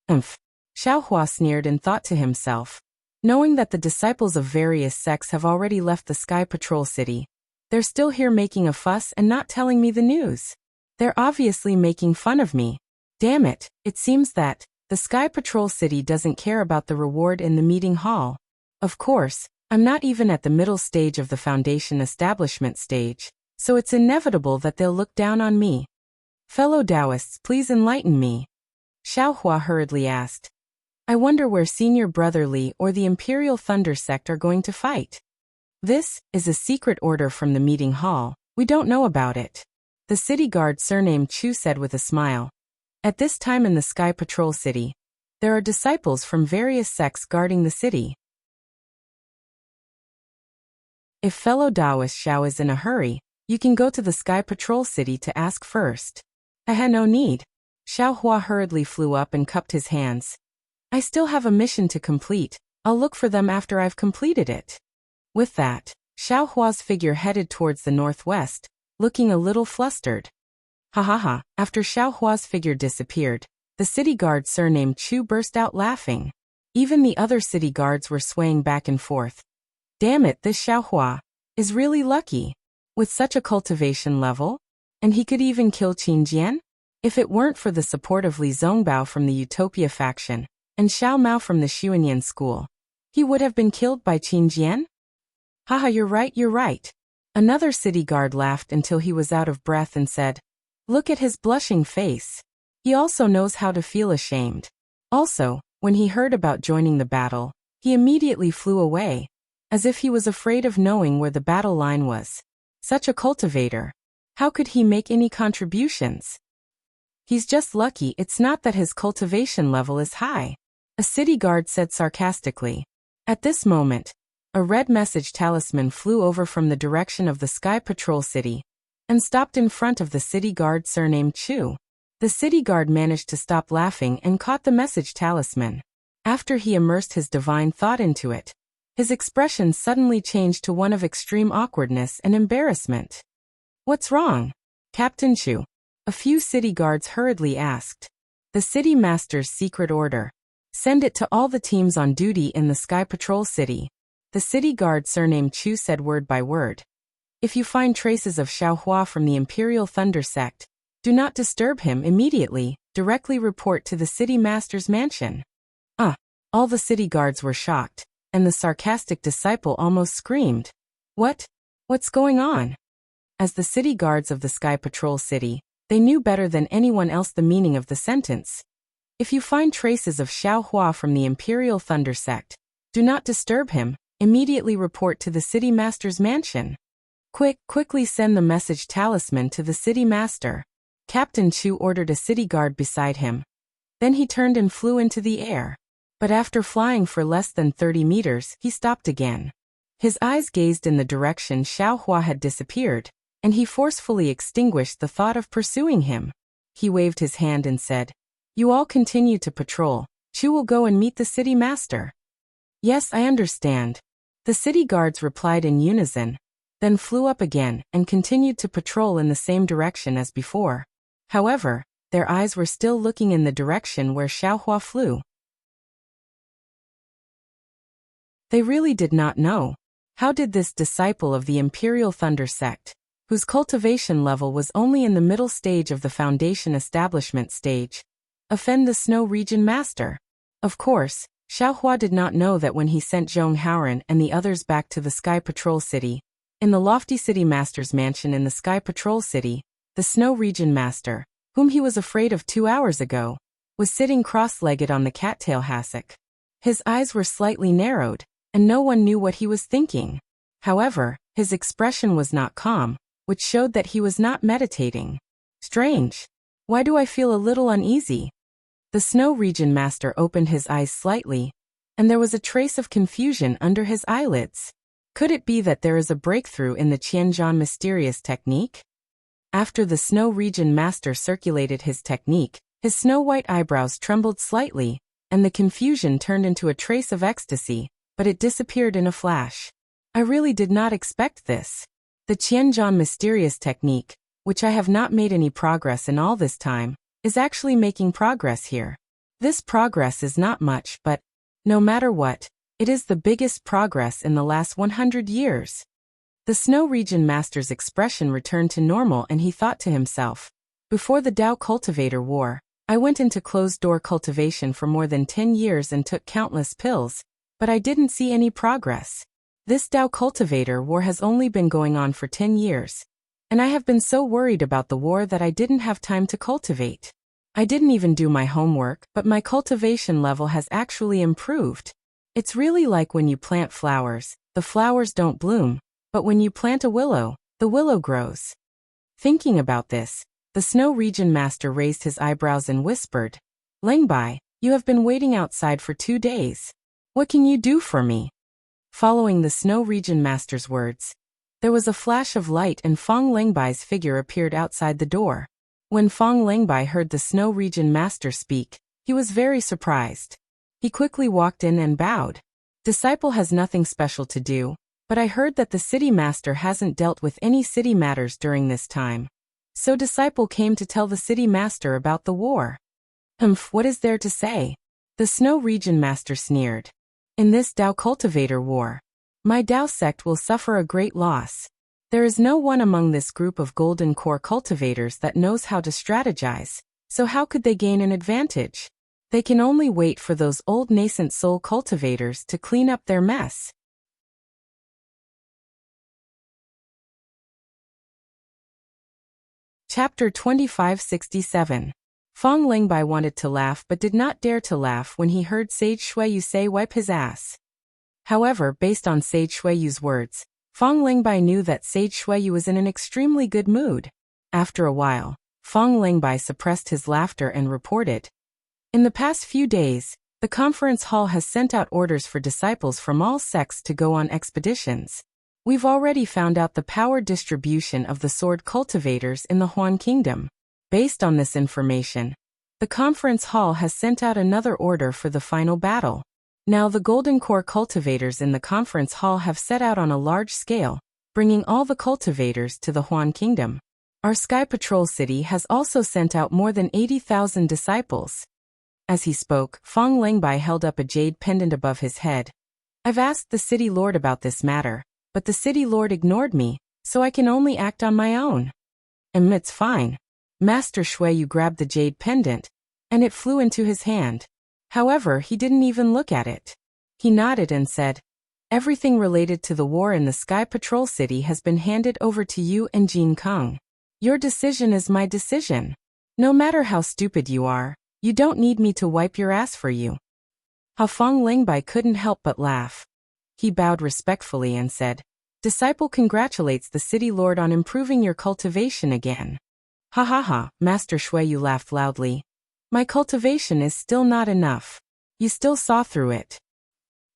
S1: Xiao Hua sneered and thought to himself, knowing that the disciples of various sects have already left the Sky Patrol City, they're still here making a fuss and not telling me the news. They're obviously making fun of me. Damn it, it seems that the Sky Patrol City doesn't care about the reward in the meeting hall. Of course, I'm not even at the middle stage of the Foundation establishment stage, so it's inevitable that they'll look down on me. Fellow Taoists, please enlighten me. Xiao Hua hurriedly asked. I wonder where Senior Brother Li or the Imperial Thunder Sect are going to fight. This is a secret order from the meeting hall. We don't know about it. The city guard surnamed Chu said with a smile. At this time in the Sky Patrol City, there are disciples from various sects guarding the city. If fellow Taoist Xiao is in a hurry, you can go to the Sky Patrol City to ask first. I had no need. Xiao Hua hurriedly flew up and cupped his hands. I still have a mission to complete. I'll look for them after I've completed it. With that, Xiao Hua's figure headed towards the northwest, looking a little flustered. Ha ha ha, after Xiao Hua's figure disappeared, the city guard surnamed Chu burst out laughing. Even the other city guards were swaying back and forth. Damn it, this Xiao Hua is really lucky. With such a cultivation level? And he could even kill Qin Jian? If it weren't for the support of Li Zongbao from the Utopia faction, and Xiao Mao from the Xuanyan school, he would have been killed by Qin Jian? Haha, you're right. Another city guard laughed until he was out of breath and said, look at his blushing face. He also knows how to feel ashamed. Also, when he heard about joining the battle, he immediately flew away, as if he was afraid of knowing where the battle line was. Such a cultivator. How could he make any contributions? He's just lucky it's not that his cultivation level is high. A city guard said sarcastically. At this moment, a red message talisman flew over from the direction of the Sky Patrol City and stopped in front of the city guard surnamed Chu. The city guard managed to stop laughing and caught the message talisman. After he immersed his divine thought into it, his expression suddenly changed to one of extreme awkwardness and embarrassment. What's wrong, Captain Chu? A few city guards hurriedly asked. The city master's secret order. Send it to all the teams on duty in the Sky Patrol City. The city guard surnamed Chu said word by word. If you find traces of Xiao Hua from the Imperial Thunder Sect, do not disturb him immediately. Directly report to the city master's mansion. All the city guards were shocked, and the sarcastic disciple almost screamed. What? What's going on? As the city guards of the Sky Patrol City, they knew better than anyone else the meaning of the sentence. If you find traces of Xiao Hua from the Imperial Thunder Sect, do not disturb him, immediately report to the City Master's mansion. Quickly send the message talisman to the City Master. Captain Chu ordered a city guard beside him. Then he turned and flew into the air. But after flying for less than 30 meters, he stopped again. His eyes gazed in the direction Xiao Hua had disappeared, and he forcefully extinguished the thought of pursuing him. He waved his hand and said, "You all continue to patrol. Chu will go and meet the City Master." "Yes, I understand." The city guards replied in unison, then flew up again and continued to patrol in the same direction as before. However, their eyes were still looking in the direction where Xiao Hua flew. They really did not know. How did this disciple of the Imperial Thunder Sect, whose cultivation level was only in the middle stage of the Foundation Establishment stage, offend the Snow Region Master? Of course, Xiao Hua did not know that when he sent Zhong Haoran and the others back to the Sky Patrol City, in the lofty City Master's mansion in the Sky Patrol City, the Snow Region Master, whom he was afraid of 2 hours ago, was sitting cross-legged on the cattail hassock. His eyes were slightly narrowed, and no one knew what he was thinking. However, his expression was not calm, which showed that he was not meditating. Strange. Why do I feel a little uneasy? The Snow Region Master opened his eyes slightly, and there was a trace of confusion under his eyelids. Could it be that there is a breakthrough in the Qianzhan mysterious technique? After the Snow Region Master circulated his technique, his snow-white eyebrows trembled slightly, and the confusion turned into a trace of ecstasy, but it disappeared in a flash. I really did not expect this. The Qianzhan mysterious technique, which I have not made any progress in all this time, is actually making progress here. This progress is not much, but, no matter what, it is the biggest progress in the last 100 years. The Snow Region Master's expression returned to normal and he thought to himself, before the Dao Cultivator War, I went into closed-door cultivation for more than 10 years and took countless pills, but I didn't see any progress. This Dao Cultivator War has only been going on for 10 years, and I have been so worried about the war that I didn't have time to cultivate. I didn't even do my homework, but my cultivation level has actually improved. It's really like when you plant flowers, the flowers don't bloom, but when you plant a willow, the willow grows. Thinking about this, the Snow Region Master raised his eyebrows and whispered, "Lengbai, you have been waiting outside for 2 days. What can you do for me?" Following the Snow Region Master's words, there was a flash of light and Fong Lengbai's figure appeared outside the door. When Fong Lengbai heard the Snow Region Master speak, he was very surprised. He quickly walked in and bowed. "Disciple has nothing special to do, but I heard that the City Master hasn't dealt with any city matters during this time. So Disciple came to tell the City Master about the war." What is there to say?" The Snow Region Master sneered. "In this Dao Cultivator War, my Dao sect will suffer a great loss. There is no one among this group of Golden Core cultivators that knows how to strategize, so how could they gain an advantage? They can only wait for those old nascent soul cultivators to clean up their mess." Chapter 2567. Fong Lengbai wanted to laugh but did not dare to laugh when he heard Sage Xueyu say wipe his ass. However, based on Sage Xueyu's words, Fong Lengbai knew that Sage Xueyu was in an extremely good mood. After a while, Fong Lengbai suppressed his laughter and reported, "In the past few days, the conference hall has sent out orders for disciples from all sects to go on expeditions. We've already found out the power distribution of the sword cultivators in the Huan Kingdom. Based on this information, the conference hall has sent out another order for the final battle. Now the Golden Core cultivators in the conference hall have set out on a large scale, bringing all the cultivators to the Huan Kingdom. Our Sky Patrol City has also sent out more than 80,000 disciples." As he spoke, Fong Lengbai held up a jade pendant above his head. "I've asked the City Lord about this matter, but the City Lord ignored me, so I can only act on my own." "It's fine." Master Xueyu grabbed the jade pendant, and it flew into his hand. However, he didn't even look at it. He nodded and said, Everything related to the war in the Sky Patrol City has been handed over to you and Jin Kung. Your decision is my decision. No matter how stupid you are, you don't need me to wipe your ass for you." Fang Lingbai couldn't help but laugh. He bowed respectfully and said, "Disciple congratulates the city lord on improving your cultivation again." "Ha ha ha," Master Shuiyu laughed loudly. "My cultivation is still not enough. You still saw through it."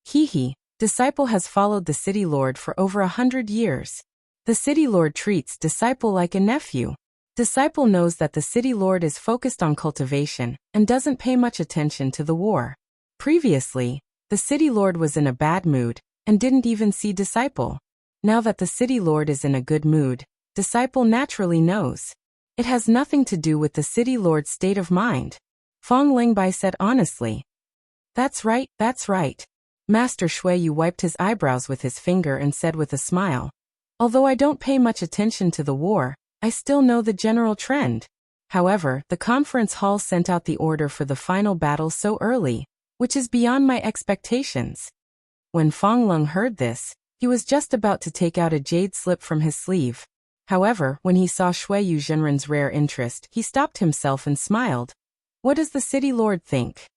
S1: "Hee hee, Disciple has followed the city lord for over 100 years. The city lord treats Disciple like a nephew. Disciple knows that the city lord is focused on cultivation and doesn't pay much attention to the war. Previously, the city lord was in a bad mood and didn't even see Disciple. Now that the city lord is in a good mood, Disciple naturally knows. It has nothing to do with the city lord's state of mind." Fang Lingbai said honestly. That's right. Master Shuiyu wiped his eyebrows with his finger and said with a smile, "Although I don't pay much attention to the war, I still know the general trend. However, the conference hall sent out the order for the final battle so early, which is beyond my expectations." When Fang Lung heard this, he was just about to take out a jade slip from his sleeve. However, when he saw Shuiyu Zhenren's rare interest, he stopped himself and smiled. "What does the city lord think?"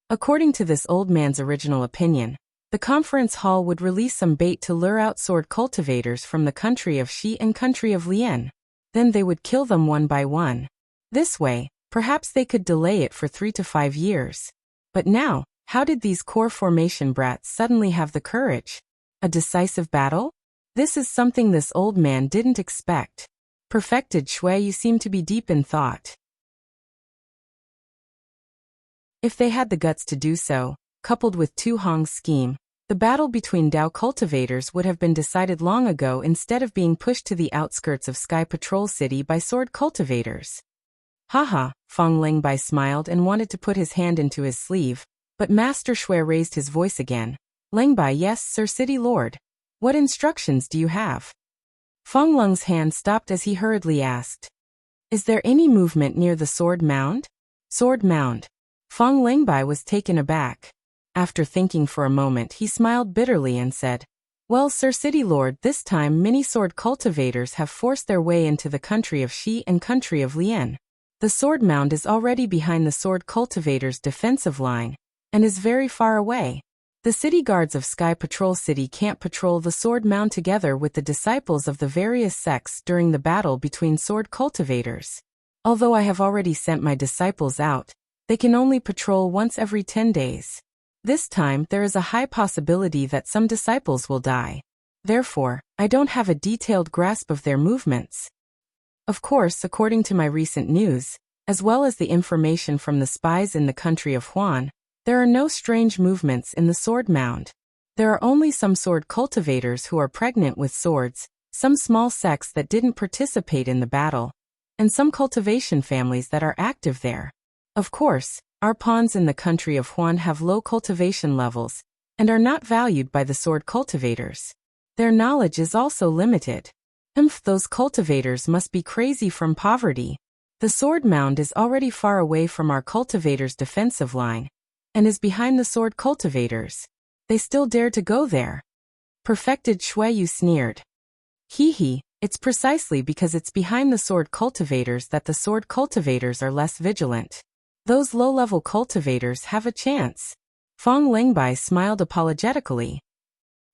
S1: According to this old man's original opinion, the conference hall would release some bait to lure out sword cultivators from the country of Xi and country of Lian. Then they would kill them one by one. This way, perhaps they could delay it for 3 to 5 years. But now, how did these core formation brats suddenly have the courage? A decisive battle? This is something this old man didn't expect. Perfected Shui, you seem to be deep in thought. If they had the guts to do so, coupled with Tu Hong's scheme, the battle between Dao cultivators would have been decided long ago instead of being pushed to the outskirts of Sky Patrol City by sword cultivators. Haha, Fang Lingbai smiled and wanted to put his hand into his sleeve, but Master Shui raised his voice again. "Lingbai, yes, Sir City Lord. What instructions do you have?" Fang Lung's hand stopped as he hurriedly asked, "Is there any movement near the sword mound?" Sword mound. Fang Lingbai was taken aback. After thinking for a moment, he smiled bitterly and said, "Well, Sir City Lord, this time many sword cultivators have forced their way into the country of Xi and country of Lian. The sword mound is already behind the sword cultivators' defensive line and is very far away. The city guards of Sky Patrol City can't patrol the sword mound together with the disciples of the various sects during the battle between sword cultivators. Although I have already sent my disciples out, they can only patrol once every 10 days. This time, there is a high possibility that some disciples will die. Therefore, I don't have a detailed grasp of their movements. Of course, according to my recent news, as well as the information from the spies in the country of Huan, there are no strange movements in the sword mound. There are only some sword cultivators who are pregnant with swords, some small sects that didn't participate in the battle, and some cultivation families that are active there. Of course, our pawns in the country of Huan have low cultivation levels and are not valued by the sword cultivators. Their knowledge is also limited. Those cultivators must be crazy from poverty. The sword mound is already far away from our cultivators' defensive line and is behind the sword cultivators. They still dare to go there. Perfected Shuiyu sneered. Hee, it's precisely because it's behind the sword cultivators that the sword cultivators are less vigilant. Those low-level cultivators have a chance. Fang Lingbai smiled apologetically.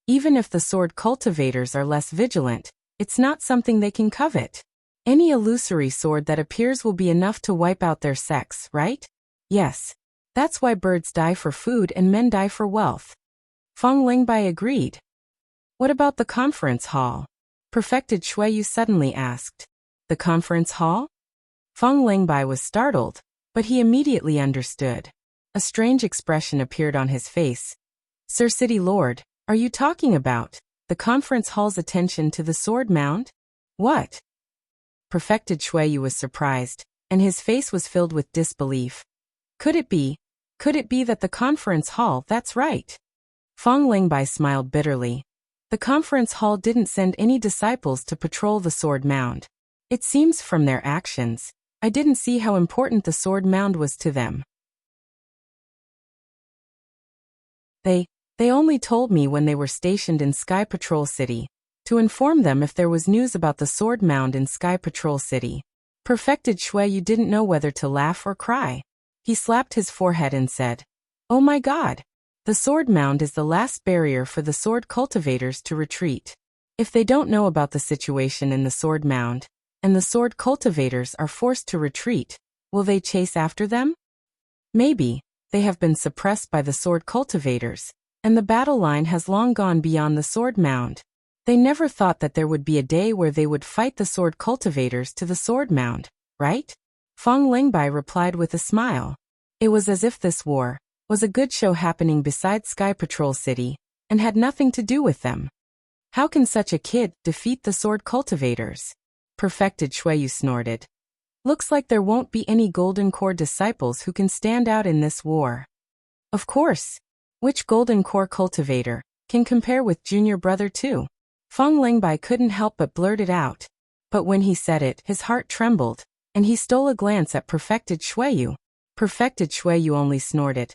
S1: Even if the sword cultivators are less vigilant, it's not something they can covet. Any illusory sword that appears will be enough to wipe out their sects, right? Yes. That's why birds die for food and men die for wealth. Fang Lingbai agreed. What about the conference hall? Perfected Shuiyu suddenly asked. The conference hall? Fang Lingbai was startled, but he immediately understood. A strange expression appeared on his face. Sir City Lord, are you talking about the conference hall's attention to the sword mound? What? Perfected Shuiyu was surprised, and his face was filled with disbelief. Could it be that the conference hall, that's right. Fang Lingbai smiled bitterly. The conference hall didn't send any disciples to patrol the sword mound. It seems from their actions, I didn't see how important the sword mound was to them. They only told me when they were stationed in Sky Patrol City, to inform them if there was news about the sword mound in Sky Patrol City. Perfected Shui Yu didn't know whether to laugh or cry. He slapped his forehead and said, "Oh my God! The sword mound is the last barrier for the sword cultivators to retreat. If they don't know about the situation in the sword mound, and the sword cultivators are forced to retreat, will they chase after them? Maybe. They have been suppressed by the sword cultivators, and the battle line has long gone beyond the sword mound. They never thought that there would be a day where they would fight the sword cultivators to the sword mound, right?" Feng Lingbai replied with a smile. It was as if this war was a good show happening beside Sky Patrol City, and had nothing to do with them. How can such a kid defeat the sword cultivators? Perfected Shui Yu snorted. Looks like there won't be any Golden Core disciples who can stand out in this war. Of course. Which Golden Core cultivator can compare with Junior Brother 2? Feng Lingbai couldn't help but blurt it out. But when he said it, his heart trembled, and he stole a glance at Perfected Shui Yu. Perfected Shui Yu only snorted.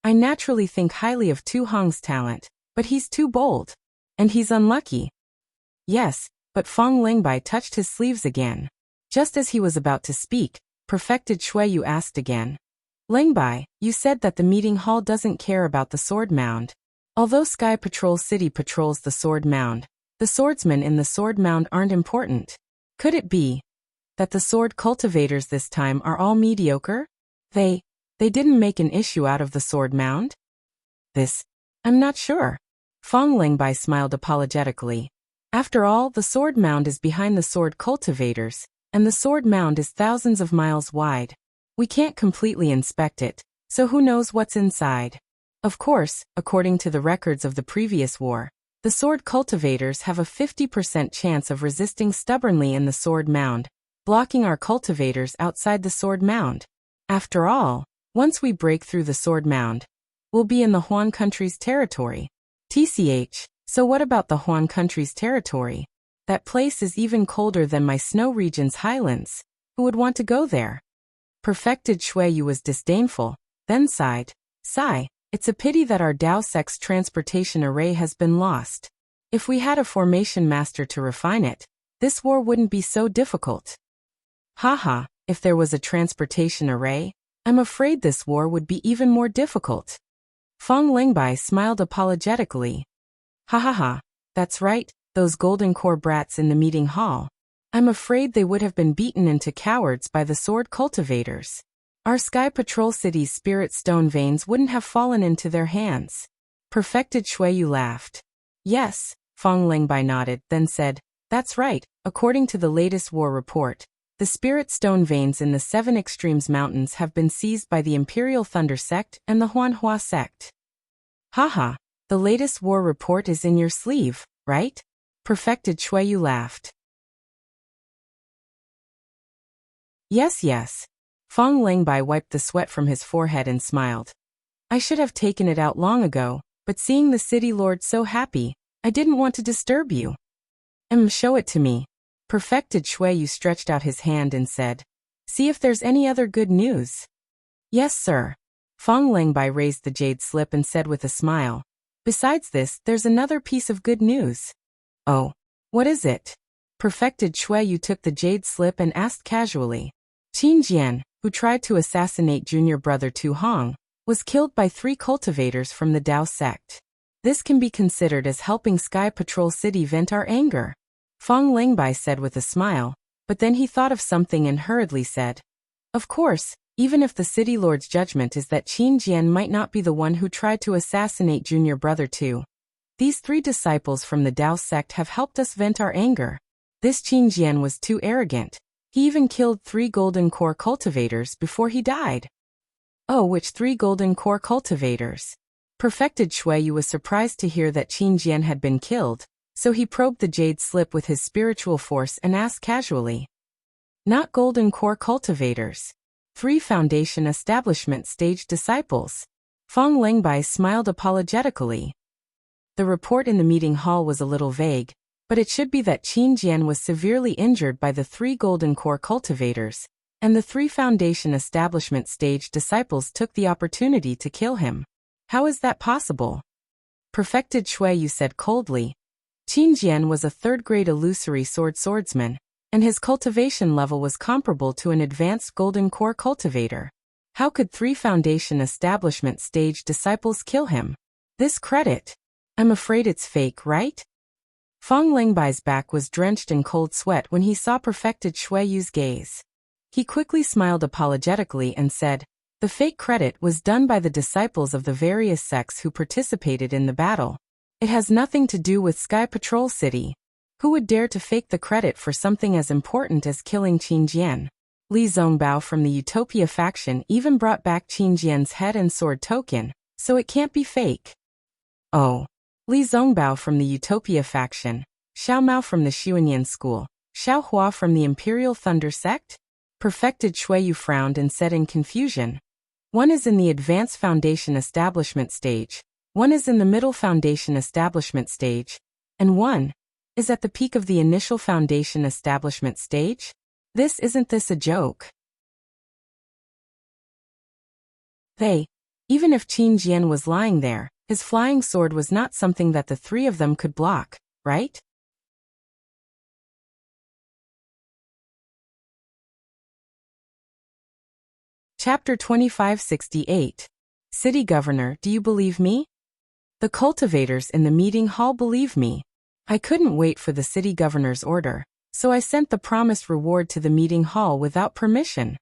S1: I naturally think highly of Tu Hong's talent, but he's too bold. And he's unlucky. Yes, but Feng Lingbai touched his sleeves again. Just as he was about to speak, Perfected Shui Yu asked again. Lingbai, you said that the meeting hall doesn't care about the sword mound. Although Sky Patrol City patrols the sword mound, the swordsmen in the sword mound aren't important. Could it be that the sword cultivators this time are all mediocre? They didn't make an issue out of the sword mound? I'm not sure. Feng Lingbai smiled apologetically. After all, the sword mound is behind the sword cultivators, and the sword mound is thousands of miles wide. We can't completely inspect it, so who knows what's inside? Of course, according to the records of the previous war, the sword cultivators have a 50% chance of resisting stubbornly in the sword mound, blocking our cultivators outside the sword mound. After all, once we break through the sword mound, we'll be in the Huan country's territory. TCH, so what about the Huan country's territory? That place is even colder than my snow region's highlands. Who would want to go there? Perfected Shui Yu was disdainful, then sighed. Sigh, it's a pity that our Dao Sect's transportation array has been lost. If we had a formation master to refine it, this war wouldn't be so difficult. Haha, if there was a transportation array, I'm afraid this war would be even more difficult. Feng Lingbai smiled apologetically. Ha ha ha, that's right, those Golden Core brats in the meeting hall. I'm afraid they would have been beaten into cowards by the sword cultivators. Our Sky Patrol City's spirit stone veins wouldn't have fallen into their hands. Perfected Shui Yu laughed. Yes, Feng Lingbai nodded, then said, that's right, according to the latest war report, the spirit stone veins in the Seven Extremes Mountains have been seized by the Imperial Thunder Sect and the Huanhua Sect. Haha, the latest war report is in your sleeve, right? Perfected Shui Yu laughed. Yes. Feng Lingbai wiped the sweat from his forehead and smiled. I should have taken it out long ago, but seeing the city lord so happy, I didn't want to disturb you. Show it to me. Perfected Shui Yu stretched out his hand and said, see if there's any other good news. Yes, sir. Feng Lingbai raised the jade slip and said with a smile, besides this, there's another piece of good news. Oh, what is it? Perfected Shui Yu took the jade slip and asked casually. Qin Jian, who tried to assassinate junior brother Tu Hong, was killed by 3 cultivators from the Dao sect. This can be considered as helping Sky Patrol City vent our anger. Feng Lingbai said with a smile, but then he thought of something and hurriedly said, of course, even if the city lord's judgment is that Qin Jian might not be the one who tried to assassinate junior brother Tu, these 3 disciples from the Dao sect have helped us vent our anger. This Qin Jian was too arrogant. He even killed 3 Golden Core cultivators before he died. Oh, which 3 Golden Core cultivators? Perfected Shui Yu was surprised to hear that Qin Jian had been killed, so he probed the jade slip with his spiritual force and asked casually. Not Golden Core cultivators. 3 Foundation Establishment Stage disciples. Feng Lingbai smiled apologetically. The report in the meeting hall was a little vague, but it should be that Qin Jian was severely injured by the 3 Golden Core cultivators, and the 3 Foundation Establishment Stage disciples took the opportunity to kill him. How is that possible? Perfected Shuiyu said coldly. Qin Jian was a third-grade illusory swordsman, and his cultivation level was comparable to an advanced golden core cultivator. How could 3 foundation establishment stage disciples kill him? This credit? I'm afraid it's fake, right? Fang Lingbai's back was drenched in cold sweat when he saw Perfected Shuiyu's gaze. He quickly smiled apologetically and said, the fake credit was done by the disciples of the various sects who participated in the battle. It has nothing to do with Sky Patrol City. Who would dare to fake the credit for something as important as killing Qin Jian? Li Zongbao from the Utopia faction even brought back Qin Jian's head and sword token, so it can't be fake. Oh. Li Zongbao from the Utopia faction, Xiao Mao from the Xuanyan school, Xiao Hua from the Imperial Thunder sect? Perfected Shuiyu frowned and said in confusion. One is in the Advanced Foundation Establishment stage, one is in the Middle Foundation Establishment stage, and one is at the peak of the Initial Foundation Establishment stage? Isn't this a joke? Even if Qin Jian was lying there, his flying sword was not something that the 3 of them could block, right? Chapter 2568. City Governor, do you believe me? The cultivators in the meeting hall believe me. I couldn't wait for the city governor's order, so I sent the promised reward to the meeting hall without permission.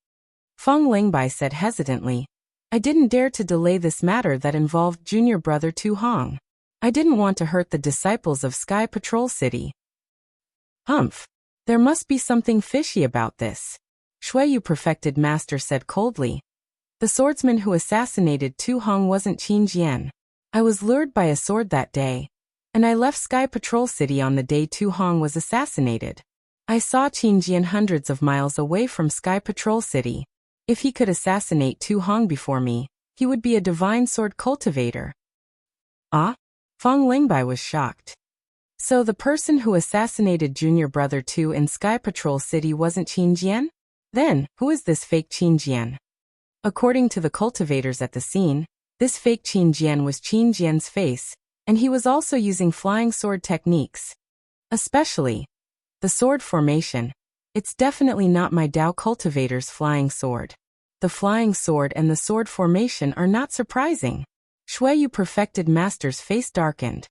S1: Fang Lingbai said hesitantly. I didn't dare to delay this matter that involved junior brother Tu Hong. I didn't want to hurt the disciples of Sky Patrol City. Humph. There must be something fishy about this. Shuiyu Perfected Master said coldly. The swordsman who assassinated Tu Hong wasn't Qin Jian. I was lured by a sword that day, and I left Sky Patrol City on the day Tu Hong was assassinated. I saw Qin Jian hundreds of miles away from Sky Patrol City. If he could assassinate Tu Hong before me, he would be a divine sword cultivator. Ah? Fang Lingbai was shocked. So the person who assassinated junior brother Tu in Sky Patrol City wasn't Qin Jian? Then, who is this fake Qin Jian? According to the cultivators at the scene, this fake Qin Jian was Qin Jian's face, and he was also using flying sword techniques. Especially the sword formation. It's definitely not my Dao cultivator's flying sword. The flying sword and the sword formation are not surprising. Shuiyu Perfected Master's face darkened.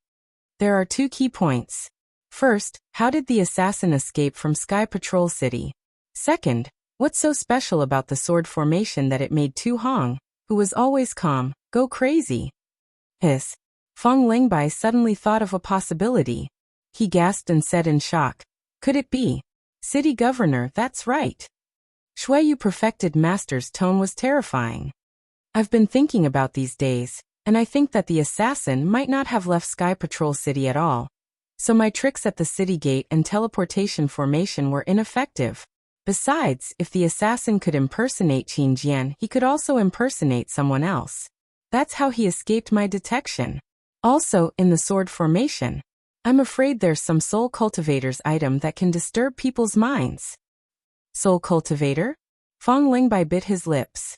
S1: There are 2 key points. First, how did the assassin escape from Sky Patrol City? Second, what's so special about the sword formation that it made Tu Hong, who was always calm, go crazy? Hiss. Fang Lingbai suddenly thought of a possibility. He gasped and said in shock, could it be? City Governor, that's right. Shuiyu Perfected Master's tone was terrifying. I've been thinking about these days, and I think that the assassin might not have left Sky Patrol City at all. So my tricks at the city gate and teleportation formation were ineffective. Besides, if the assassin could impersonate Qin Jian, he could also impersonate someone else. That's how he escaped my detection. Also, in the sword formation, I'm afraid there's some soul cultivator's item that can disturb people's minds. Soul cultivator? Fang Lingbai bit his lips.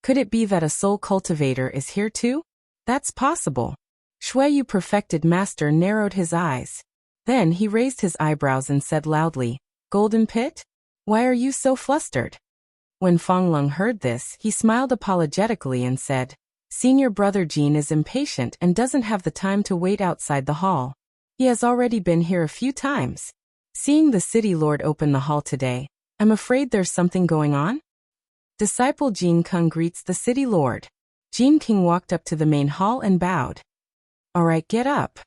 S1: Could it be that a soul cultivator is here too? That's possible. Shuiyu Perfected Master narrowed his eyes. Then he raised his eyebrows and said loudly, Golden Pit? Why are you so flustered? When Fang Lung heard this, he smiled apologetically and said, Senior brother Jean is impatient and doesn't have the time to wait outside the hall. He has already been here a few times. Seeing the city lord open the hall today, I'm afraid there's something going on? Disciple Jean Kung greets the city lord. Jean King walked up to the main hall and bowed. Alright, get up.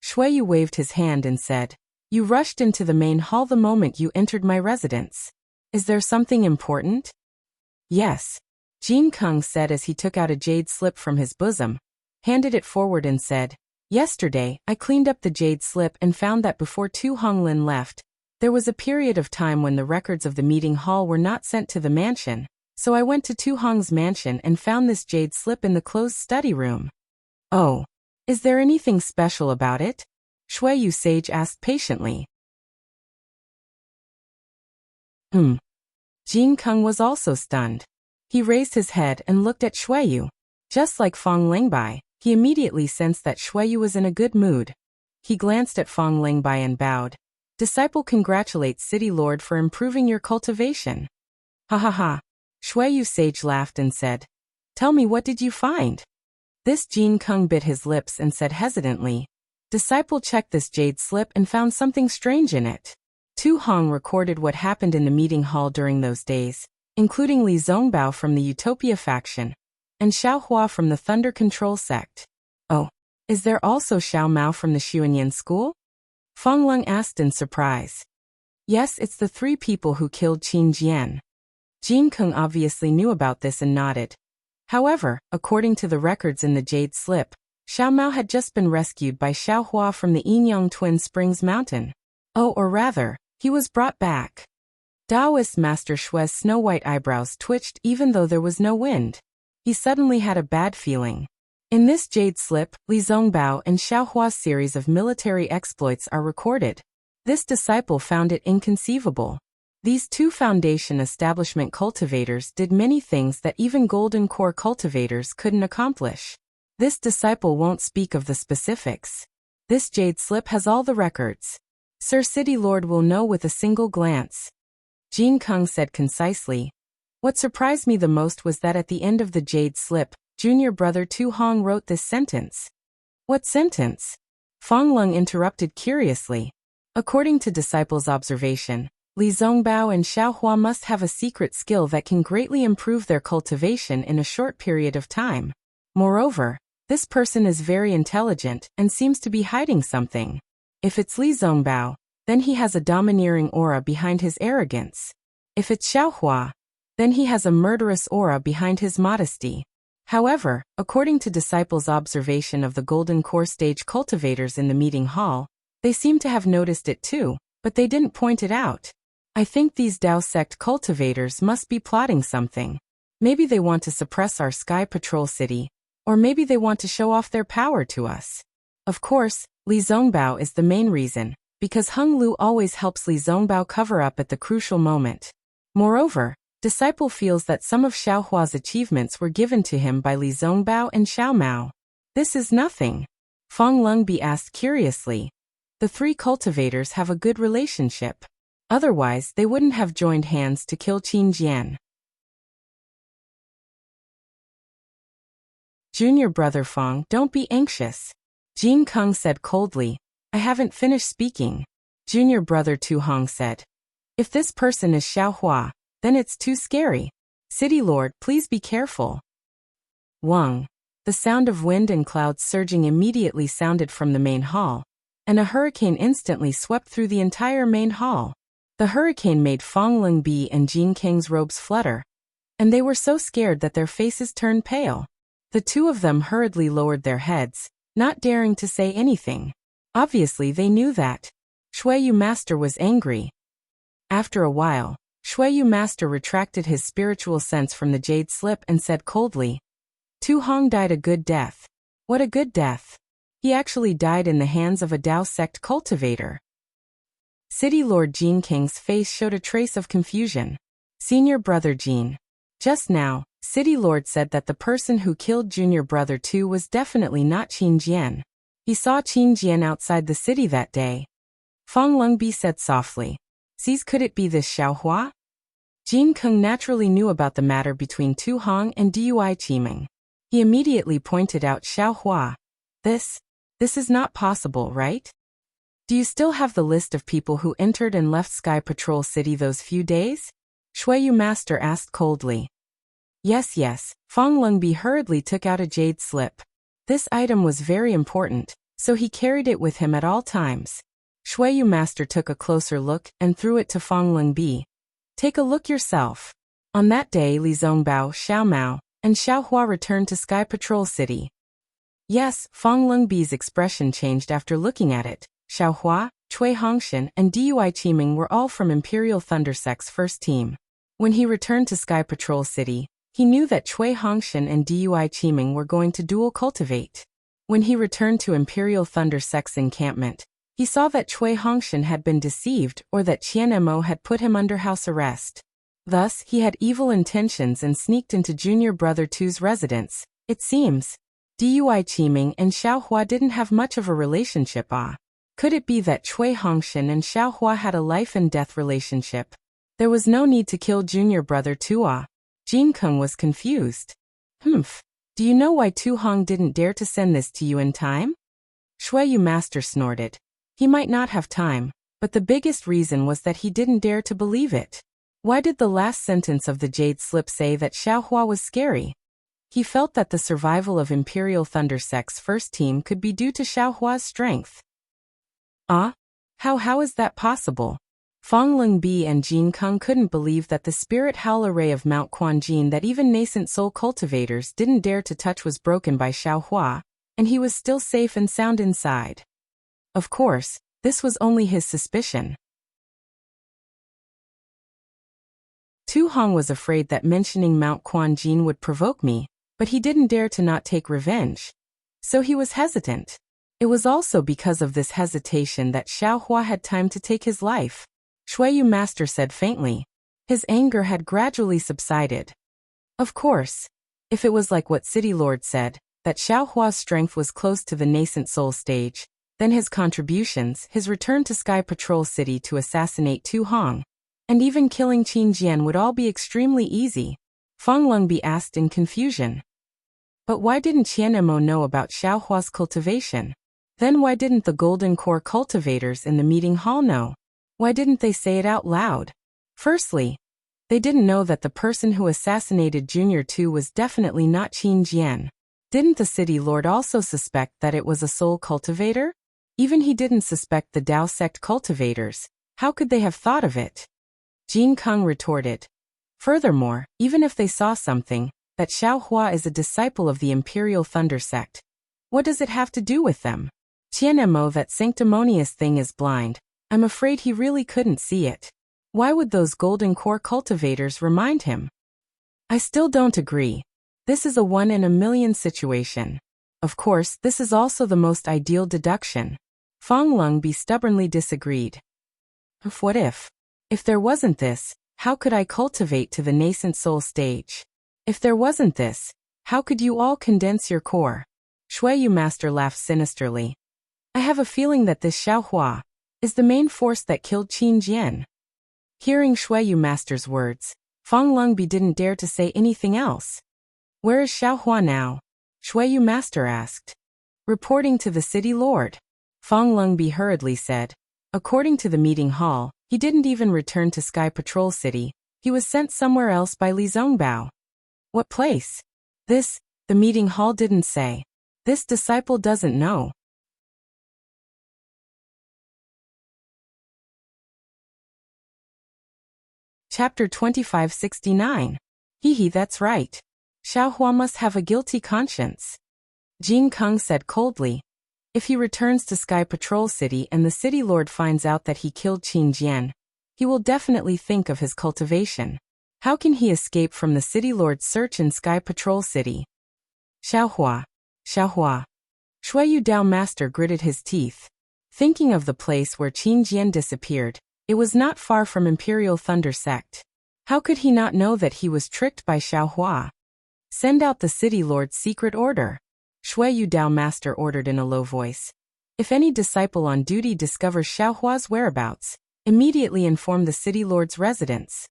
S1: Shuiyu waved his hand and said, You rushed into the main hall the moment you entered my residence. Is there something important? Yes. Jean Kung said as he took out a jade slip from his bosom, handed it forward and said, Yesterday, I cleaned up the jade slip and found that before Tu Honglin left, there was a period of time when the records of the meeting hall were not sent to the mansion, so I went to Tu Hong's mansion and found this jade slip in the closed study room. Oh. Is there anything special about it? Shuiyu Sage asked patiently. Jean Kung was also stunned. He raised his head and looked at Shuiyu. Just like Fang Lingbai, He immediately sensed that Shuiyu was in a good mood. He glanced at Fong Lingbai and bowed. Disciple congratulates City Lord for improving your cultivation. Ha ha ha. Shuiyu sage laughed and said, Tell me, what did you find? This Jin Kung bit his lips and said hesitantly, Disciple checked this jade slip and found something strange in it. Tu Hong recorded what happened in the meeting hall during those days, including Li Zongbao from the Utopia faction, and Xiao Hua from the Thunder Control sect. Oh, is there also Xiao Mao from the Xuanyan school? Fong Lung asked in surprise. Yes, it's the 3 people who killed Qin Jian. Jin Kung obviously knew about this and nodded. However, according to the records in the jade slip, Xiao Mao had just been rescued by Xiao Hua from the Yinyang Twin Springs Mountain. Oh, or rather, he was brought back. Taoist Master Shui's snow-white eyebrows twitched even though there was no wind. He suddenly had a bad feeling. In this jade slip, Li Zongbao and Xiao Hua's series of military exploits are recorded. This disciple found it inconceivable. These 2 Foundation establishment cultivators did many things that even Golden Core cultivators couldn't accomplish. This disciple won't speak of the specifics. This jade slip has all the records. Sir City Lord will know with a single glance. Jin Kung said concisely. What surprised me the most was that at the end of the jade slip, junior brother Tu Hong wrote this sentence. What sentence? Fong Lung interrupted curiously. According to disciples' observation, Li Zongbao and Xiao Hua must have a secret skill that can greatly improve their cultivation in a short period of time. Moreover, this person is very intelligent and seems to be hiding something. If it's Li Zongbao, then he has a domineering aura behind his arrogance. If it's Xiao Hua, then he has a murderous aura behind his modesty. However, according to disciples' observation of the Golden Core stage cultivators in the meeting hall, they seem to have noticed it too, but they didn't point it out. I think these Dao sect cultivators must be plotting something. Maybe they want to suppress our Sky Patrol city, or maybe they want to show off their power to us. Of course, Li Zongbao is the main reason, because Hung Lu always helps Li Zongbao cover up at the crucial moment. Moreover, disciple feels that some of Xiao Hua's achievements were given to him by Li Zongbao and Xiao Mao. This is nothing. Fong Lungbi asked curiously. The 3 cultivators have a good relationship. Otherwise, they wouldn't have joined hands to kill Qin Jian. Junior brother Fong, don't be anxious. Jin Kung said coldly. I haven't finished speaking. Junior brother Tu Hong said. If this person is Xiao Hua, then it's too scary. City Lord, please be careful. Wang. The sound of wind and clouds surging immediately sounded from the main hall, and a hurricane instantly swept through the entire main hall. The hurricane made Fong Lingbi and Jin King's robes flutter, and they were so scared that their faces turned pale. The 2 of them hurriedly lowered their heads, not daring to say anything. Obviously they knew that Shuiyu Master was angry. After a while, Shuiyu Master retracted his spiritual sense from the jade slip and said coldly, Tu Hong died a good death. What a good death. He actually died in the hands of a Dao sect cultivator. City Lord Jin King's face showed a trace of confusion. Senior brother Jin. Just now, City Lord said that the person who killed junior brother Tu was definitely not Qin Jian. He saw Qin Jian outside the city that day. Fong Lungbi said softly. Sees, could it be this Xiao Hua? Jin Kung naturally knew about the matter between Tu Hong and Dui Qiming. He immediately pointed out Xiao Hua. This is not possible, right? Do you still have the list of people who entered and left Sky Patrol City those few days? Shuiyu Master asked coldly. Yes. Fong Lungbi hurriedly took out a jade slip. This item was very important, so he carried it with him at all times. Shuiyu Master took a closer look and threw it to Fong Lungbi. Take a look yourself. On that day, Li Zongbao, Xiao Mao, and Xiao Hua returned to Sky Patrol City. Yes, Fong Lungbi's expression changed after looking at it. Xiao Hua, Cui Hongshan, and Dui Qiming were all from Imperial Thunder Sect's first team. When he returned to Sky Patrol City, he knew that Cui Hongshan and Dui Qiming were going to dual cultivate. When he returned to Imperial Thunder Sect's encampment, he saw that Cui Hongshan had been deceived or that Qian Mo had put him under house arrest. Thus, he had evil intentions and sneaked into junior brother Tu's residence, it seems. Dui Qiming and Xiaohua didn't have much of a relationship. Could it be that Cui Hongshan and Xiaohua had a life and death relationship? There was no need to kill junior brother Tu. Jin Keng was confused. Humph. Do you know why Tu Hong didn't dare to send this to you in time? Shuiyu Master snorted. He might not have time, but the biggest reason was that he didn't dare to believe it. Why did the last sentence of the Jade Slip say that Xiaohua was scary? He felt that the survival of Imperial Thunder Sect's first team could be due to Xiaohua's strength. How is that possible? Fang Lingbi and Jin Keng couldn't believe that the spirit howl array of Mount Quanjin that even nascent soul cultivators didn't dare to touch was broken by Xiaohua, and he was still safe and sound inside. Of course, this was only his suspicion. Tu Hong was afraid that mentioning Mount Quanjin would provoke me, but he didn't dare to not take revenge. So he was hesitant. It was also because of this hesitation that Xiaohua had time to take his life. Shuiyu Master said faintly. His anger had gradually subsided. Of course, if it was like what City Lord said, that Xiaohua's strength was close to the nascent soul stage, then his contributions, his return to Sky Patrol City to assassinate Tu Hong, and even killing Qin Jian would all be extremely easy. Fang Lungbi asked in confusion. But why didn't Qian Mo know about Xiaohua's cultivation? Then why didn't the Golden Core cultivators in the meeting hall know? Why didn't they say it out loud? Firstly, they didn't know that the person who assassinated Junior 2 was definitely not Qin Jian. Didn't the City Lord also suspect that it was a soul cultivator? Even he didn't suspect the Dao sect cultivators. How could they have thought of it? Jin Keng retorted. Furthermore, even if they saw something, that Xiaohua is a disciple of the Imperial Thunder Sect, what does it have to do with them? Qian Mo, that sanctimonious thing is blind. I'm afraid he really couldn't see it. Why would those Golden Core cultivators remind him? I still don't agree. This is a 1 in a million situation. Of course, this is also the most ideal deduction. Fang Lungbi stubbornly disagreed. What if? If there wasn't this, how could I cultivate to the nascent soul stage? If there wasn't this, how could you all condense your core? Shuiyu Master laughed sinisterly. I have a feeling that this Xiaohua is the main force that killed Qin Jian. Hearing Shuiyu Master's words, Fang Lungbi didn't dare to say anything else. Where is Xiaohua now? Shuiyu Master asked. Reporting to the City Lord. Fang Lungbi hurriedly said. According to the meeting hall, he didn't even return to Sky Patrol City. He was sent somewhere else by Li Zongbao. What place? This, the meeting hall didn't say. This disciple doesn't know. Chapter 2569. Hee, that's right. Xiaohua must have a guilty conscience. Jin Keng said coldly. If he returns to Sky Patrol City and the City Lord finds out that he killed Qin Jian, he will definitely think of his cultivation. How can he escape from the City Lord's search in Sky Patrol City? Xiaohua. Shuiyu Dao Master gritted his teeth. Thinking of the place where Qin Jian disappeared, it was not far from Imperial Thunder Sect. How could he not know that he was tricked by Xiaohua? Send out the City Lord's secret order. Shuiyu Dao Master ordered in a low voice. If any disciple on duty discovers Xiaohua's whereabouts, immediately inform the City Lord's residence.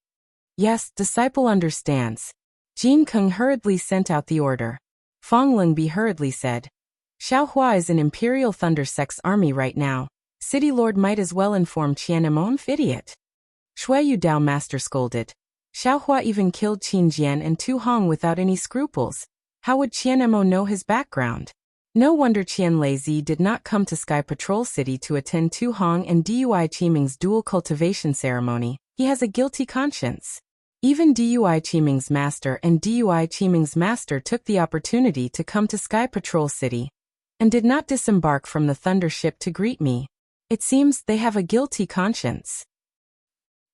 S1: Yes, disciple understands. Jin Keng hurriedly sent out the order. Fang Lingbi hurriedly said. Xiaohua is in Imperial Thunder Sect's army right now. City Lord might as well inform Qian Mo, idiot. Shuiyu Dao Master scolded. Xiaohua even killed Qin Jian and Tu Hong without any scruples. How would Qian Mo know his background? No wonder Qian Leizi did not come to Sky Patrol City to attend Tu Hong and Dui Qiming's dual cultivation ceremony. He has a guilty conscience. Even Dui Qiming's master and Dui Qiming's master took the opportunity to come to Sky Patrol City and did not disembark from the Thunder ship to greet me. It seems they have a guilty conscience.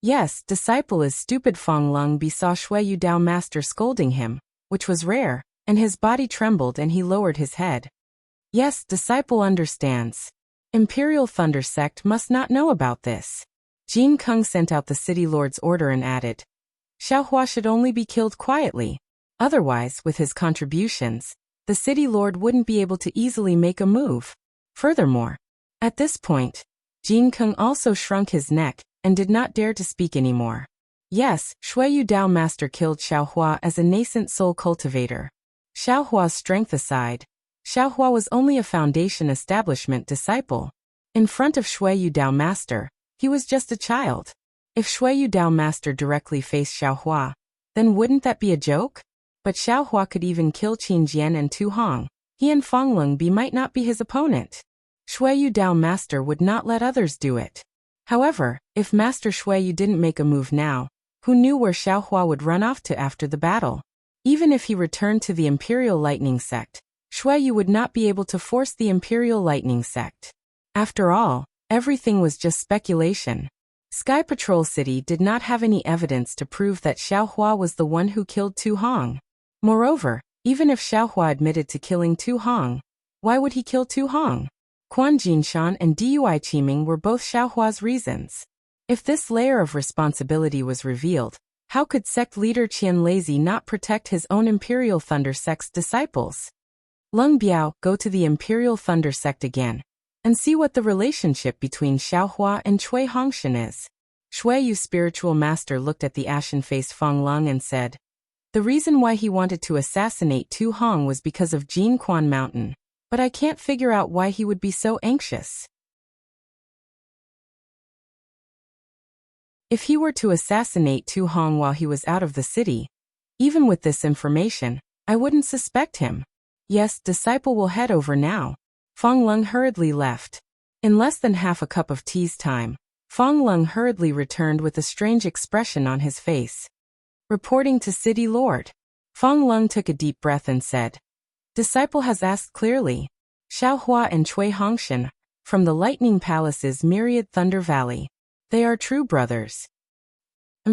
S1: Yes, disciple is stupid. Fang Lungbi saw Shuiyu Dao Master scolding him, which was rare, and his body trembled and he lowered his head. Yes, disciple understands. Imperial Thunder Sect must not know about this. Jin Keng sent out the City Lord's order and added, Xiaohua should only be killed quietly. Otherwise, with his contributions, the city lord wouldn't be able to easily make a move. Furthermore, at this point, Jin Keng also shrunk his neck and did not dare to speak anymore. Yes, Shui Dao Master killed Xiaohua as a nascent soul cultivator. Xiaohua's strength aside, Xiaohua was only a foundation establishment disciple. In front of Shui Dao Master, he was just a child. If Shui Dao Master directly faced Xiaohua, then wouldn't that be a joke? But Xiaohua could even kill Qin Jian and Tu Hong. He and Fang Lungbi might not be his opponent. Shui Dao Master would not let others do it. However, if Master Shui didn't make a move now, who knew where Xiaohua would run off to after the battle? Even if he returned to the Imperial Lightning Sect, Shui would not be able to force the Imperial Lightning Sect. After all, everything was just speculation. Sky Patrol City did not have any evidence to prove that Xiaohua was the one who killed Tu Hong. Moreover, even if Xiaohua admitted to killing Tu Hong, why would he kill Tu Hong? Quan Jinshan and Dui Qiming were both Xiaohua's reasons. If this layer of responsibility was revealed, how could sect leader Qian Lazy not protect his own Imperial Thunder Sect's disciples? Lung Biao, go to the Imperial Thunder Sect again, and see what the relationship between Xiaohua and Cui Hongshan is. Shui Yu spiritual master looked at the ashen-faced Feng Lung and said, the reason why he wanted to assassinate Tu Hong was because of Jin Quan Mountain, but I can't figure out why he would be so anxious. If he were to assassinate Tu Hong while he was out of the city, even with this information, I wouldn't suspect him. Yes, disciple will head over now. Feng Lung hurriedly left. In less than half a cup of tea's time, Feng Lung hurriedly returned with a strange expression on his face. Reporting to City Lord. Feng Lung took a deep breath and said, disciple has asked clearly. Xiaohua and Cui Hongshan, from the Lightning Palace's myriad Thunder Valley. They are true brothers.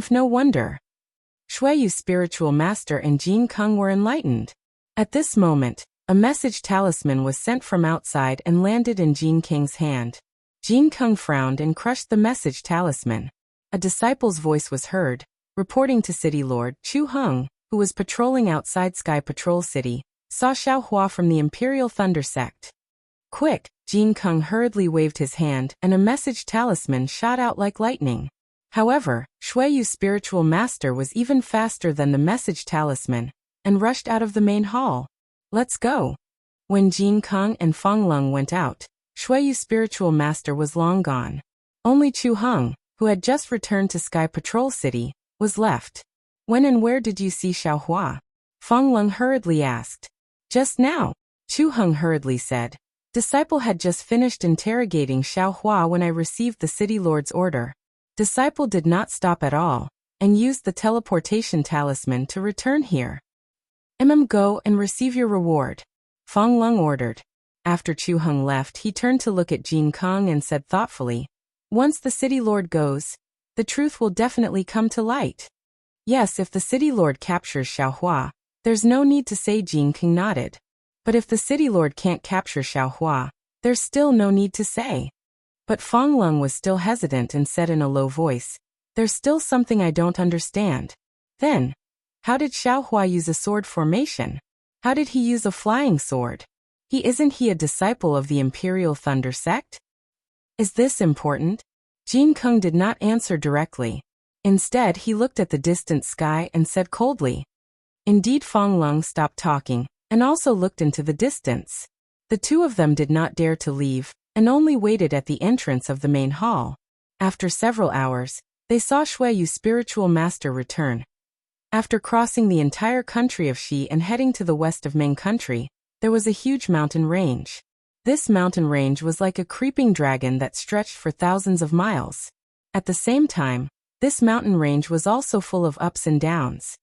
S1: No wonder. Shui Yu spiritual master and Jin Keng were enlightened. At this moment, a message talisman was sent from outside and landed in Jin Keng's hand. Jin Keng frowned and crushed the message talisman. A disciple's voice was heard, reporting to City Lord Chu Heng, who was patrolling outside Sky Patrol City, saw Xiaohua from the Imperial Thunder Sect. Quick, Jin Keng hurriedly waved his hand and a message talisman shot out like lightning. However, Shui Yu's spiritual master was even faster than the message talisman, and rushed out of the main hall. Let's go. When Jin Keng and Feng Lung went out, Shui Yu's spiritual master was long gone. Only Chu Heng, who had just returned to Sky Patrol City, was left. When and where did you see Xiaohua? Feng Lung hurriedly asked. Just now, Chu Heng hurriedly said. Disciple had just finished interrogating Xiaohua when I received the City Lord's order. Disciple did not stop at all, and used the teleportation talisman to return here. Go and receive your reward. Feng Lung ordered. After Chu Heng left, he turned to look at Jin Keng and said thoughtfully, once the City Lord goes, the truth will definitely come to light. Yes, if the City Lord captures Xiaohua, there's no need to say. Jin Keng nodded. But if the City Lord can't capture Xiaohua, there's still no need to say. But Feng Lung was still hesitant and said in a low voice, there's still something I don't understand. Then, how did Xiaohua use a sword formation? How did he use a flying sword? Isn't he a disciple of the Imperial Thunder Sect? Is this important? Jin Keng did not answer directly. Instead, he looked at the distant sky and said coldly. Indeed, Feng Lung stopped talking, and also looked into the distance. The two of them did not dare to leave, and only waited at the entrance of the main hall. After several hours, they saw Shui Yu's spiritual master return. After crossing the entire country of Xi and heading to the west of Ming country, there was a huge mountain range. This mountain range was like a creeping dragon that stretched for thousands of miles. At the same time, this mountain range was also full of ups and downs.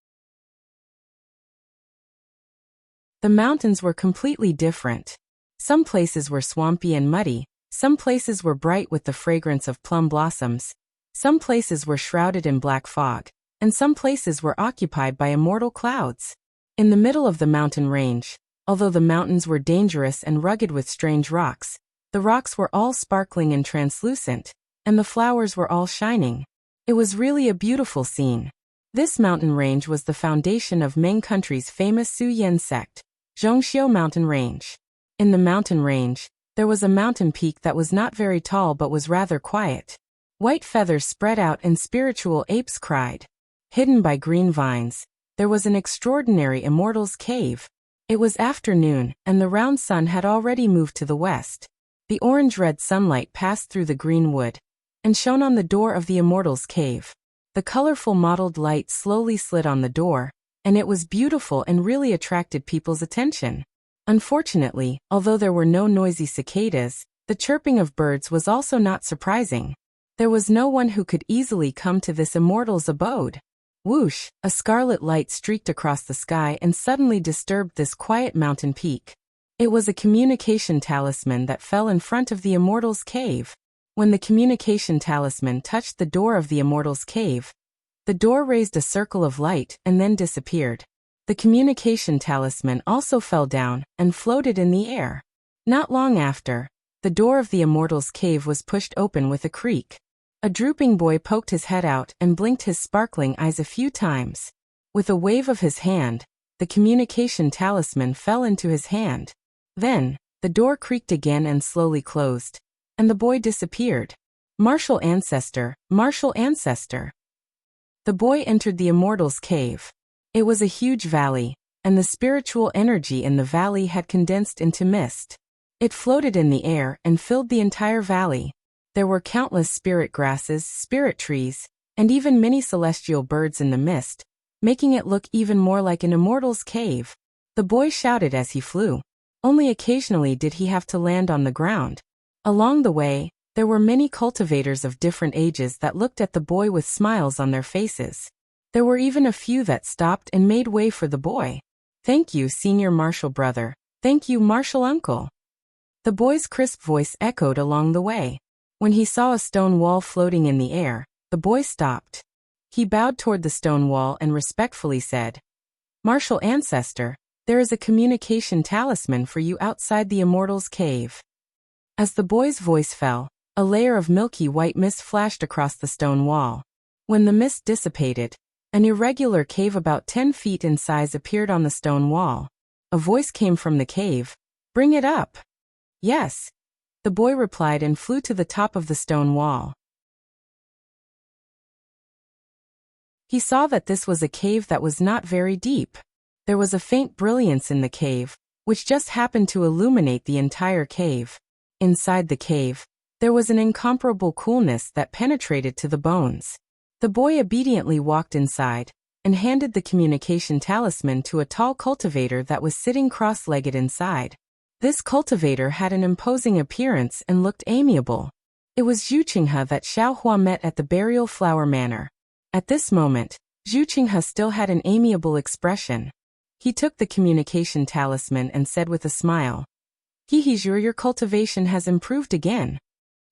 S1: The mountains were completely different. Some places were swampy and muddy, some places were bright with the fragrance of plum blossoms, some places were shrouded in black fog, and some places were occupied by immortal clouds. In the middle of the mountain range, although the mountains were dangerous and rugged with strange rocks, the rocks were all sparkling and translucent, and the flowers were all shining. It was really a beautiful scene. This mountain range was the foundation of Ming country's famous Su Yen sect, Zhongxiu Mountain Range. In the mountain range, there was a mountain peak that was not very tall but was rather quiet. White feathers spread out and spiritual apes cried. Hidden by green vines, there was an extraordinary immortal's cave. It was afternoon, and the round sun had already moved to the west. The orange-red sunlight passed through the green wood and shone on the door of the immortal's cave. The colorful mottled light slowly slid on the door, and it was beautiful and really attracted people's attention. Unfortunately, although there were no noisy cicadas, the chirping of birds was also not surprising. There was no one who could easily come to this immortal's abode. Whoosh, a scarlet light streaked across the sky and suddenly disturbed this quiet mountain peak. It was a communication talisman that fell in front of the immortal's cave. When the communication talisman touched the door of the immortal's cave, the door raised a circle of light and then disappeared. The communication talisman also fell down and floated in the air. Not long after, the door of the immortal's cave was pushed open with a creak. A drooping boy poked his head out and blinked his sparkling eyes a few times. With a wave of his hand, the communication talisman fell into his hand. Then, the door creaked again and slowly closed, and the boy disappeared. Martial ancestor, martial ancestor. The boy entered the immortal's cave. It was a huge valley, and the spiritual energy in the valley had condensed into mist. It floated in the air and filled the entire valley. There were countless spirit grasses, spirit trees, and even many celestial birds in the mist, making it look even more like an immortal's cave. The boy shouted as he flew. Only occasionally did he have to land on the ground. Along the way, there were many cultivators of different ages that looked at the boy with smiles on their faces. There were even a few that stopped and made way for the boy. "Thank you, senior martial brother. Thank you, martial uncle." The boy's crisp voice echoed along the way. When he saw a stone wall floating in the air, the boy stopped. He bowed toward the stone wall and respectfully said, "Martial ancestor, there is a communication talisman for you outside the immortal's cave." As the boy's voice fell, a layer of milky white mist flashed across the stone wall. When the mist dissipated, an irregular cave about 10 feet in size appeared on the stone wall. A voice came from the cave. "Bring it up." "Yes," the boy replied and flew to the top of the stone wall. He saw that this was a cave that was not very deep. There was a faint brilliance in the cave, which just happened to illuminate the entire cave. Inside the cave, there was an incomparable coolness that penetrated to the bones. The boy obediently walked inside and handed the communication talisman to a tall cultivator that was sitting cross-legged inside. This cultivator had an imposing appearance and looked amiable. It was Zhu Qinghe that Xiao Hua met at the burial flower manor. At this moment, Zhu Qinghe still had an amiable expression. He took the communication talisman and said with a smile, "Hehe, Zhu, your cultivation has improved again."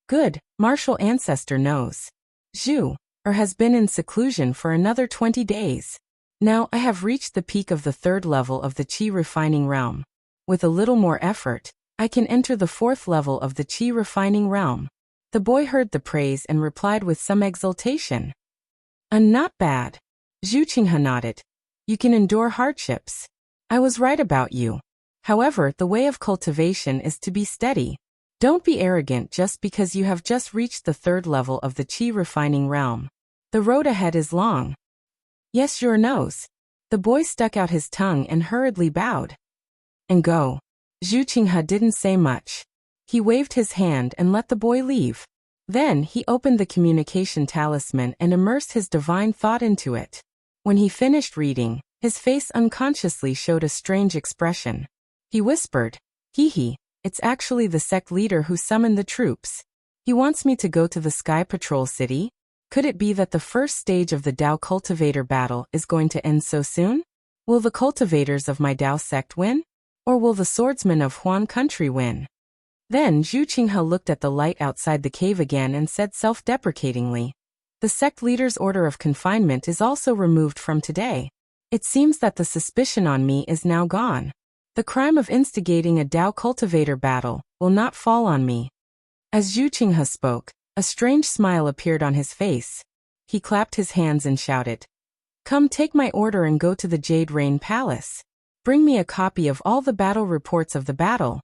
S1: "Good, martial ancestor knows. Zhu, has been in seclusion for another 20 days. Now I have reached the peak of the 3rd level of the Qi refining realm. With a little more effort, I can enter the 4th level of the Qi refining realm." The boy heard the praise and replied with some exultation, "Not bad." Zhu Qinghe nodded. "You can endure hardships. I was right about you. However, the way of cultivation is to be steady. Don't be arrogant just because you have just reached the 3rd level of the Qi refining realm. The road ahead is long." "Yes, your nose." The boy stuck out his tongue and hurriedly bowed. "And go." Zhu Qinghe didn't say much. He waved his hand and let the boy leave. Then he opened the communication talisman and immersed his divine thought into it. When he finished reading, his face unconsciously showed a strange expression. He whispered, "Hehe, it's actually the sect leader who summoned the troops. He wants me to go to the Sky Patrol City? Could it be that the first stage of the Dao Cultivator battle is going to end so soon? Will the cultivators of my Dao sect win? Or will the swordsmen of Huan country win?" Then Zhu Qinghe looked at the light outside the cave again and said self-deprecatingly, "The sect leader's order of confinement is also removed from today. It seems that the suspicion on me is now gone. The crime of instigating a Dao cultivator battle will not fall on me." As Zhu Qinghe spoke, a strange smile appeared on his face. He clapped his hands and shouted, "Come take my order and go to the Jade Rain Palace." Bring me a copy of all the battle reports of the battle.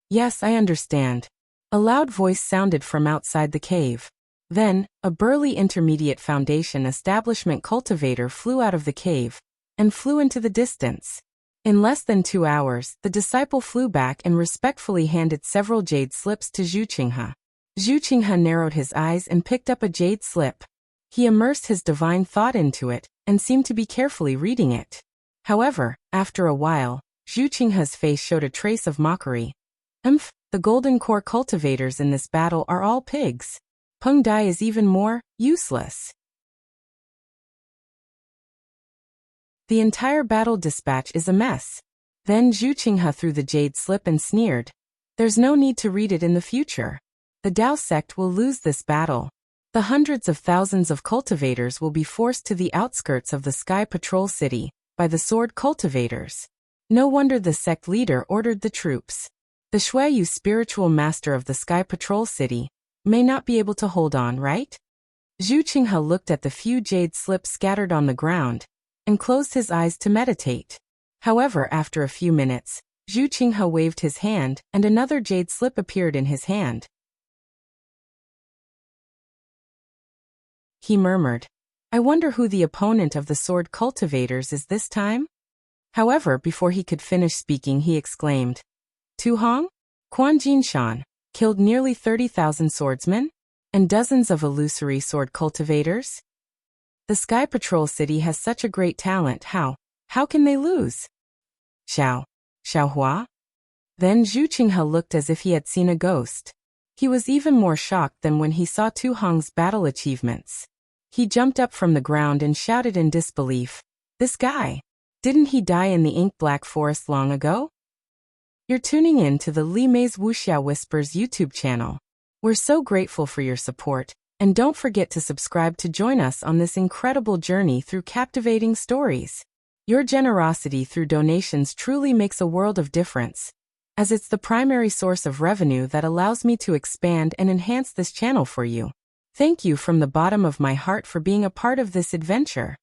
S1: Yes, I understand. A loud voice sounded from outside the cave. Then, a burly intermediate foundation establishment cultivator flew out of the cave and flew into the distance. In less than 2 hours, the disciple flew back and respectfully handed several jade slips to Zhu Qinghe. Zhu Qinghe narrowed his eyes and picked up a jade slip. He immersed his divine thought into it and seemed to be carefully reading it. However, after a while, Zhu Qinghe's face showed a trace of mockery. The golden core cultivators in this battle are all pigs. Peng Dai is even more useless. The entire battle dispatch is a mess. Then Zhu Qinghe threw the jade slip and sneered. There's no need to read it in the future. The Dao sect will lose this battle. The hundreds of thousands of cultivators will be forced to the outskirts of the Sky Patrol City by the sword cultivators. No wonder the sect leader ordered the troops. The Xueyu spiritual master of the Sky Patrol City may not be able to hold on, right? Zhu Qinghe looked at the few jade slips scattered on the ground and closed his eyes to meditate. However, after a few minutes, Zhu Qinghe waved his hand and another jade slip appeared in his hand. He murmured, I wonder who the opponent of the sword cultivators is this time? However, before he could finish speaking, he exclaimed, Tu Hong? Quan Jinshan killed nearly 30,000 swordsmen and dozens of illusory sword cultivators? The Sky Patrol City has such a great talent, how can they lose? Xiaohua? Then Zhu Qinghe looked as if he had seen a ghost. He was even more shocked than when he saw Tu Hong's battle achievements. He jumped up from the ground and shouted in disbelief, This guy! Didn't he die in the ink black forest long ago? You're tuning in to the Li Mei's Wuxia Whispers YouTube channel. We're so grateful for your support, and don't forget to subscribe to join us on this incredible journey through captivating stories. Your generosity through donations truly makes a world of difference, as it's the primary source of revenue that allows me to expand and enhance this channel for you. Thank you from the bottom of my heart for being a part of this adventure.